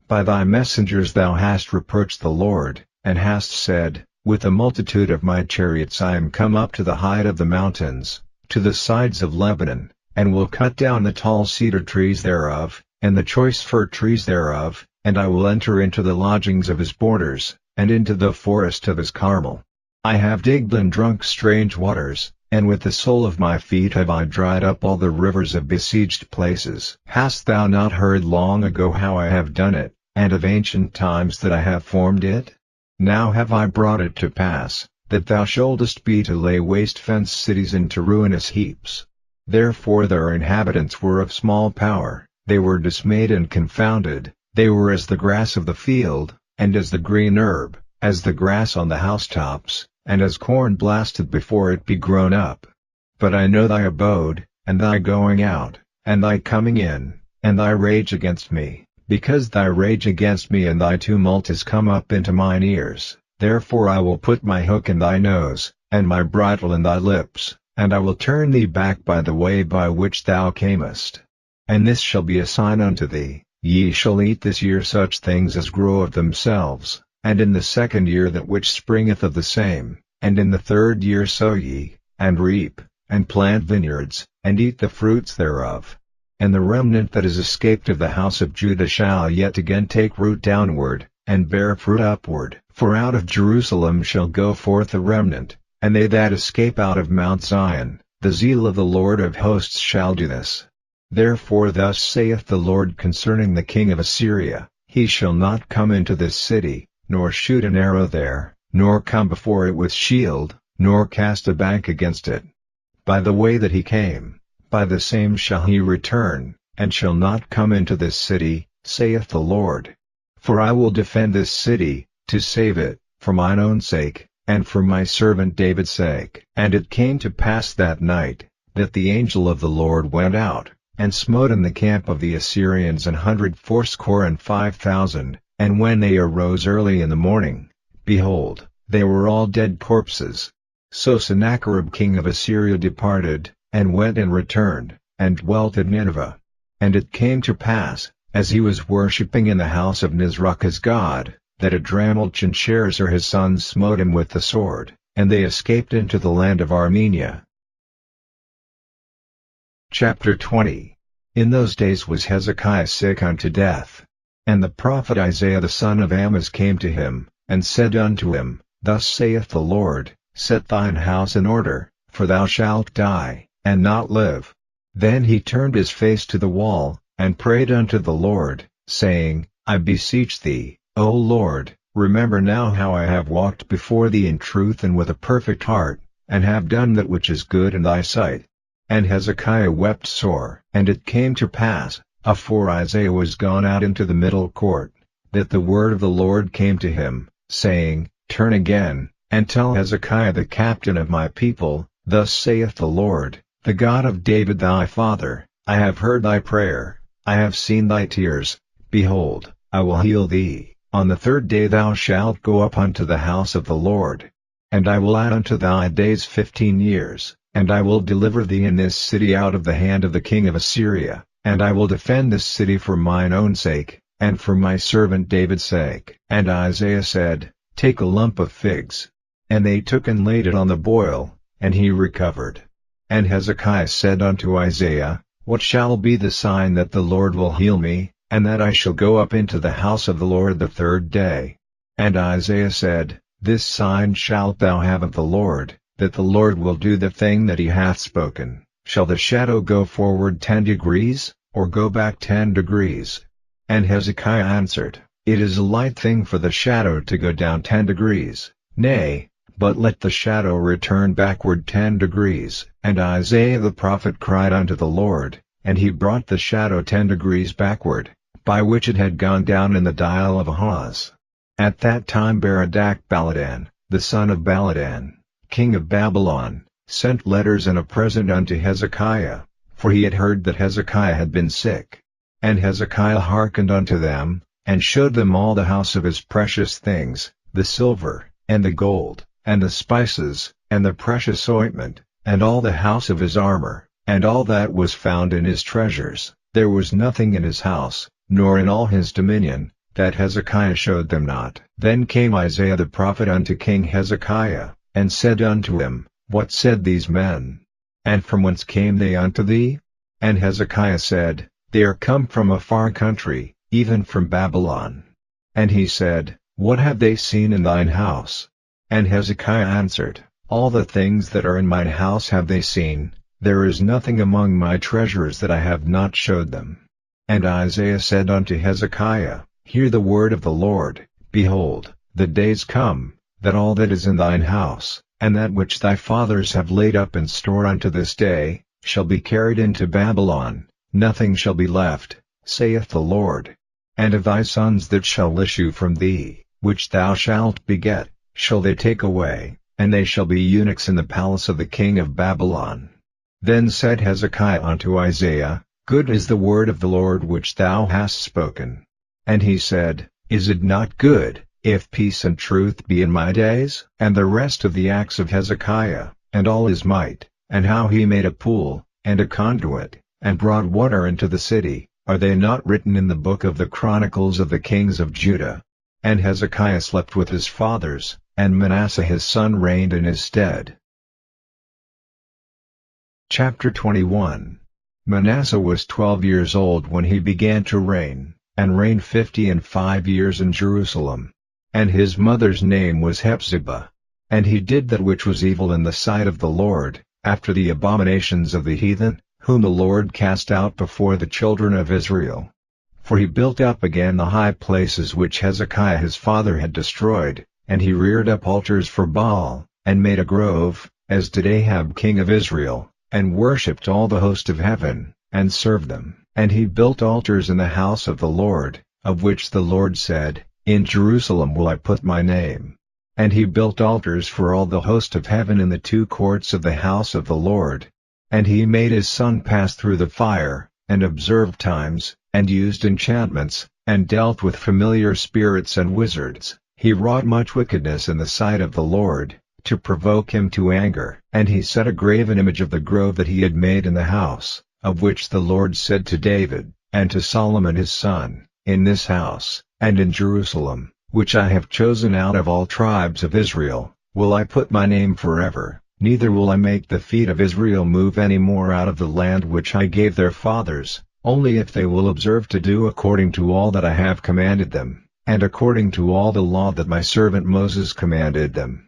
By thy messengers thou hast reproached the Lord, and hast said, With a multitude of my chariots I am come up to the height of the mountains, to the sides of Lebanon, and will cut down the tall cedar trees thereof, and the choice fir trees thereof, and I will enter into the lodgings of his borders, and into the forest of his Carmel. I have digged and drunk strange waters, and with the sole of my feet have I dried up all the rivers of besieged places. Hast thou not heard long ago how I have done it, and of ancient times that I have formed it? Now have I brought it to pass, that thou shouldest be to lay waste fenced cities into ruinous heaps. Therefore their inhabitants were of small power, they were dismayed and confounded, they were as the grass of the field, and as the green herb, as the grass on the housetops, and as corn blasted before it be grown up. But I know thy abode, and thy going out, and thy coming in, and thy rage against me, because thy rage against me and thy tumult is come up into mine ears. Therefore I will put my hook in thy nose, and my bridle in thy lips, and I will turn thee back by the way by which thou camest. And this shall be a sign unto thee, ye shall eat this year such things as grow of themselves, and in the second year that which springeth of the same, and in the third year sow ye, and reap, and plant vineyards, and eat the fruits thereof. And the remnant that is escaped of the house of Judah shall yet again take root downward, and bear fruit upward. For out of Jerusalem shall go forth a remnant, and they that escape out of Mount Zion, the zeal of the Lord of hosts shall do this. Therefore thus saith the Lord concerning the king of Assyria, he shall not come into this city, nor shoot an arrow there, nor come before it with shield, nor cast a bank against it. By the way that he came, by the same shall he return, and shall not come into this city, saith the Lord. For I will defend this city, to save it, for mine own sake, and for my servant David's sake. And it came to pass that night, that the angel of the Lord went out, and smote in the camp of the Assyrians 185,000, and when they arose early in the morning, behold, they were all dead corpses. So Sennacherib king of Assyria departed, and went and returned, and dwelt at Nineveh. And it came to pass, as he was worshipping in the house of Nisroch his god, that Adrammelech and Sharezer his son smote him with the sword, and they escaped into the land of Armenia. Chapter 20. In those days was Hezekiah sick unto death. And the prophet Isaiah the son of Amoz came to him, and said unto him, Thus saith the Lord, Set thine house in order, for thou shalt die, and not live. Then he turned his face to the wall, and prayed unto the Lord, saying, I beseech thee, O Lord, remember now how I have walked before thee in truth and with a perfect heart, and have done that which is good in thy sight. And Hezekiah wept sore. And it came to pass, afore Isaiah was gone out into the middle court, that the word of the Lord came to him, saying, Turn again, and tell Hezekiah the captain of my people, Thus saith the Lord, the God of David thy father, I have heard thy prayer, I have seen thy tears, behold, I will heal thee. On the third day thou shalt go up unto the house of the Lord. And I will add unto thy days 15 years, and I will deliver thee in this city out of the hand of the king of Assyria, and I will defend this city for mine own sake, and for my servant David's sake. And Isaiah said, Take a lump of figs. And they took and laid it on the boil, and he recovered. And Hezekiah said unto Isaiah, What shall be the sign that the Lord will heal me, and that I shall go up into the house of the Lord the third day? And Isaiah said, This sign shalt thou have of the Lord, that the Lord will do the thing that he hath spoken. Shall the shadow go forward 10 degrees, or go back 10 degrees? And Hezekiah answered, It is a light thing for the shadow to go down 10 degrees, nay, but let the shadow return backward 10 degrees. And Isaiah the prophet cried unto the Lord, and he brought the shadow 10 degrees backward, by which it had gone down in the dial of Ahaz. At that time Berodach Baladan, the son of Baladan, king of Babylon, sent letters and a present unto Hezekiah, for he had heard that Hezekiah had been sick. And Hezekiah hearkened unto them, and showed them all the house of his precious things, the silver, and the gold, and the spices, and the precious ointment, and all the house of his armor, and all that was found in his treasures. There was nothing in his house, nor in all his dominion, that Hezekiah showed them not. Then came Isaiah the prophet unto King Hezekiah, and said unto him, What said these men? And from whence came they unto thee? And Hezekiah said, They are come from a far country, even from Babylon. And he said, What have they seen in thine house? And Hezekiah answered, All the things that are in mine house have they seen. There is nothing among my treasures that I have not showed them. And Isaiah said unto Hezekiah, Hear the word of the Lord. Behold, the days come, that all that is in thine house, and that which thy fathers have laid up in store unto this day, shall be carried into Babylon. Nothing shall be left, saith the Lord. And of thy sons that shall issue from thee, which thou shalt beget, shall they take away, and they shall be eunuchs in the palace of the king of Babylon. Then said Hezekiah unto Isaiah, Good is the word of the Lord which thou hast spoken. And he said, Is it not good, if peace and truth be in my days? And the rest of the acts of Hezekiah, and all his might, and how he made a pool, and a conduit, and brought water into the city, are they not written in the book of the Chronicles of the kings of Judah? And Hezekiah slept with his fathers, and Manasseh his son reigned in his stead. Chapter 21. Manasseh was 12 years old when he began to reign, and reigned 55 years in Jerusalem. And his mother's name was Hephzibah. And he did that which was evil in the sight of the Lord, after the abominations of the heathen, whom the Lord cast out before the children of Israel. For he built up again the high places which Hezekiah his father had destroyed, and he reared up altars for Baal, and made a grove, as did Ahab king of Israel, and worshipped all the host of heaven, and served them. And he built altars in the house of the Lord, of which the Lord said, In Jerusalem will I put my name. And he built altars for all the host of heaven in the two courts of the house of the Lord. And he made his son pass through the fire, and observed times, and used enchantments, and dealt with familiar spirits and wizards. He wrought much wickedness in the sight of the Lord, to provoke him to anger. And he set a graven image of the grove that he had made in the house, of which the Lord said to David, and to Solomon his son, In this house, and in Jerusalem, which I have chosen out of all tribes of Israel, will I put my name forever, neither will I make the feet of Israel move any more out of the land which I gave their fathers, only if they will observe to do according to all that I have commanded them, and according to all the law that my servant Moses commanded them.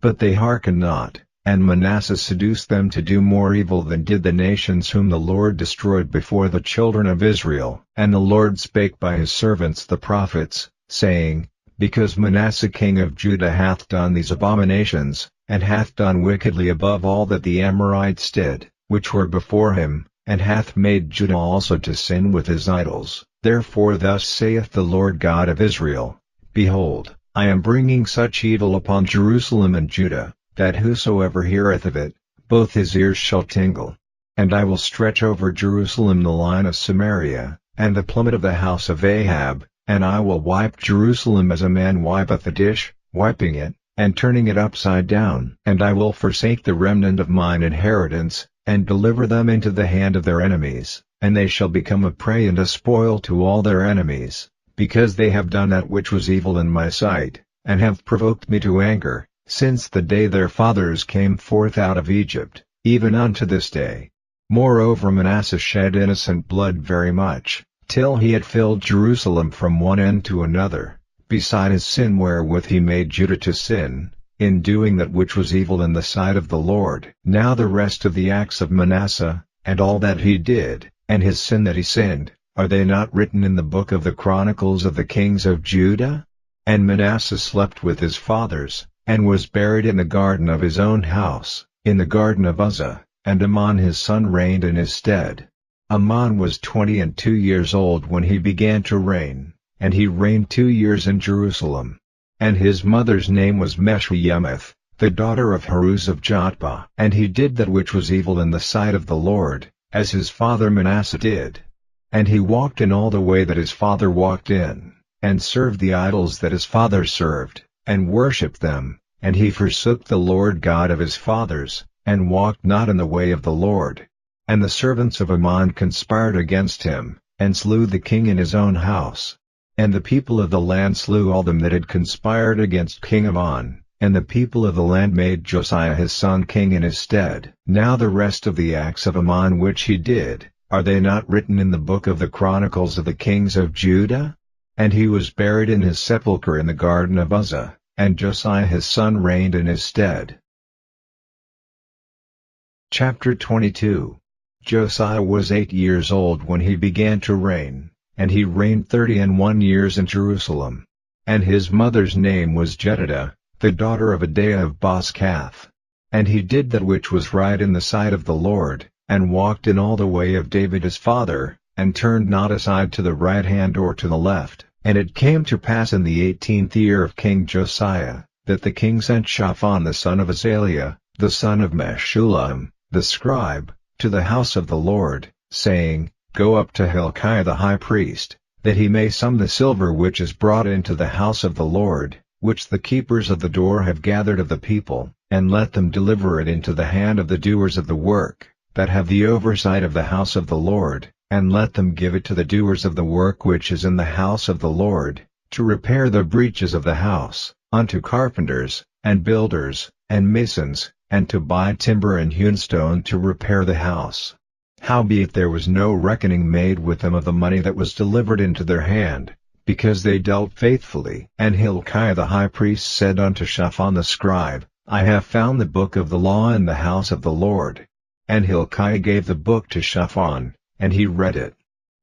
But they hearkened not, and Manasseh seduced them to do more evil than did the nations whom the Lord destroyed before the children of Israel. And the Lord spake by his servants the prophets, saying, Because Manasseh king of Judah hath done these abominations, and hath done wickedly above all that the Amorites did, which were before him, and hath made Judah also to sin with his idols, therefore thus saith the Lord God of Israel, Behold, I am bringing such evil upon Jerusalem and Judah, that whosoever heareth of it, both his ears shall tingle. And I will stretch over Jerusalem the line of Samaria, and the plummet of the house of Ahab, and I will wipe Jerusalem as a man wipeth a dish, wiping it, and turning it upside down. And I will forsake the remnant of mine inheritance, and deliver them into the hand of their enemies, and they shall become a prey and a spoil to all their enemies, because they have done that which was evil in my sight, and have provoked me to anger, since the day their fathers came forth out of Egypt, even unto this day. Moreover Manasseh shed innocent blood very much, till he had filled Jerusalem from one end to another, beside his sin wherewith he made Judah to sin, in doing that which was evil in the sight of the Lord. Now the rest of the acts of Manasseh, and all that he did, and his sin that he sinned, are they not written in the book of the Chronicles of the kings of Judah? And Manasseh slept with his fathers, and was buried in the garden of his own house, in the garden of Uzzah, and Amon his son reigned in his stead. Amon was 22 years old when he began to reign, and he reigned 2 years in Jerusalem. And his mother's name was Meshullemeth, the daughter of Haruz of Jotbah. And he did that which was evil in the sight of the Lord, as his father Manasseh did. And he walked in all the way that his father walked in, and served the idols that his father served, and worshipped them, and he forsook the Lord God of his fathers, and walked not in the way of the Lord. And the servants of Ammon conspired against him, and slew the king in his own house. And the people of the land slew all them that had conspired against King Ammon, and the people of the land made Josiah his son king in his stead. Now the rest of the acts of Ammon which he did, are they not written in the book of the Chronicles of the kings of Judah? And he was buried in his sepulchre in the garden of Uzzah, and Josiah his son reigned in his stead. Chapter 22. Josiah was 8 years old when he began to reign, and he reigned 31 years in Jerusalem. And his mother's name was Jedidah, the daughter of Adaiah of Bozkath. And he did that which was right in the sight of the Lord, and walked in all the way of David his father, and turned not aside to the right hand or to the left. And it came to pass in the 18th year of King Josiah, that the king sent Shaphan the son of Azaliah, the son of Meshullam, the scribe, to the house of the Lord, saying, Go up to Hilkiah the high priest, that he may sum the silver which is brought into the house of the Lord, which the keepers of the door have gathered of the people, and let them deliver it into the hand of the doers of the work, that have the oversight of the house of the Lord, and let them give it to the doers of the work which is in the house of the Lord, to repair the breaches of the house, unto carpenters, and builders, and masons, and to buy timber and hewn stone to repair the house. Howbeit there was no reckoning made with them of the money that was delivered into their hand, because they dealt faithfully. And Hilkiah the high priest said unto Shaphan the scribe, I have found the book of the law in the house of the Lord. And Hilkiah gave the book to Shaphan, and he read it.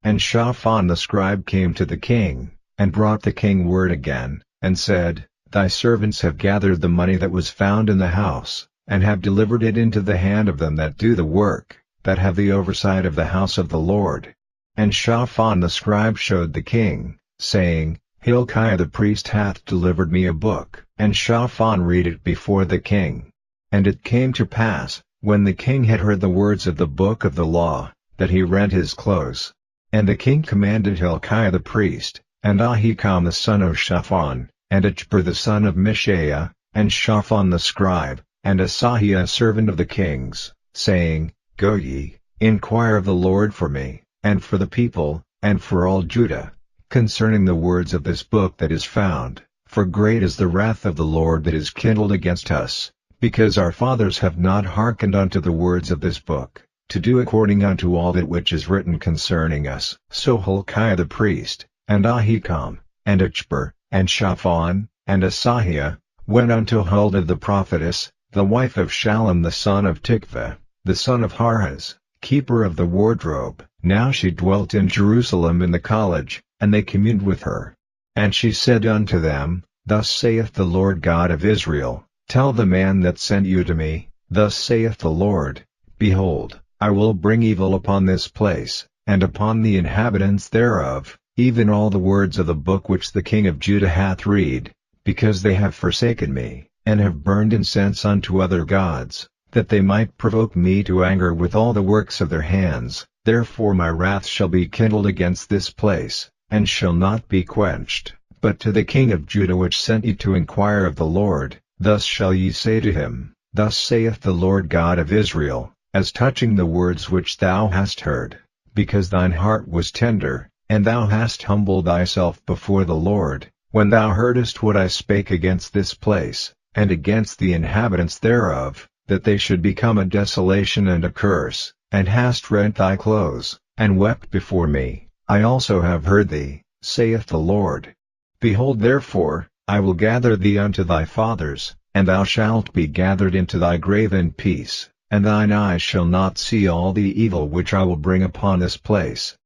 And Shaphan the scribe came to the king, and brought the king word again, and said, Thy servants have gathered the money that was found in the house, and have delivered it into the hand of them that do the work, that have the oversight of the house of the Lord. And Shaphan the scribe showed the king, saying, Hilkiah the priest hath delivered me a book. And Shaphan read it before the king. And it came to pass, when the king had heard the words of the book of the law, that he rent his clothes. And the king commanded Hilkiah the priest, and Ahikam the son of Shaphan, and Achbor the son of Mishael, and Shaphan the scribe, and Asahiah a servant of the king's, saying, Go ye, inquire of the Lord for me, and for the people, and for all Judah, concerning the words of this book that is found, for great is the wrath of the Lord that is kindled against us, because our fathers have not hearkened unto the words of this book, to do according unto all that which is written concerning us. So Hilkiah the priest, and Ahikam, and Achbor, and Shaphan, and Asahiah, went unto Huldah the prophetess, the wife of Shallum the son of Tikvah, the son of Harhas, keeper of the wardrobe. Now she dwelt in Jerusalem in the college, and they communed with her. And she said unto them, Thus saith the Lord God of Israel, Tell the man that sent you to me, Thus saith the Lord, Behold, I will bring evil upon this place, and upon the inhabitants thereof, even all the words of the book which the king of Judah hath read, because they have forsaken me, and have burned incense unto other gods, that they might provoke me to anger with all the works of their hands. Therefore my wrath shall be kindled against this place, and shall not be quenched. But to the king of Judah which sent you to inquire of the Lord, thus shall ye say to him, Thus saith the Lord God of Israel, as touching the words which thou hast heard, because thine heart was tender, and thou hast humbled thyself before the Lord, when thou heardest what I spake against this place, and against the inhabitants thereof, that they should become a desolation and a curse, and hast rent thy clothes, and wept before me, I also have heard thee, saith the Lord. Behold therefore, I will gather thee unto thy fathers, and thou shalt be gathered into thy grave in peace, and thine eyes shall not see all the evil which I will bring upon this place.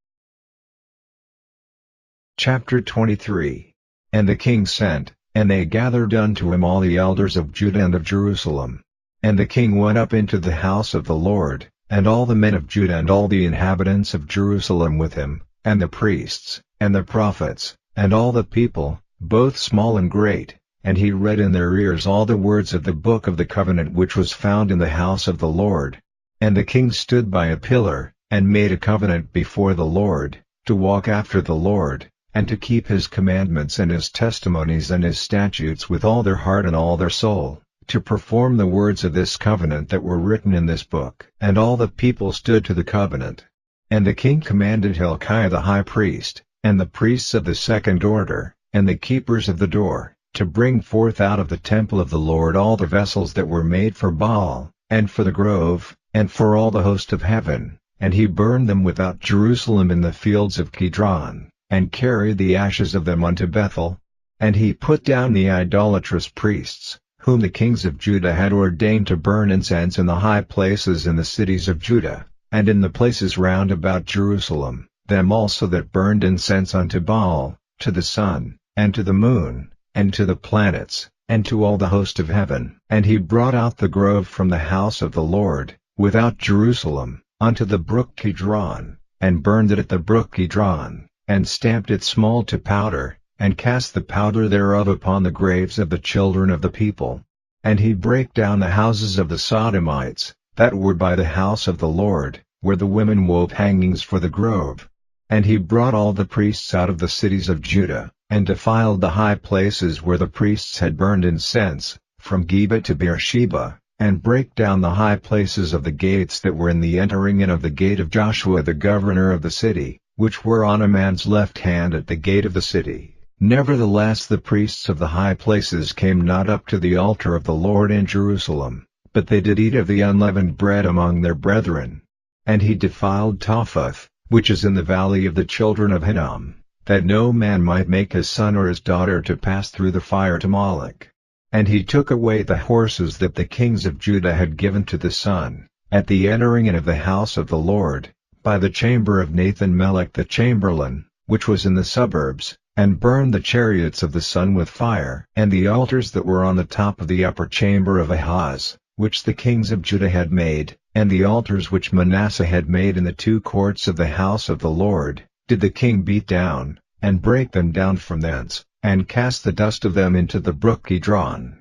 Chapter 23. And the king sent, and they gathered unto him all the elders of Judah and of Jerusalem. And the king went up into the house of the Lord, and all the men of Judah and all the inhabitants of Jerusalem with him, and the priests, and the prophets, and all the people, both small and great, and he read in their ears all the words of the book of the covenant which was found in the house of the Lord. And the king stood by a pillar, and made a covenant before the Lord, to walk after the Lord, and to keep his commandments and his testimonies and his statutes with all their heart and all their soul, to perform the words of this covenant that were written in this book. And all the people stood to the covenant. And the king commanded Hilkiah the high priest, and the priests of the second order, and the keepers of the door, to bring forth out of the temple of the Lord all the vessels that were made for Baal, and for the grove, and for all the host of heaven, and he burned them without Jerusalem in the fields of Kidron, and carried the ashes of them unto Bethel. And he put down the idolatrous priests, whom the kings of Judah had ordained to burn incense in the high places in the cities of Judah, and in the places round about Jerusalem, them also that burned incense unto Baal, to the sun, and to the moon, and to the planets, and to all the host of heaven. And he brought out the grove from the house of the Lord, without Jerusalem, unto the brook Kidron, and burned it at the brook Kidron, and stamped it small to powder, and cast the powder thereof upon the graves of the children of the people. And he brake down the houses of the Sodomites, that were by the house of the Lord, where the women wove hangings for the grove. And he brought all the priests out of the cities of Judah, and defiled the high places where the priests had burned incense, from Geba to Beersheba, and brake down the high places of the gates that were in the entering in of the gate of Joshua the governor of the city, which were on a man's left hand at the gate of the city. Nevertheless the priests of the high places came not up to the altar of the Lord in Jerusalem, but they did eat of the unleavened bread among their brethren. And he defiled Topheth, which is in the valley of the children of Hinnom, that no man might make his son or his daughter to pass through the fire to Moloch. And he took away the horses that the kings of Judah had given to the sun, at the entering in of the house of the Lord, by the chamber of Nathan-Melech the chamberlain, which was in the suburbs, and burned the chariots of the sun with fire, and the altars that were on the top of the upper chamber of Ahaz, which the kings of Judah had made, and the altars which Manasseh had made in the two courts of the house of the Lord, did the king beat down, and break them down from thence, and cast the dust of them into the brook Kidron.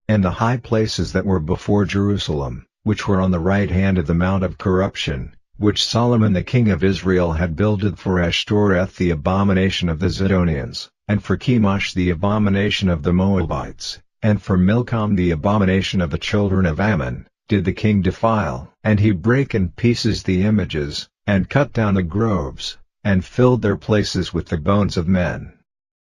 And the high places that were before Jerusalem, which were on the right hand of the mount of corruption, which Solomon the king of Israel had builded for Ashtoreth the abomination of the Zidonians, and for Chemosh the abomination of the Moabites, and for Milcom the abomination of the children of Ammon, did the king defile. And he brake in pieces the images, and cut down the groves, and filled their places with the bones of men.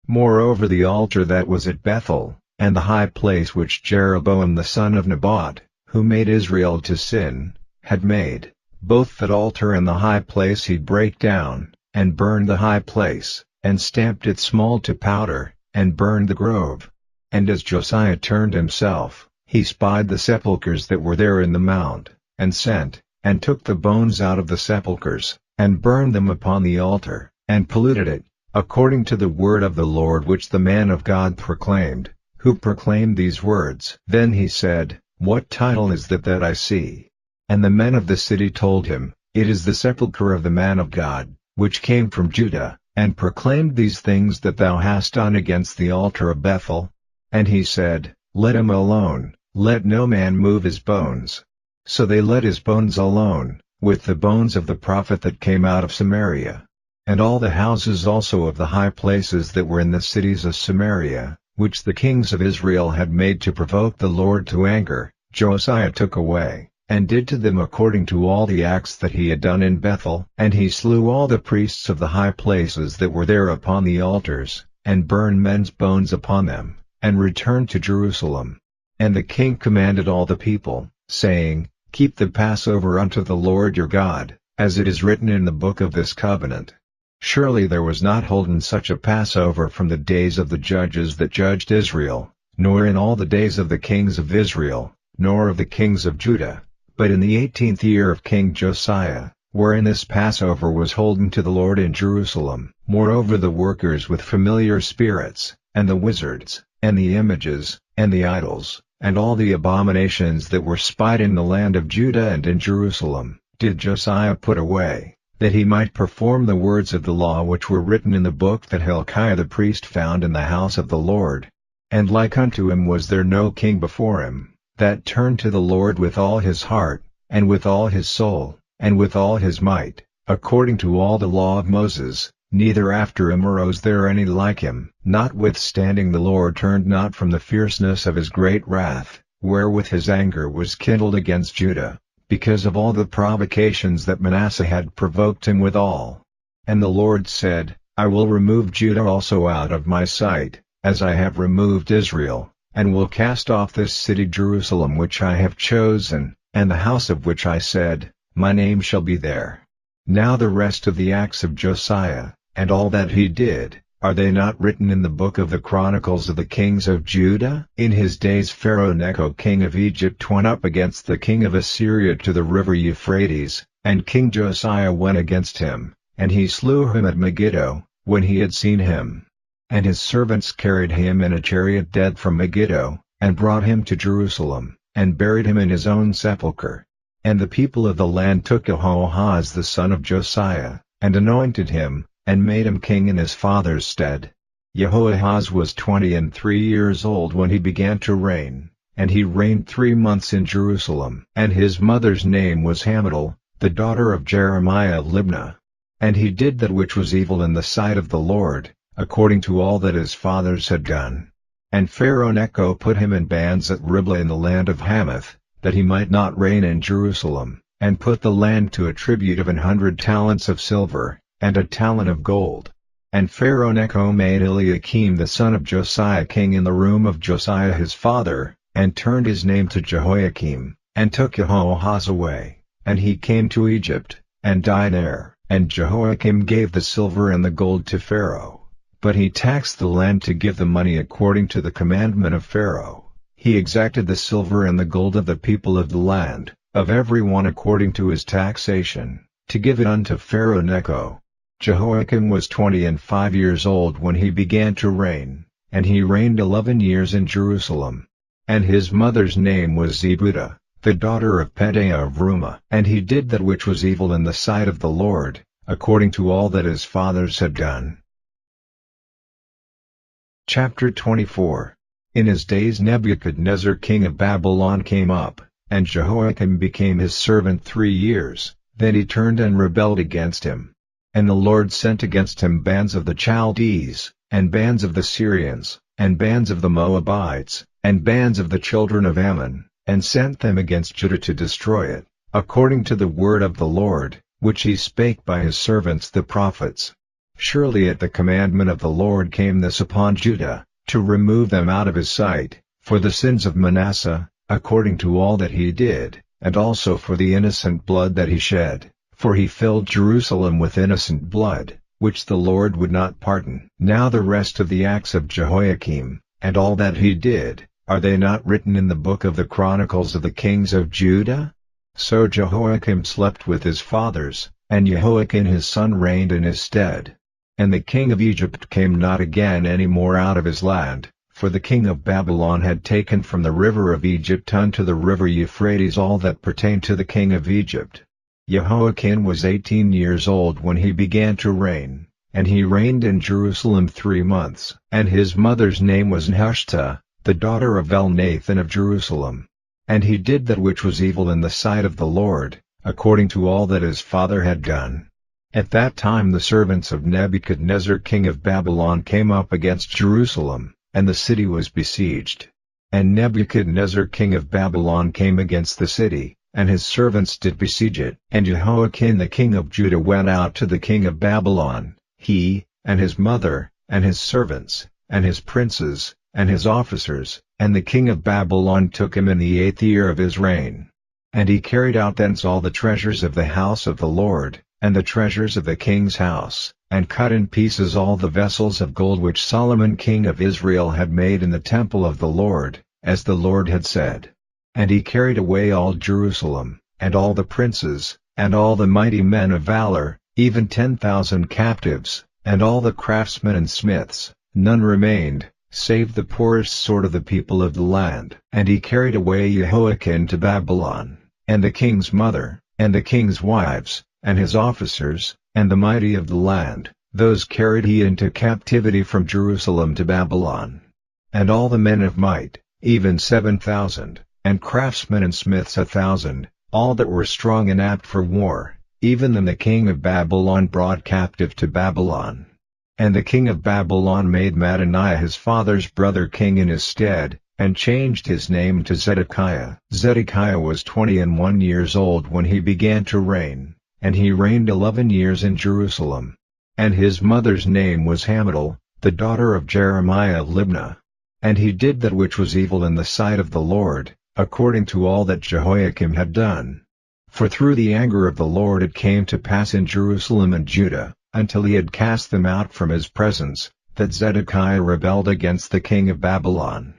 Moreover the altar that was at Bethel, and the high place which Jeroboam the son of Nebat, who made Israel to sin, had made, both that altar and the high place he brake down, and burned the high place, and stamped it small to powder, and burned the grove. And as Josiah turned himself, he spied the sepulchres that were there in the mount, and sent, and took the bones out of the sepulchres, and burned them upon the altar, and polluted it, according to the word of the Lord which the man of God proclaimed, who proclaimed these words. Then he said, What title is that I see? And the men of the city told him, It is the sepulchre of the man of God, which came from Judah, and proclaimed these things that thou hast done against the altar of Bethel. And he said, Let him alone, let no man move his bones. So they let his bones alone, with the bones of the prophet that came out of Samaria. And all the houses also of the high places that were in the cities of Samaria, which the kings of Israel had made to provoke the Lord to anger, Josiah took away, and did to them according to all the acts that he had done in Bethel. And he slew all the priests of the high places that were there upon the altars, and burned men's bones upon them, and returned to Jerusalem. And the king commanded all the people, saying, Keep the Passover unto the Lord your God, as it is written in the book of this covenant. Surely there was not holden such a Passover from the days of the judges that judged Israel, nor in all the days of the kings of Israel, nor of the kings of Judah, but in the 18th year of King Josiah, wherein this Passover was holden to the Lord in Jerusalem. Moreover the workers with familiar spirits, and the wizards, and the images, and the idols, and all the abominations that were spied in the land of Judah and in Jerusalem, did Josiah put away, that he might perform the words of the law which were written in the book that Hilkiah the priest found in the house of the Lord. And like unto him was there no king before him, that turned to the Lord with all his heart, and with all his soul, and with all his might, according to all the law of Moses, neither after him arose there any like him. Notwithstanding the Lord turned not from the fierceness of his great wrath, wherewith his anger was kindled against Judah, because of all the provocations that Manasseh had provoked him withal. And the Lord said, I will remove Judah also out of my sight, as I have removed Israel, and will cast off this city Jerusalem which I have chosen, and the house of which I said, My name shall be there. Now the rest of the acts of Josiah, and all that he did, are they not written in the book of the Chronicles of the kings of Judah? In his days Pharaoh Necho king of Egypt went up against the king of Assyria to the river Euphrates, and King Josiah went against him, and he slew him at Megiddo, when he had seen him. And his servants carried him in a chariot dead from Megiddo, and brought him to Jerusalem, and buried him in his own sepulchre. And the people of the land took Jehoahaz the son of Josiah, and anointed him, and made him king in his father's stead. Jehoahaz was 23 years old when he began to reign, and he reigned 3 months in Jerusalem. And his mother's name was Hamutal, the daughter of Jeremiah of Libnah. And he did that which was evil in the sight of the Lord, according to all that his fathers had done. And Pharaoh Necho put him in bands at Riblah in the land of Hamath, that he might not reign in Jerusalem, and put the land to a tribute of 100 talents of silver, and a talent of gold. And Pharaoh Necho made Eliakim the son of Josiah king in the room of Josiah his father, and turned his name to Jehoiakim, and took Jehoahaz away, and he came to Egypt, and died there. And Jehoiakim gave the silver and the gold to Pharaoh, but he taxed the land to give the money according to the commandment of Pharaoh. He exacted the silver and the gold of the people of the land, of every one according to his taxation, to give it unto Pharaoh Necho. Jehoiakim was 25 years old when he began to reign, and he reigned 11 years in Jerusalem. And his mother's name was Zebudah, the daughter of Pedaiah of Rumah. And he did that which was evil in the sight of the Lord, according to all that his fathers had done. Chapter 24. In his days Nebuchadnezzar king of Babylon came up, and Jehoiakim became his servant 3 years, then he turned and rebelled against him. And the Lord sent against him bands of the Chaldees, and bands of the Syrians, and bands of the Moabites, and bands of the children of Ammon, and sent them against Judah to destroy it, according to the word of the Lord, which he spake by his servants the prophets. Surely at the commandment of the Lord came this upon Judah, to remove them out of his sight, for the sins of Manasseh, according to all that he did, and also for the innocent blood that he shed, for he filled Jerusalem with innocent blood, which the Lord would not pardon. Now the rest of the acts of Jehoiakim, and all that he did, are they not written in the book of the Chronicles of the kings of Judah? So Jehoiakim slept with his fathers, and Jehoiakim his son reigned in his stead. And the king of Egypt came not again any more out of his land, for the king of Babylon had taken from the river of Egypt unto the river Euphrates all that pertained to the king of Egypt. Jehoiakim was 18 years old when he began to reign, and he reigned in Jerusalem 3 months. And his mother's name was Nehushta, the daughter of Elnathan of Jerusalem. And he did that which was evil in the sight of the Lord, according to all that his father had done. At that time the servants of Nebuchadnezzar king of Babylon came up against Jerusalem, and the city was besieged. And Nebuchadnezzar king of Babylon came against the city, and his servants did besiege it. And Jehoiakim the king of Judah went out to the king of Babylon, he, and his mother, and his servants, and his princes, and his officers, and the king of Babylon took him in the 8th year of his reign. And he carried out thence all the treasures of the house of the Lord, and the treasures of the king's house, and cut in pieces all the vessels of gold which Solomon king of Israel had made in the temple of the Lord, as the Lord had said. And he carried away all Jerusalem, and all the princes, and all the mighty men of valor, even 10,000 captives, and all the craftsmen and smiths. None remained, save the poorest sort of the people of the land. And he carried away Jehoiakim to Babylon, and the king's mother, and the king's wives, and his officers, and the mighty of the land, those carried he into captivity from Jerusalem to Babylon. And all the men of might, even 7,000, and craftsmen and smiths 1,000, all that were strong and apt for war, even them the king of Babylon brought captive to Babylon. And the king of Babylon made Mattaniah his father's brother king in his stead, and changed his name to Zedekiah. Zedekiah was 21 years old when he began to reign, and he reigned 11 years in Jerusalem. And his mother's name was Hamutal, the daughter of Jeremiah of Libnah. And he did that which was evil in the sight of the Lord, according to all that Jehoiakim had done. For through the anger of the Lord it came to pass in Jerusalem and Judah, until he had cast them out from his presence, that Zedekiah rebelled against the king of Babylon.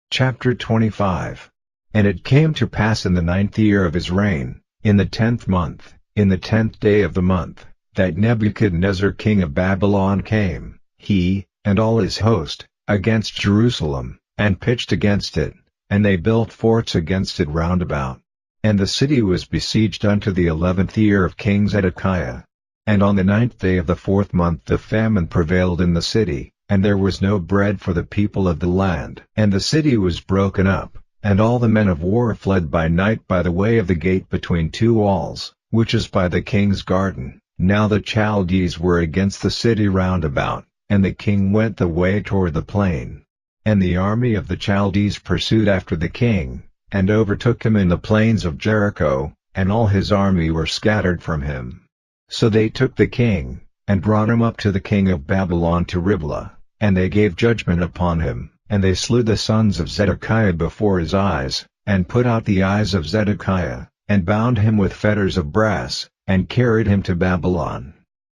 Chapter 25. And it came to pass in the 9th year of his reign, in the 10th month, in the 10th day of the month, that Nebuchadnezzar king of Babylon came, he, and all his host, against Jerusalem, and pitched against it, and they built forts against it round about. And the city was besieged unto the 11th year of King Zedekiah. And on the 9th day of the 4th month the famine prevailed in the city, and there was no bread for the people of the land. And the city was broken up, and all the men of war fled by night by the way of the gate between two walls, which is by the king's garden. Now the Chaldees were against the city round about, and the king went the way toward the plain. And the army of the Chaldees pursued after the king, and overtook him in the plains of Jericho, and all his army were scattered from him. So they took the king, and brought him up to the king of Babylon to Riblah, and they gave judgment upon him, and they slew the sons of Zedekiah before his eyes, and put out the eyes of Zedekiah, and bound him with fetters of brass, and carried him to Babylon.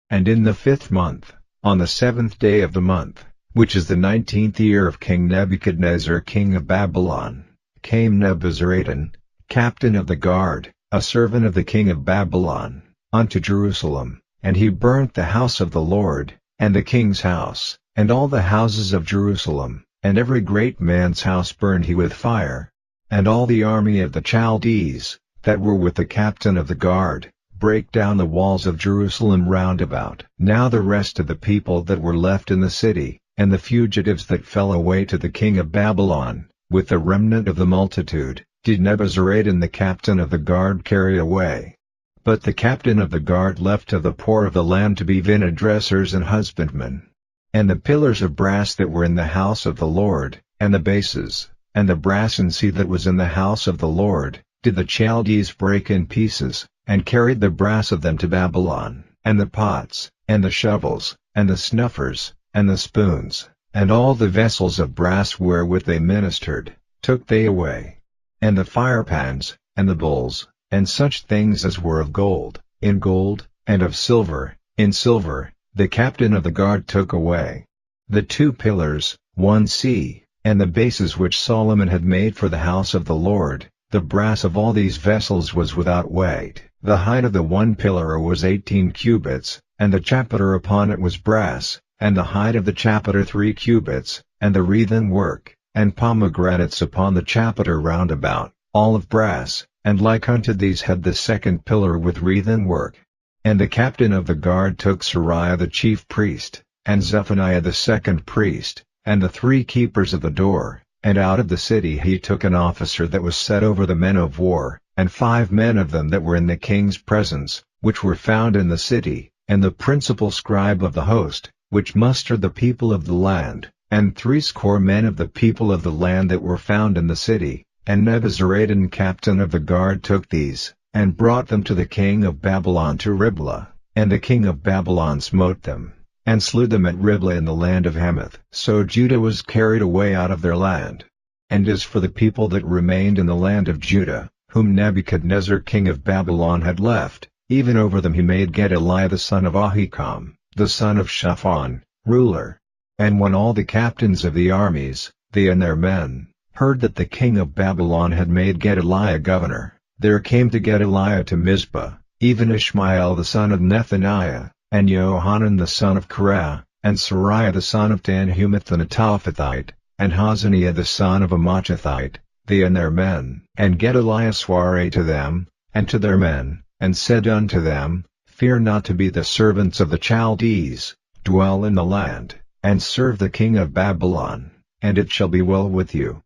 And in the 5th month, on the 7th day of the month, which is the 19th year of King Nebuchadnezzar king of Babylon, came Nebuzaradan, captain of the guard, a servant of the king of Babylon, unto Jerusalem, and he burnt the house of the Lord, and the king's house, and all the houses of Jerusalem, and every great man's house burned he with fire. And all the army of the Chaldees, that were with the captain of the guard, brake down the walls of Jerusalem round about. Now the rest of the people that were left in the city, and the fugitives that fell away to the king of Babylon, with the remnant of the multitude, did Nebuzaradan the captain of the guard carry away. But the captain of the guard left to the poor of the land to be vineyard dressers and husbandmen. And the pillars of brass that were in the house of the Lord, and the bases, and the brassen sea that was in the house of the Lord, did the Chaldees break in pieces, and carried the brass of them to Babylon, and the pots, and the shovels, and the snuffers, and the spoons, and all the vessels of brass wherewith they ministered, took they away. And the firepans, and the bowls, and such things as were of gold, in gold, and of silver, in silver, the captain of the guard took away. The 2 pillars, 1 sea, and the bases which Solomon had made for the house of the Lord, the brass of all these vessels was without weight. The height of the 1 pillar was 18 cubits, and the chapiter upon it was brass, and the height of the chapiter 3 cubits, and the wreathen work, and pomegranates upon the chapiter round about, all of brass, and like unto these had the 2nd pillar with wreathen work. And the captain of the guard took Sariah the chief priest, and Zephaniah the 2nd priest, and the 3 keepers of the door, and out of the city he took an officer that was set over the men of war, and 5 men of them that were in the king's presence, which were found in the city, and the principal scribe of the host, which mustered the people of the land, and 60 men of the people of the land that were found in the city. And Nebuzaradan captain of the guard took these, and brought them to the king of Babylon to Riblah, and the king of Babylon smote them, and slew them at Riblah in the land of Hamath. So Judah was carried away out of their land. And as for the people that remained in the land of Judah, whom Nebuchadnezzar king of Babylon had left, even over them he made Gedaliah the son of Ahikam, the son of Shaphan, ruler. And when all the captains of the armies, they and their men, heard that the king of Babylon had made Gedaliah governor, there came to Gedaliah to Mizpah, even Ishmael the son of Nethaniah, and Johanan the son of Kareah, and Sariah the son of Tanhumeth the Netophathite, and Hazaniah the son of a Machathite, they and their men. And Gedaliah sware to them, and to their men, and said unto them, Fear not to be the servants of the Chaldees, dwell in the land, and serve the king of Babylon, and it shall be well with you.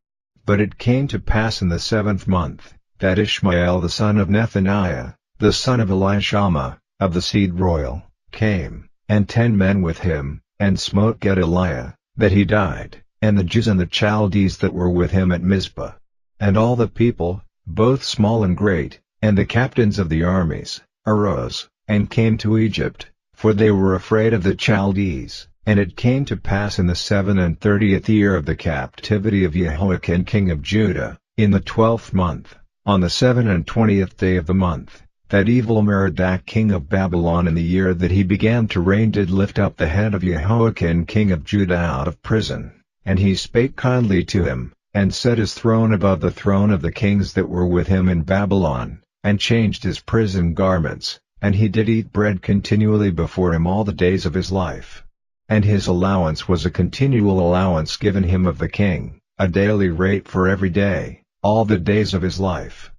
But it came to pass in the 7th month, that Ishmael the son of Nethaniah, the son of Elishama, of the seed royal, came, and 10 men with him, and smote Gedaliah, that he died, and the Jews and the Chaldees that were with him at Mizpah. And all the people, both small and great, and the captains of the armies, arose, and came to Egypt, for they were afraid of the Chaldees. And it came to pass in the 37th year of the captivity of Jehoiakim king of Judah, in the 12th month, on the 27th day of the month, that Evil-Merodach king of Babylon in the year that he began to reign did lift up the head of Jehoiakim king of Judah out of prison, and he spake kindly to him, and set his throne above the throne of the kings that were with him in Babylon, and changed his prison garments, and he did eat bread continually before him all the days of his life. And his allowance was a continual allowance given him of the king, a daily rate for every day, all the days of his life.